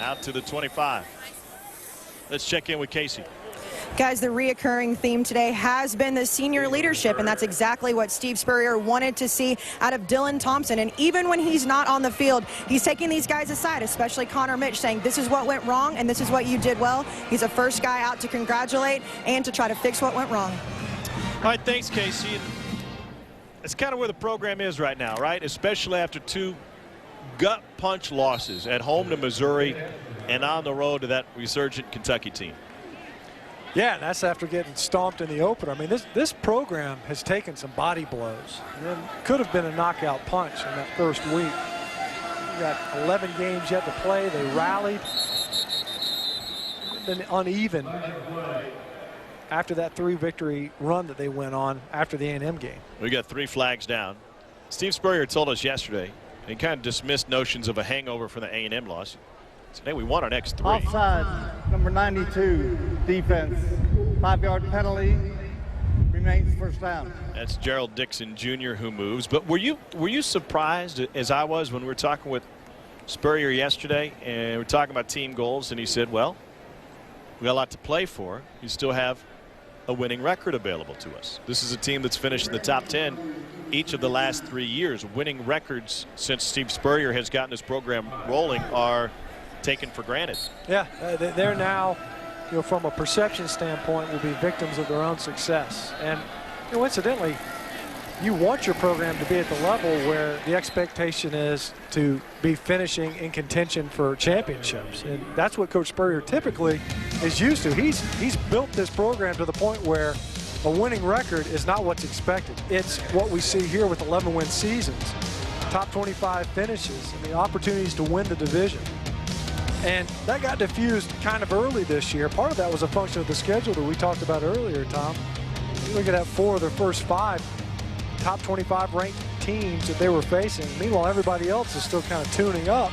Out to the 25. Let's check in with Casey. Guys, the reoccurring theme today has been the senior leadership, and that's exactly what Steve Spurrier wanted to see out of Dylan Thompson. And even when he's not on the field, he's taking these guys aside, especially Connor Mitch, saying this is what went wrong and this is what you did well. He's the first guy out to congratulate and to try to fix what went wrong. All right, thanks, Casey. It's kind of where the program is right now, right? Especially after 2 gut punch losses at home to Missouri and on the road to that resurgent Kentucky team. Yeah, that's after getting stomped in the opener. I mean, this program has taken some body blows. And then could have been a knockout punch in that first week. You got 11 games yet to play. They rallied. Been uneven after that 3-victory run that they went on after the A&M game. We got 3 flags down. Steve Spurrier told us yesterday, he kind of dismissed notions of a hangover from the A&M loss. Today we won our next 3. Offside, number 92, defense. 5-yard penalty, remains first down. That's Gerald Dixon Jr. who moves. But were you surprised, as I was, when we were talking with Spurrier yesterday and we're talking about team goals, and he said, well, We got a lot to play for. You still have a winning record available to us. This is a team that's finished in the top 10 each of the last 3 years. Winning records since Steve Spurrier has gotten this program rolling are taken for granted. Yeah, they're now, from a perception standpoint, will be victims of their own success. And incidentally, you want your program to be at the level where the expectation is to be finishing in contention for championships. And that's what Coach Spurrier typically is used to. He's built this program to the point where a winning record is not what's expected. It's what we see here with 11-win seasons, top 25 finishes, and the opportunities to win the division. And that got diffused kind of early this year. Part of that was a function of the schedule that we talked about earlier, Tom. You look at that 4 of their first 5 top 25 ranked teams that they were facing. Meanwhile, everybody else is still kind of tuning up.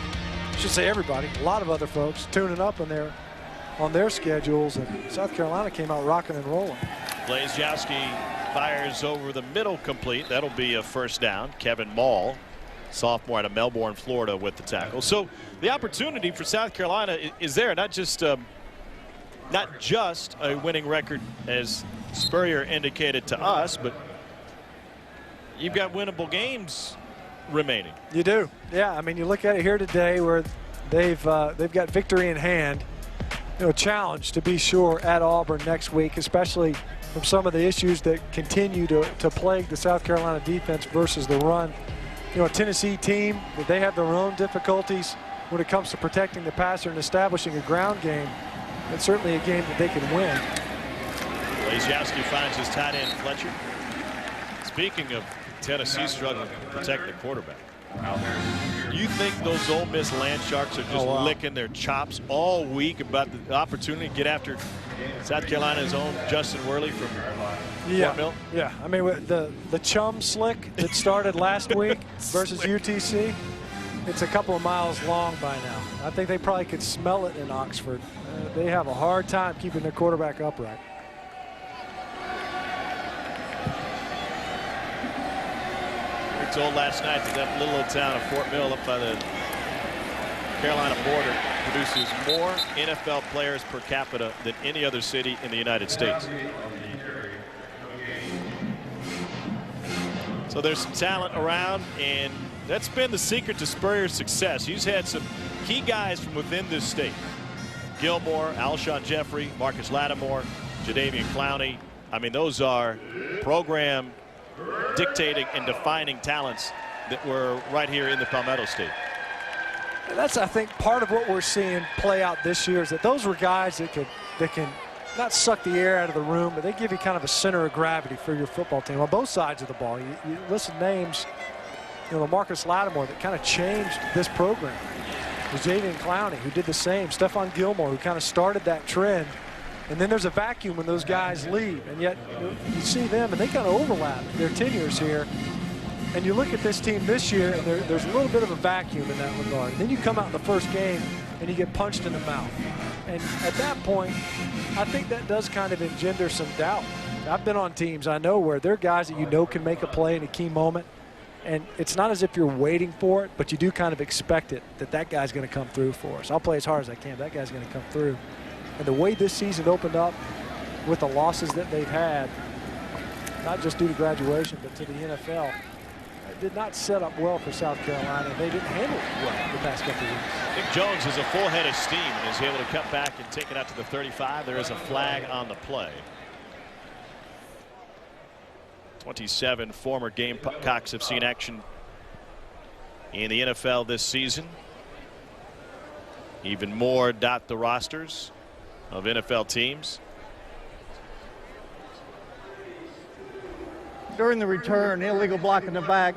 I should say everybody, a lot of other folks tuning up on their schedules. And South Carolina came out rocking and rolling. Blazejowski fires over the middle complete. That'll be a first down. Kevin Mall, sophomore out of Melbourne, Florida, with the tackle. So the opportunity for South Carolina is there. Not just a winning record, as Spurrier indicated to us, but you've got winnable games remaining. You do. Yeah, I mean, you look at it here today where they've got victory in hand. Challenge to be sure at Auburn next week, especially from some of the issues that continue to plague the South Carolina defense versus the run. A Tennessee team, that they have their own difficulties when it comes to protecting the passer and establishing a ground game. It's certainly a game that they can win. Blazejowski finds his tight end Fletcher. Speaking of Tennessee struggling to protect the quarterback, you think those Ole Miss Land Sharks are just licking their chops all week about the opportunity to get after South Carolina's own Justin Worley from Fort Mill? Yeah, I mean, the chum slick that started last week versus UTC, it's a couple of miles long by now. I think they probably could smell it in Oxford. They have a hard time keeping their quarterback upright. We told last night that little old town of Fort Mill up by the Carolina border produces more NFL players per capita than any other city in the United States. So there's some talent around, and that's been the secret to Spurrier's success. He's had some key guys from within this state. Gilmore, Alshon Jeffrey, Marcus Lattimore, Jadeveon Clowney. I mean, those are program dictating and defining talents that were right here in the Palmetto State. And that's, I think, part of what we're seeing play out this year is that those were guys that can not suck the air out of the room, but they give you kind of a center of gravity for your football team on both sides of the ball. You listen names, Marcus Lattimore that kind of changed this program. There's Jadeveon Clowney who did the same. Stephon Gilmore who kind of started that trend. And then there's a vacuum when those guys leave, and yet you see them and they kind of overlap their tenures here. And you look at this team this year, and there's a little bit of a vacuum in that regard. Then you come out in the first game and you get punched in the mouth. And at that point, I think that does kind of engender some doubt. I've been on teams I know where there are guys that can make a play in a key moment, and it's not as if you're waiting for it, but you do kind of expect it, that guy's going to come through for us. I'll play as hard as I can. That guy's going to come through. And the way this season opened up with the losses that they've had, not just due to graduation, but to the NFL, it did not set up well for South Carolina. They didn't handle it well the past couple of weeks. Nick Jones is a full head of steam and is able to cut back and take it out to the 35. There is a flag on the play. 27 former Gamecocks have seen action in the NFL this season. Even more dot the rosters of NFL teams. During the return, illegal block in the back,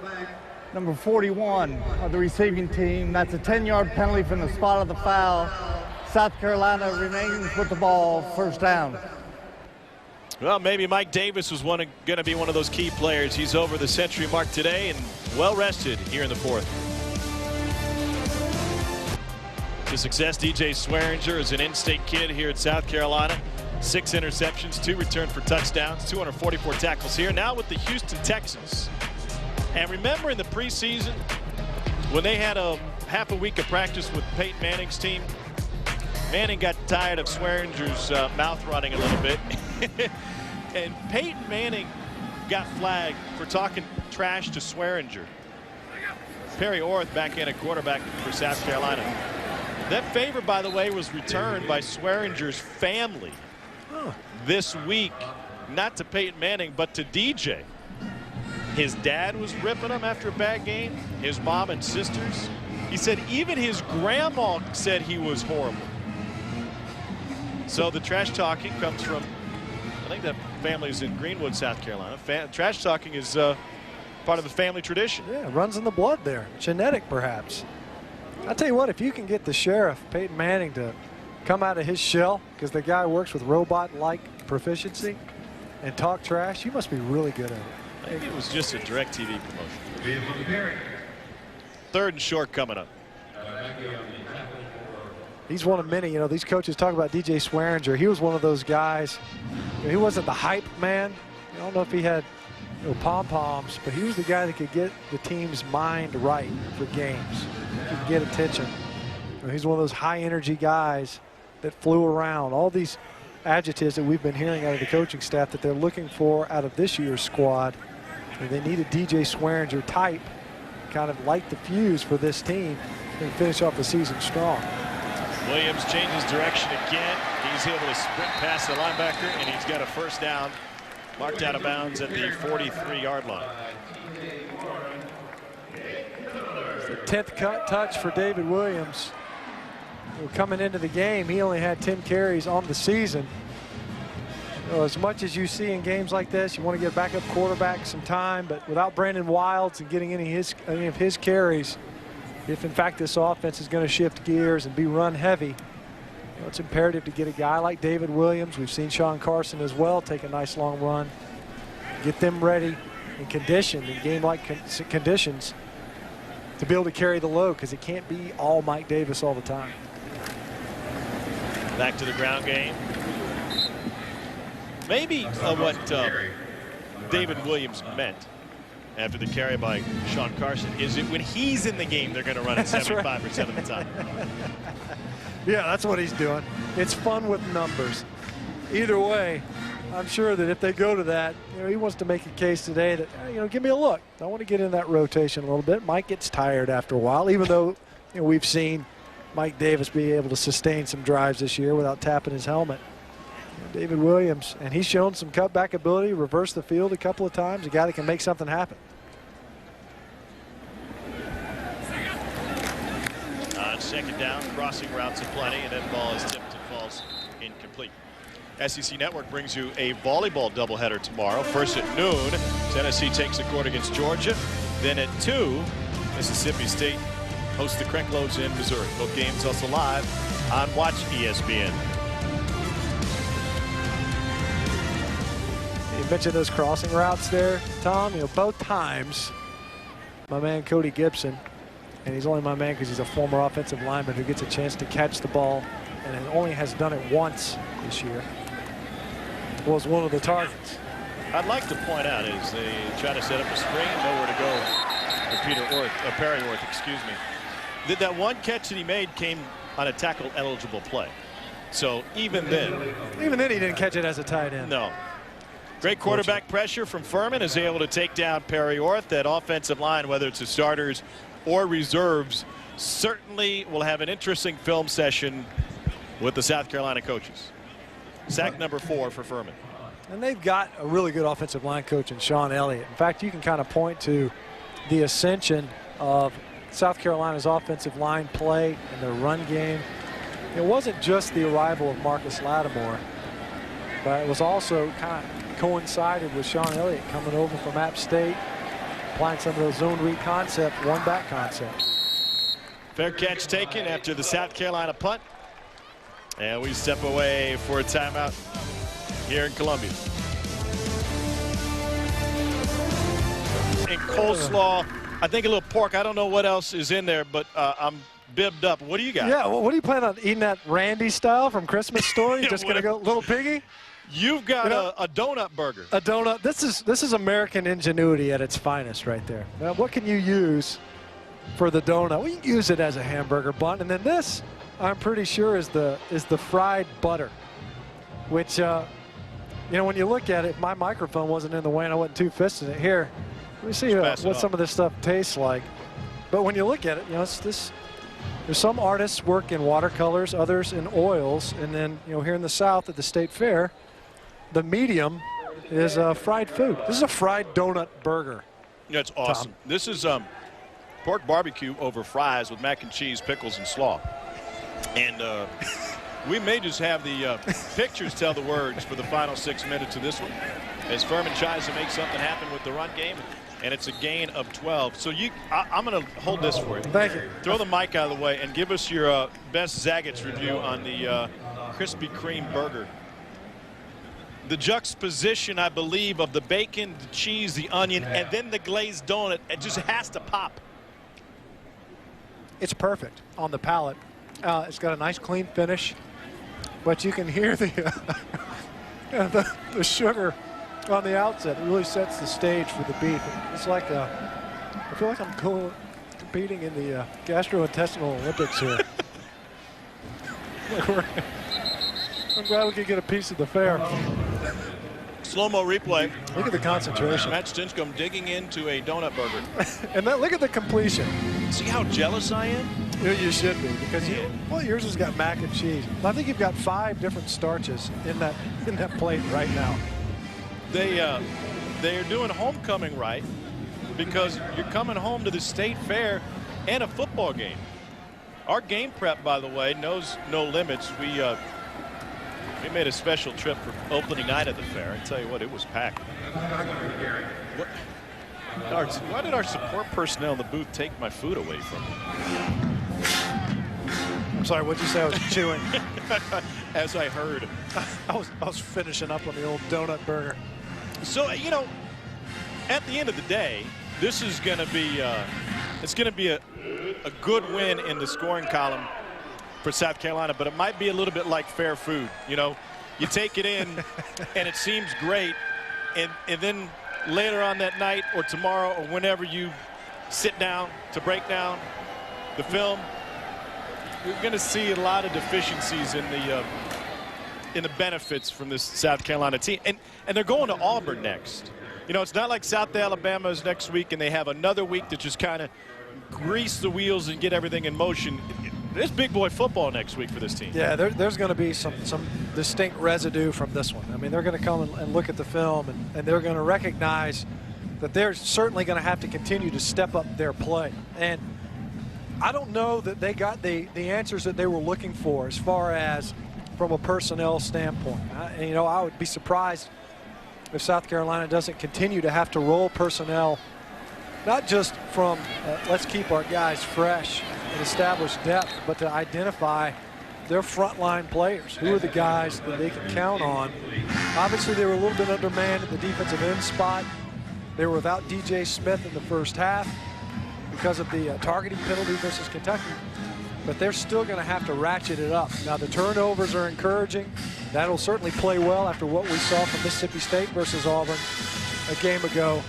number 41 of the receiving team. That's a 10-yard penalty from the spot of the foul. South Carolina remains with the ball, first down. Well, maybe Mike Davis was going to be one of those key players. He's over the century mark today and well rested here in the fourth. To success, DJ Swearinger is an in-state kid here at South Carolina. 6 interceptions, 2 returned for touchdowns, 244 tackles here. Now with the Houston Texans. And remember in the preseason when they had a half a week of practice with Peyton Manning's team, Manning got tired of Swearinger's mouth running a little bit. And Peyton Manning got flagged for talking trash to Swearinger. Perry Orth back in at quarterback for South Carolina. That favor, by the way, was returned by Swearinger's family this week, not to Peyton Manning, but to DJ. His dad was ripping him after a bad game, his mom and sisters. He said even his grandma said he was horrible. So the trash talking comes from, I think that family's in Greenwood, South Carolina. Trash talking is part of the family tradition. Yeah, it runs in the blood there. Genetic, perhaps. I'll tell you what, if you can get the sheriff, Peyton Manning, to come out of his shell, because the guy works with robot-like proficiency, and talk trash, you must be really good at it. Maybe it was just a DirecTV promotion. Third and short coming up. He's one of many. You know, these coaches talk about DJ Swearinger. He was one of those guys. You know, he wasn't the hype man. I don't know if he had pom-poms, but he was the guy that could get the team's mind right for games. He could get attention. You know, he's one of those high-energy guys that flew around. All these adjectives that we've been hearing out of the coaching staff that they're looking for out of this year's squad. And they need a DJ Swearinger type, kind of light the fuse for this team and finish off the season strong. Williams changes direction again. He's able to sprint past the linebacker, and he's got a first down marked out of bounds at the 43-yard line. It's the 10th touch for David Williams. Well, coming into the game, he only had 10 carries on the season. You know, as much as you see in games like this, you want to get backup quarterback some time, but without Brandon Wilds and getting any of his carries, if in fact this offense is going to shift gears and be run heavy, you know, it's imperative to get a guy like David Williams. We've seen Sean Carson as well take a nice long run. Get them ready and conditioned in game-like conditions to be able to carry the load, because it can't be all Mike Davis all the time. Back to the ground game. Maybe what David Williams meant after the carry by Sean Carson is that when he's in the game, they're going to run it 75% of the time. Yeah, that's what he's doing. It's fun with numbers. Either way, I'm sure that if they go to that, you know, he wants to make a case today that, you know, give me a look. I want to get in that rotation a little bit. Mike gets tired after a while, even though, you know, we've seen Mike Davis be able to sustain some drives this year without tapping his helmet. David Williams, and he's shown some cutback ability, reverse the field a couple of times, a guy that can make something happen. On second down, crossing routes aplenty, and that ball is tipped and falls incomplete. SEC Network brings you a volleyball doubleheader tomorrow. First at noon, Tennessee takes the court against Georgia. Then at 2, Mississippi State hosts the Krenklows in Missouri. Both games also live on Watch ESPN. You mentioned those crossing routes there, Tom. You know, both times, my man Cody Gibson, and he's only my man because he's a former offensive lineman who gets a chance to catch the ball, and only has done it once this year, was one of the targets. I'd like to point out is they try to set up a screen, nowhere to go for Perry Orth, excuse me. That one catch that he made came on a tackle eligible play. So even then he didn't catch it as a tight end. No. Great quarterback pressure from Furman, is able to take down Perry Orth. That offensive line, whether it's the starters or reserves, certainly will have an interesting film session with the South Carolina coaches. Sack number 4 for Furman. And they've got a really good offensive line coach in Sean Elliott. In fact, you can kind of point to the ascension of South Carolina's offensive line play and their run game. It wasn't just the arrival of Marcus Lattimore, but it was also kind of coincided with Sean Elliott coming over from App State, applying some of those zone read concept, one back concept. Fair catch taken after the South Carolina punt. And we step away for a timeout here in Columbia. In coleslaw, I think a little pork. I don't know what else is in there, but I'm bibbed up. What do you got? Yeah, well, what do you plan on eating? That Randy style from Christmas Story? Just going to go little piggy? You've got a donut burger. A donut. This is American ingenuity at its finest right there. Now, what can you use for the donut. We can use it as a hamburger bun. And then this, I'm pretty sure, is the fried butter, which, you know, when you look at it, my microphone wasn't in the way and I wasn't two-fisting it. Here, let me see what some of this stuff tastes like. But when you look at it, you know, it's this. There's some artists work in watercolors, others in oils, and then, you know, here in the South at the State Fair, the medium is fried food. This is a fried donut burger. Yeah, it's awesome. Tom. This is pork barbecue over fries with mac and cheese, pickles, and slaw. And we may just have the pictures tell the words for the final 6 minutes of this one, as Furman tries to make something happen with the run game. And it's a gain of 12. So I'm going to hold this for you. Thank you. Throw the mic out of the way and give us your best Zagat's review on the Krispy Kreme burger. The juxtaposition, I believe, of the bacon, the cheese, the onion, and then the glazed donut, it just has to pop. It's perfect on the palate. It's got a nice clean finish, but you can hear the sugar on the outset. It really sets the stage for the beef. It's like I feel like I'm competing in the gastrointestinal Olympics here. I'm glad we could get a piece of the fair. Slow-mo replay. Look at the concentration. Matt Stinchcomb digging into a donut burger. And then look at the completion. See how jealous I am? You should be, because well, yours has got mac and cheese. I think you've got 5 different starches in that plate right now. They are doing homecoming right, because you're coming home to the State Fair and a football game. Our game prep, by the way, knows no limits. We made a special trip for opening night of the fair. I tell you what, it was packed. Why did our support personnel in the booth take my food away from me? I'm sorry, what'd you say? I was chewing. As I heard. I was finishing up on the old donut burger. So, you know, at the end of the day, this is going to be it's going to be a good win in the scoring column for South Carolina, but it might be a little bit like fair food. You know, you take it in and it seems great, and then later on that night or tomorrow or whenever you sit down to break down the film, you're going to see a lot of deficiencies in the benefits from this South Carolina team. And they're going to Auburn next. You know, it's not like South Alabama is next week and they have another week to just kind of grease the wheels and get everything in motion. There's big boy football next week for this team. Yeah, there's going to be some distinct residue from this one. I mean, they're going to come and look at the film, and they're going to recognize that they're certainly going to have to continue to step up their play. And I don't know that they got the answers that they were looking for as far as from a personnel standpoint. You know, I would be surprised if South Carolina doesn't continue to have to roll personnel, not just from let's keep our guys fresh and establish depth, but to identify their frontline players. Who are the guys that they can count on? Obviously, they were a little bit undermanned at the defensive end spot. They were without DJ Smith in the first half because of the targeting penalty versus Kentucky. But they're still going to have to ratchet it up. Now, the turnovers are encouraging. That'll certainly play well after what we saw from Mississippi State versus Auburn a game ago.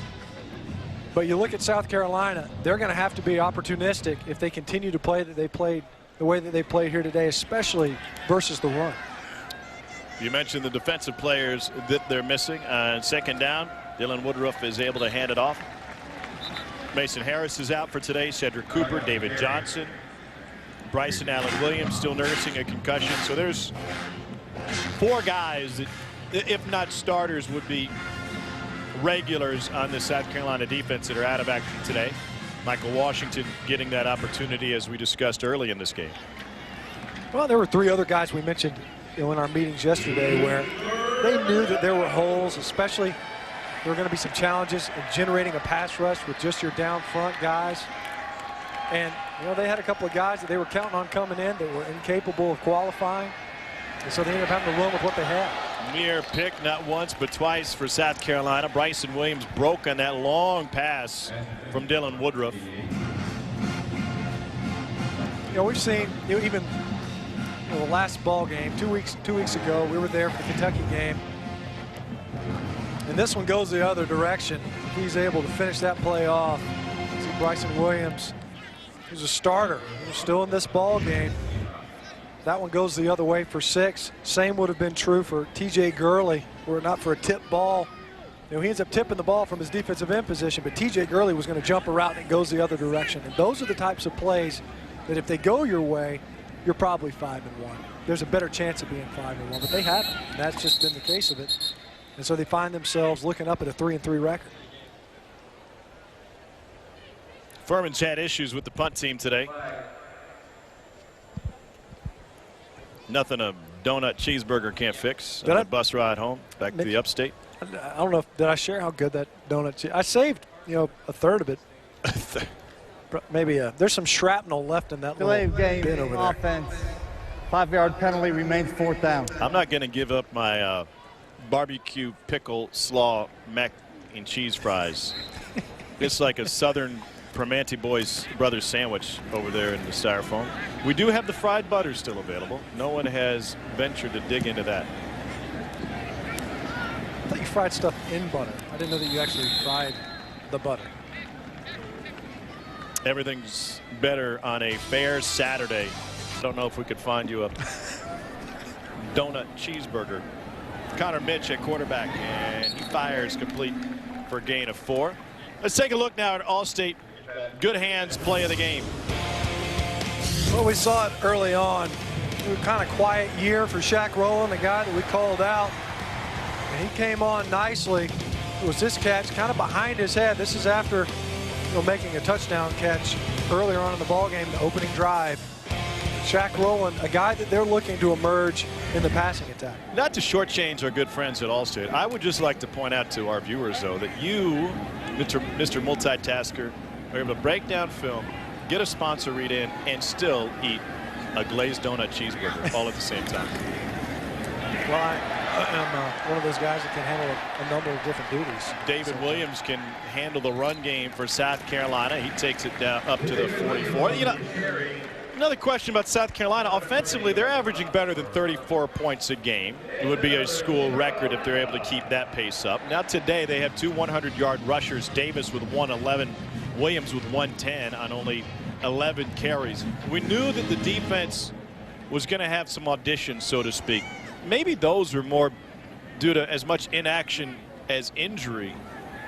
But you look at South Carolina, they're going to have to be opportunistic if they continue to play the way that they played here today, especially versus the run. You mentioned the defensive players that they're missing. Second down, Dylan Woodruff is able to hand it off. Mason Harris is out for today. Cedric Cooper, David Johnson, Bryson Allen Williams still nursing a concussion. So there's 4 guys that, if not starters, would be regulars on the South Carolina defense that are out of action today. Michael Washington getting that opportunity, as we discussed early in this game. Well, there were 3 other guys we mentioned in our meetings yesterday where they knew that there were holes, especially there were going to be some challenges in generating a pass rush with just your down front guys. And, you know, they had a couple of guys that they were counting on coming in that were incapable of qualifying. And so they ended up having to run with what they had. Near pick, not once but twice for South Carolina. Bryson Williams broke on that long pass from Dylan Woodruff. You know, we've seen even the last ball game 2 weeks ago. We were there for the Kentucky game, and this one goes the other direction. If he's able to finish that play off, see Bryson Williams He's a starter. He's still in this ball game. That one goes the other way for 6. Same would have been true for TJ Gurley, were it not for a tip ball. He ends up tipping the ball from his defensive end position, but TJ Gurley was going to jump a route and it goes the other direction. And those are the types of plays that if they go your way, you're probably 5-1. There's a better chance of being 5-1, but they haven't. And that's just been the case of it. And so they find themselves looking up at a 3-3 record. Furman's had issues with the punt team today. Nothing a donut cheeseburger can't fix on the bus ride home back to the upstate. I don't know did I share how good that donut. I saved a third of it. Maybe there's some shrapnel left in that Delay little of game bin over there. offense. 5-yard penalty remains 4th down. I'm not going to give up my barbecue pickle slaw mac and cheese fries. It's like a southern Primanti Boys Brothers sandwich over there in the styrofoam. We do have the fried butter still available. No one has ventured to dig into that. I thought you fried stuff in butter. I didn't know that you actually fried the butter. Everything's better on a fair Saturday. I don't know if we could find you a donut cheeseburger. Connor Mitch at quarterback, and he fires complete for a gain of 4. Let's take a look now at Allstate good hands play of the game. Well, we saw it early on. It was kind of quiet year for Shaq Rowland, the guy that we called out. And he came on nicely. It was this catch kind of behind his head. This is after making a touchdown catch earlier on in the ballgame, the opening drive. Shaq Rowland, a guy that they're looking to emerge in the passing attack. Not to shortchange our good friends at Allstate, I would just like to point out to our viewers, though, that you, Mr. Multitasker, are able to break down film, get a sponsor read in, and still eat a glazed donut cheeseburger all at the same time. Well, I am one of those guys that can handle a number of different duties. David Williams can handle the run game for South Carolina. He takes it down up to the 44. Another question about South Carolina. Offensively, they're averaging better than 34 points a game. It would be a school record if they're able to keep that pace up. Now today they have 2 100-yard rushers, Davis with 111, Williams with 110 on only 11 carries. We knew that the defense was going to have some auditions, so to speak. Maybe those were more due to as much inaction as injury.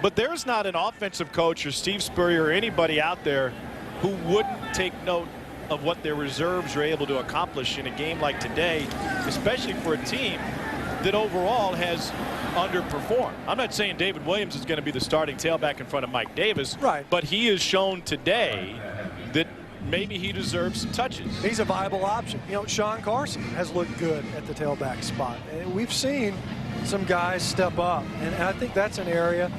But there's not an offensive coach or Steve Spurrier or anybody out there who wouldn't take note of what their reserves are able to accomplish in a game like today, especially for a team that overall has underperformed. I'm not saying David Williams is going to be the starting tailback in front of Mike Davis, right? But he has shown today that maybe he deserves some touches. He's a viable option. Sean Carson has looked good at the tailback spot. And we've seen some guys step up, and I think that's an area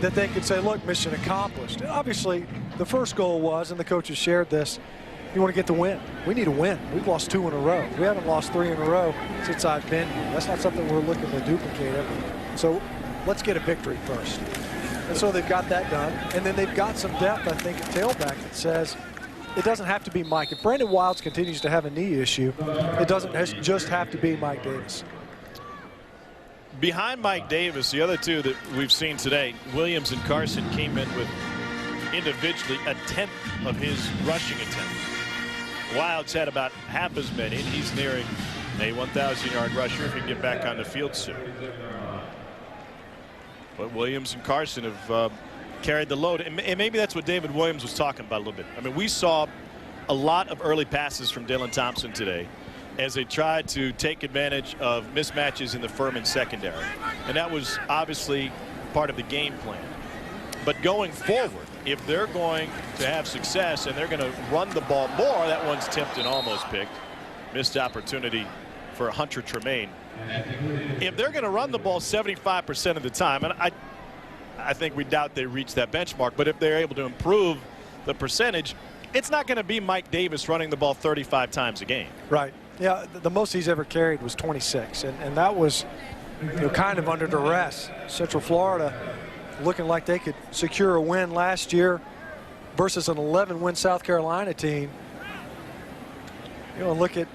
that they could say, look, mission accomplished. And obviously, the first goal was, and the coaches shared this, you want to get the win. We need a win. We've lost 2 in a row. We haven't lost 3 in a row since I've been here. That's not something we're looking to duplicate ever. So let's get a victory first. And so they've got that done. And then they've got some depth, I think, at tailback that says it doesn't have to be Mike. If Brandon Wilds continues to have a knee issue, it doesn't just have to be Mike Davis. Behind Mike Davis, the other two that we've seen today, Williams and Carson, came in with individually a 10th of his rushing attempts. Wilds had about half as many, and he's nearing a 1,000-yard rusher if he can get back on the field soon. But Williams and Carson have carried the load, and maybe that's what David Williams was talking about a little bit. I mean, we saw a lot of early passes from Dylan Thompson today as they tried to take advantage of mismatches in the Furman secondary, and that was obviously part of the game plan. But going forward, if they're going to have success and they're going to run the ball more, that one's tipped and almost picked. Missed opportunity for Hunter Tremaine. If they're going to run the ball 75% of the time, and I think we doubt they reach that benchmark, but if they're able to improve the percentage, it's not going to be Mike Davis running the ball 35 times a game. Right. Yeah, the most he's ever carried was 26, and that was kind of under duress. Central Florida looking like they could secure a win last year versus an 11-win South Carolina team. Look at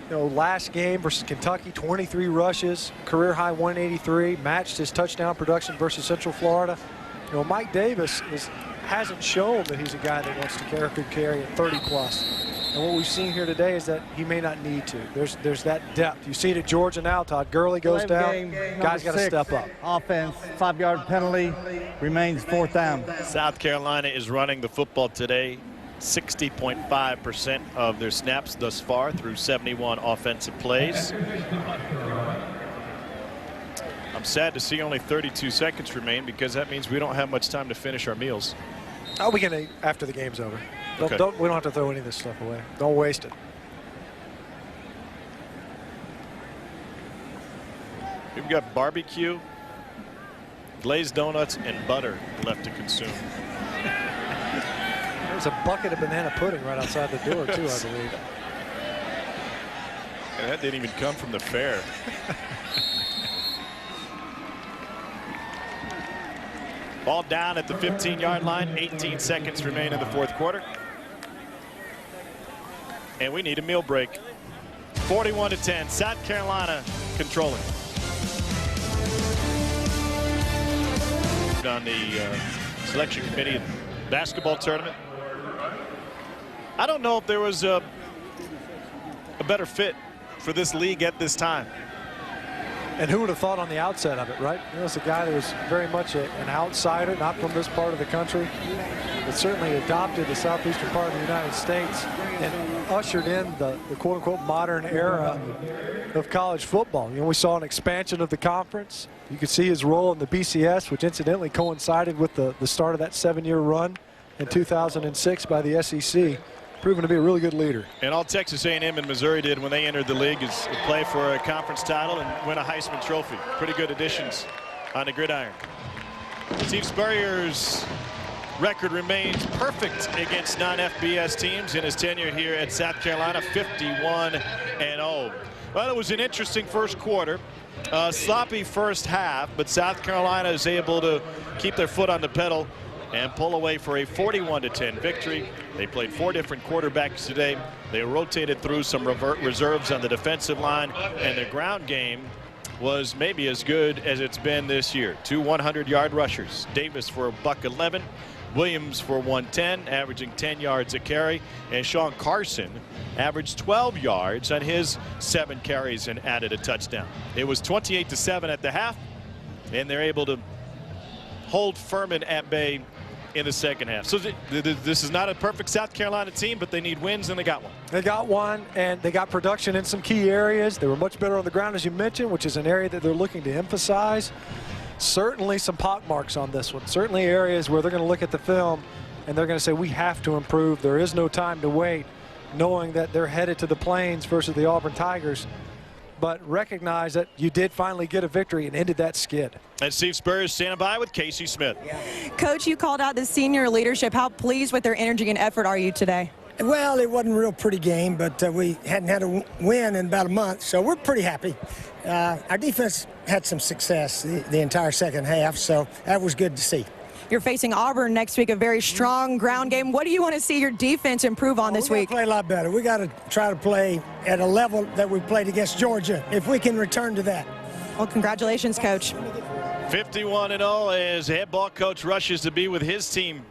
last game versus Kentucky, 23 rushes, career high 183, matched his touchdown production versus Central Florida. Mike Davis hasn't shown that he's a guy that wants to carry, could carry at 30+. And what we've seen here today is that he may not need to. There's that depth. You see it at Georgia now. Todd Gurley goes down. Guys got to step up. Offense, 5-yard penalty, remains 4th down. South Carolina is running the football today 60.5% of their snaps thus far through 71 offensive plays. I'm sad to see only 32 seconds remain because that means we don't have much time to finish our meals. Oh, we can eat after the game's over. Okay. We don't have to throw any of this stuff away. Don't waste it. We've got barbecue, glazed donuts, and butter left to consume. There's a bucket of banana pudding right outside the door, too, I believe. And that didn't even come from the fair. Ball down at the 15-yard line. 18 seconds remain in the 4th quarter. And we need a meal break. 41-10. South Carolina controlling. On the selection committee basketball tournament. I don't know if there was a better fit for this league at this time. And who would have thought on the outset of it, right? You know, it's a guy that was very much an outsider, not from this part of the country, but certainly adopted the southeastern part of the United States and ushered in the quote-unquote modern era of college football. You know, we saw an expansion of the conference. You could see his role in the BCS, which incidentally coincided with the start of that 7-year run in 2006 by the SEC. Proven to be a really good leader. And all Texas A&M and Missouri did when they entered the league is play for a conference title and win a Heisman Trophy. Pretty good additions on the gridiron. Steve Spurrier's record remains perfect against non-FBS teams in his tenure here at South Carolina, 51-0. Well, it was an interesting first quarter. Sloppy first half, but South Carolina is able to keep their foot on the pedal and pull away for a 41-10 victory. They played 4 different quarterbacks today. They rotated through some reserves on the defensive line, and the ground game was maybe as good as it's been this year. 2 100-yard rushers. Davis for a $111, Williams for 110, averaging 10 yards a carry, and Sean Carson averaged 12 yards on his 7 carries and added a touchdown. It was 28-7 at the half, and they're able to hold Furman at bay in the second half. So this is not a perfect South Carolina team, but they need wins, and they got one. They got one, and they got production in some key areas. They were much better on the ground, as you mentioned, which is an area that they're looking to emphasize. Certainly some pock marks on this one. Certainly areas where they're going to look at the film, and they're going to say, we have to improve. There is no time to wait, knowing that they're headed to the Plains versus the Auburn Tigers. But recognize that you did finally get a victory and ended that skid. And Steve Spurrier standing by with Casey Smith. Coach, you called out the senior leadership. How pleased with their energy and effort are you today? Well, it wasn't a real pretty game, but we hadn't had a win in about a month, so we're pretty happy. Our defense had some success the entire second half, so that was good to see. You're facing Auburn next week, a very strong ground game. What do you want to see your defense improve on this week? We play a lot better. We got to try to play at a level that we played against Georgia, if we can return to that. Well, congratulations, Coach. 51-0 as head ball coach rushes to be with his team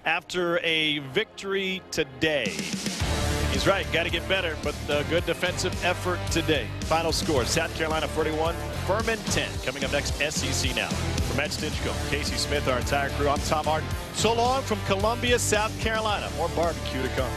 after a victory today. He's right, got to get better, but a good defensive effort today. Final score, South Carolina 41, Furman 10. Coming up next, SEC Now. For Matt Stinchcomb, Casey Smith, our entire crew, I'm Tom Martin. So long from Columbia, South Carolina. More barbecue to come.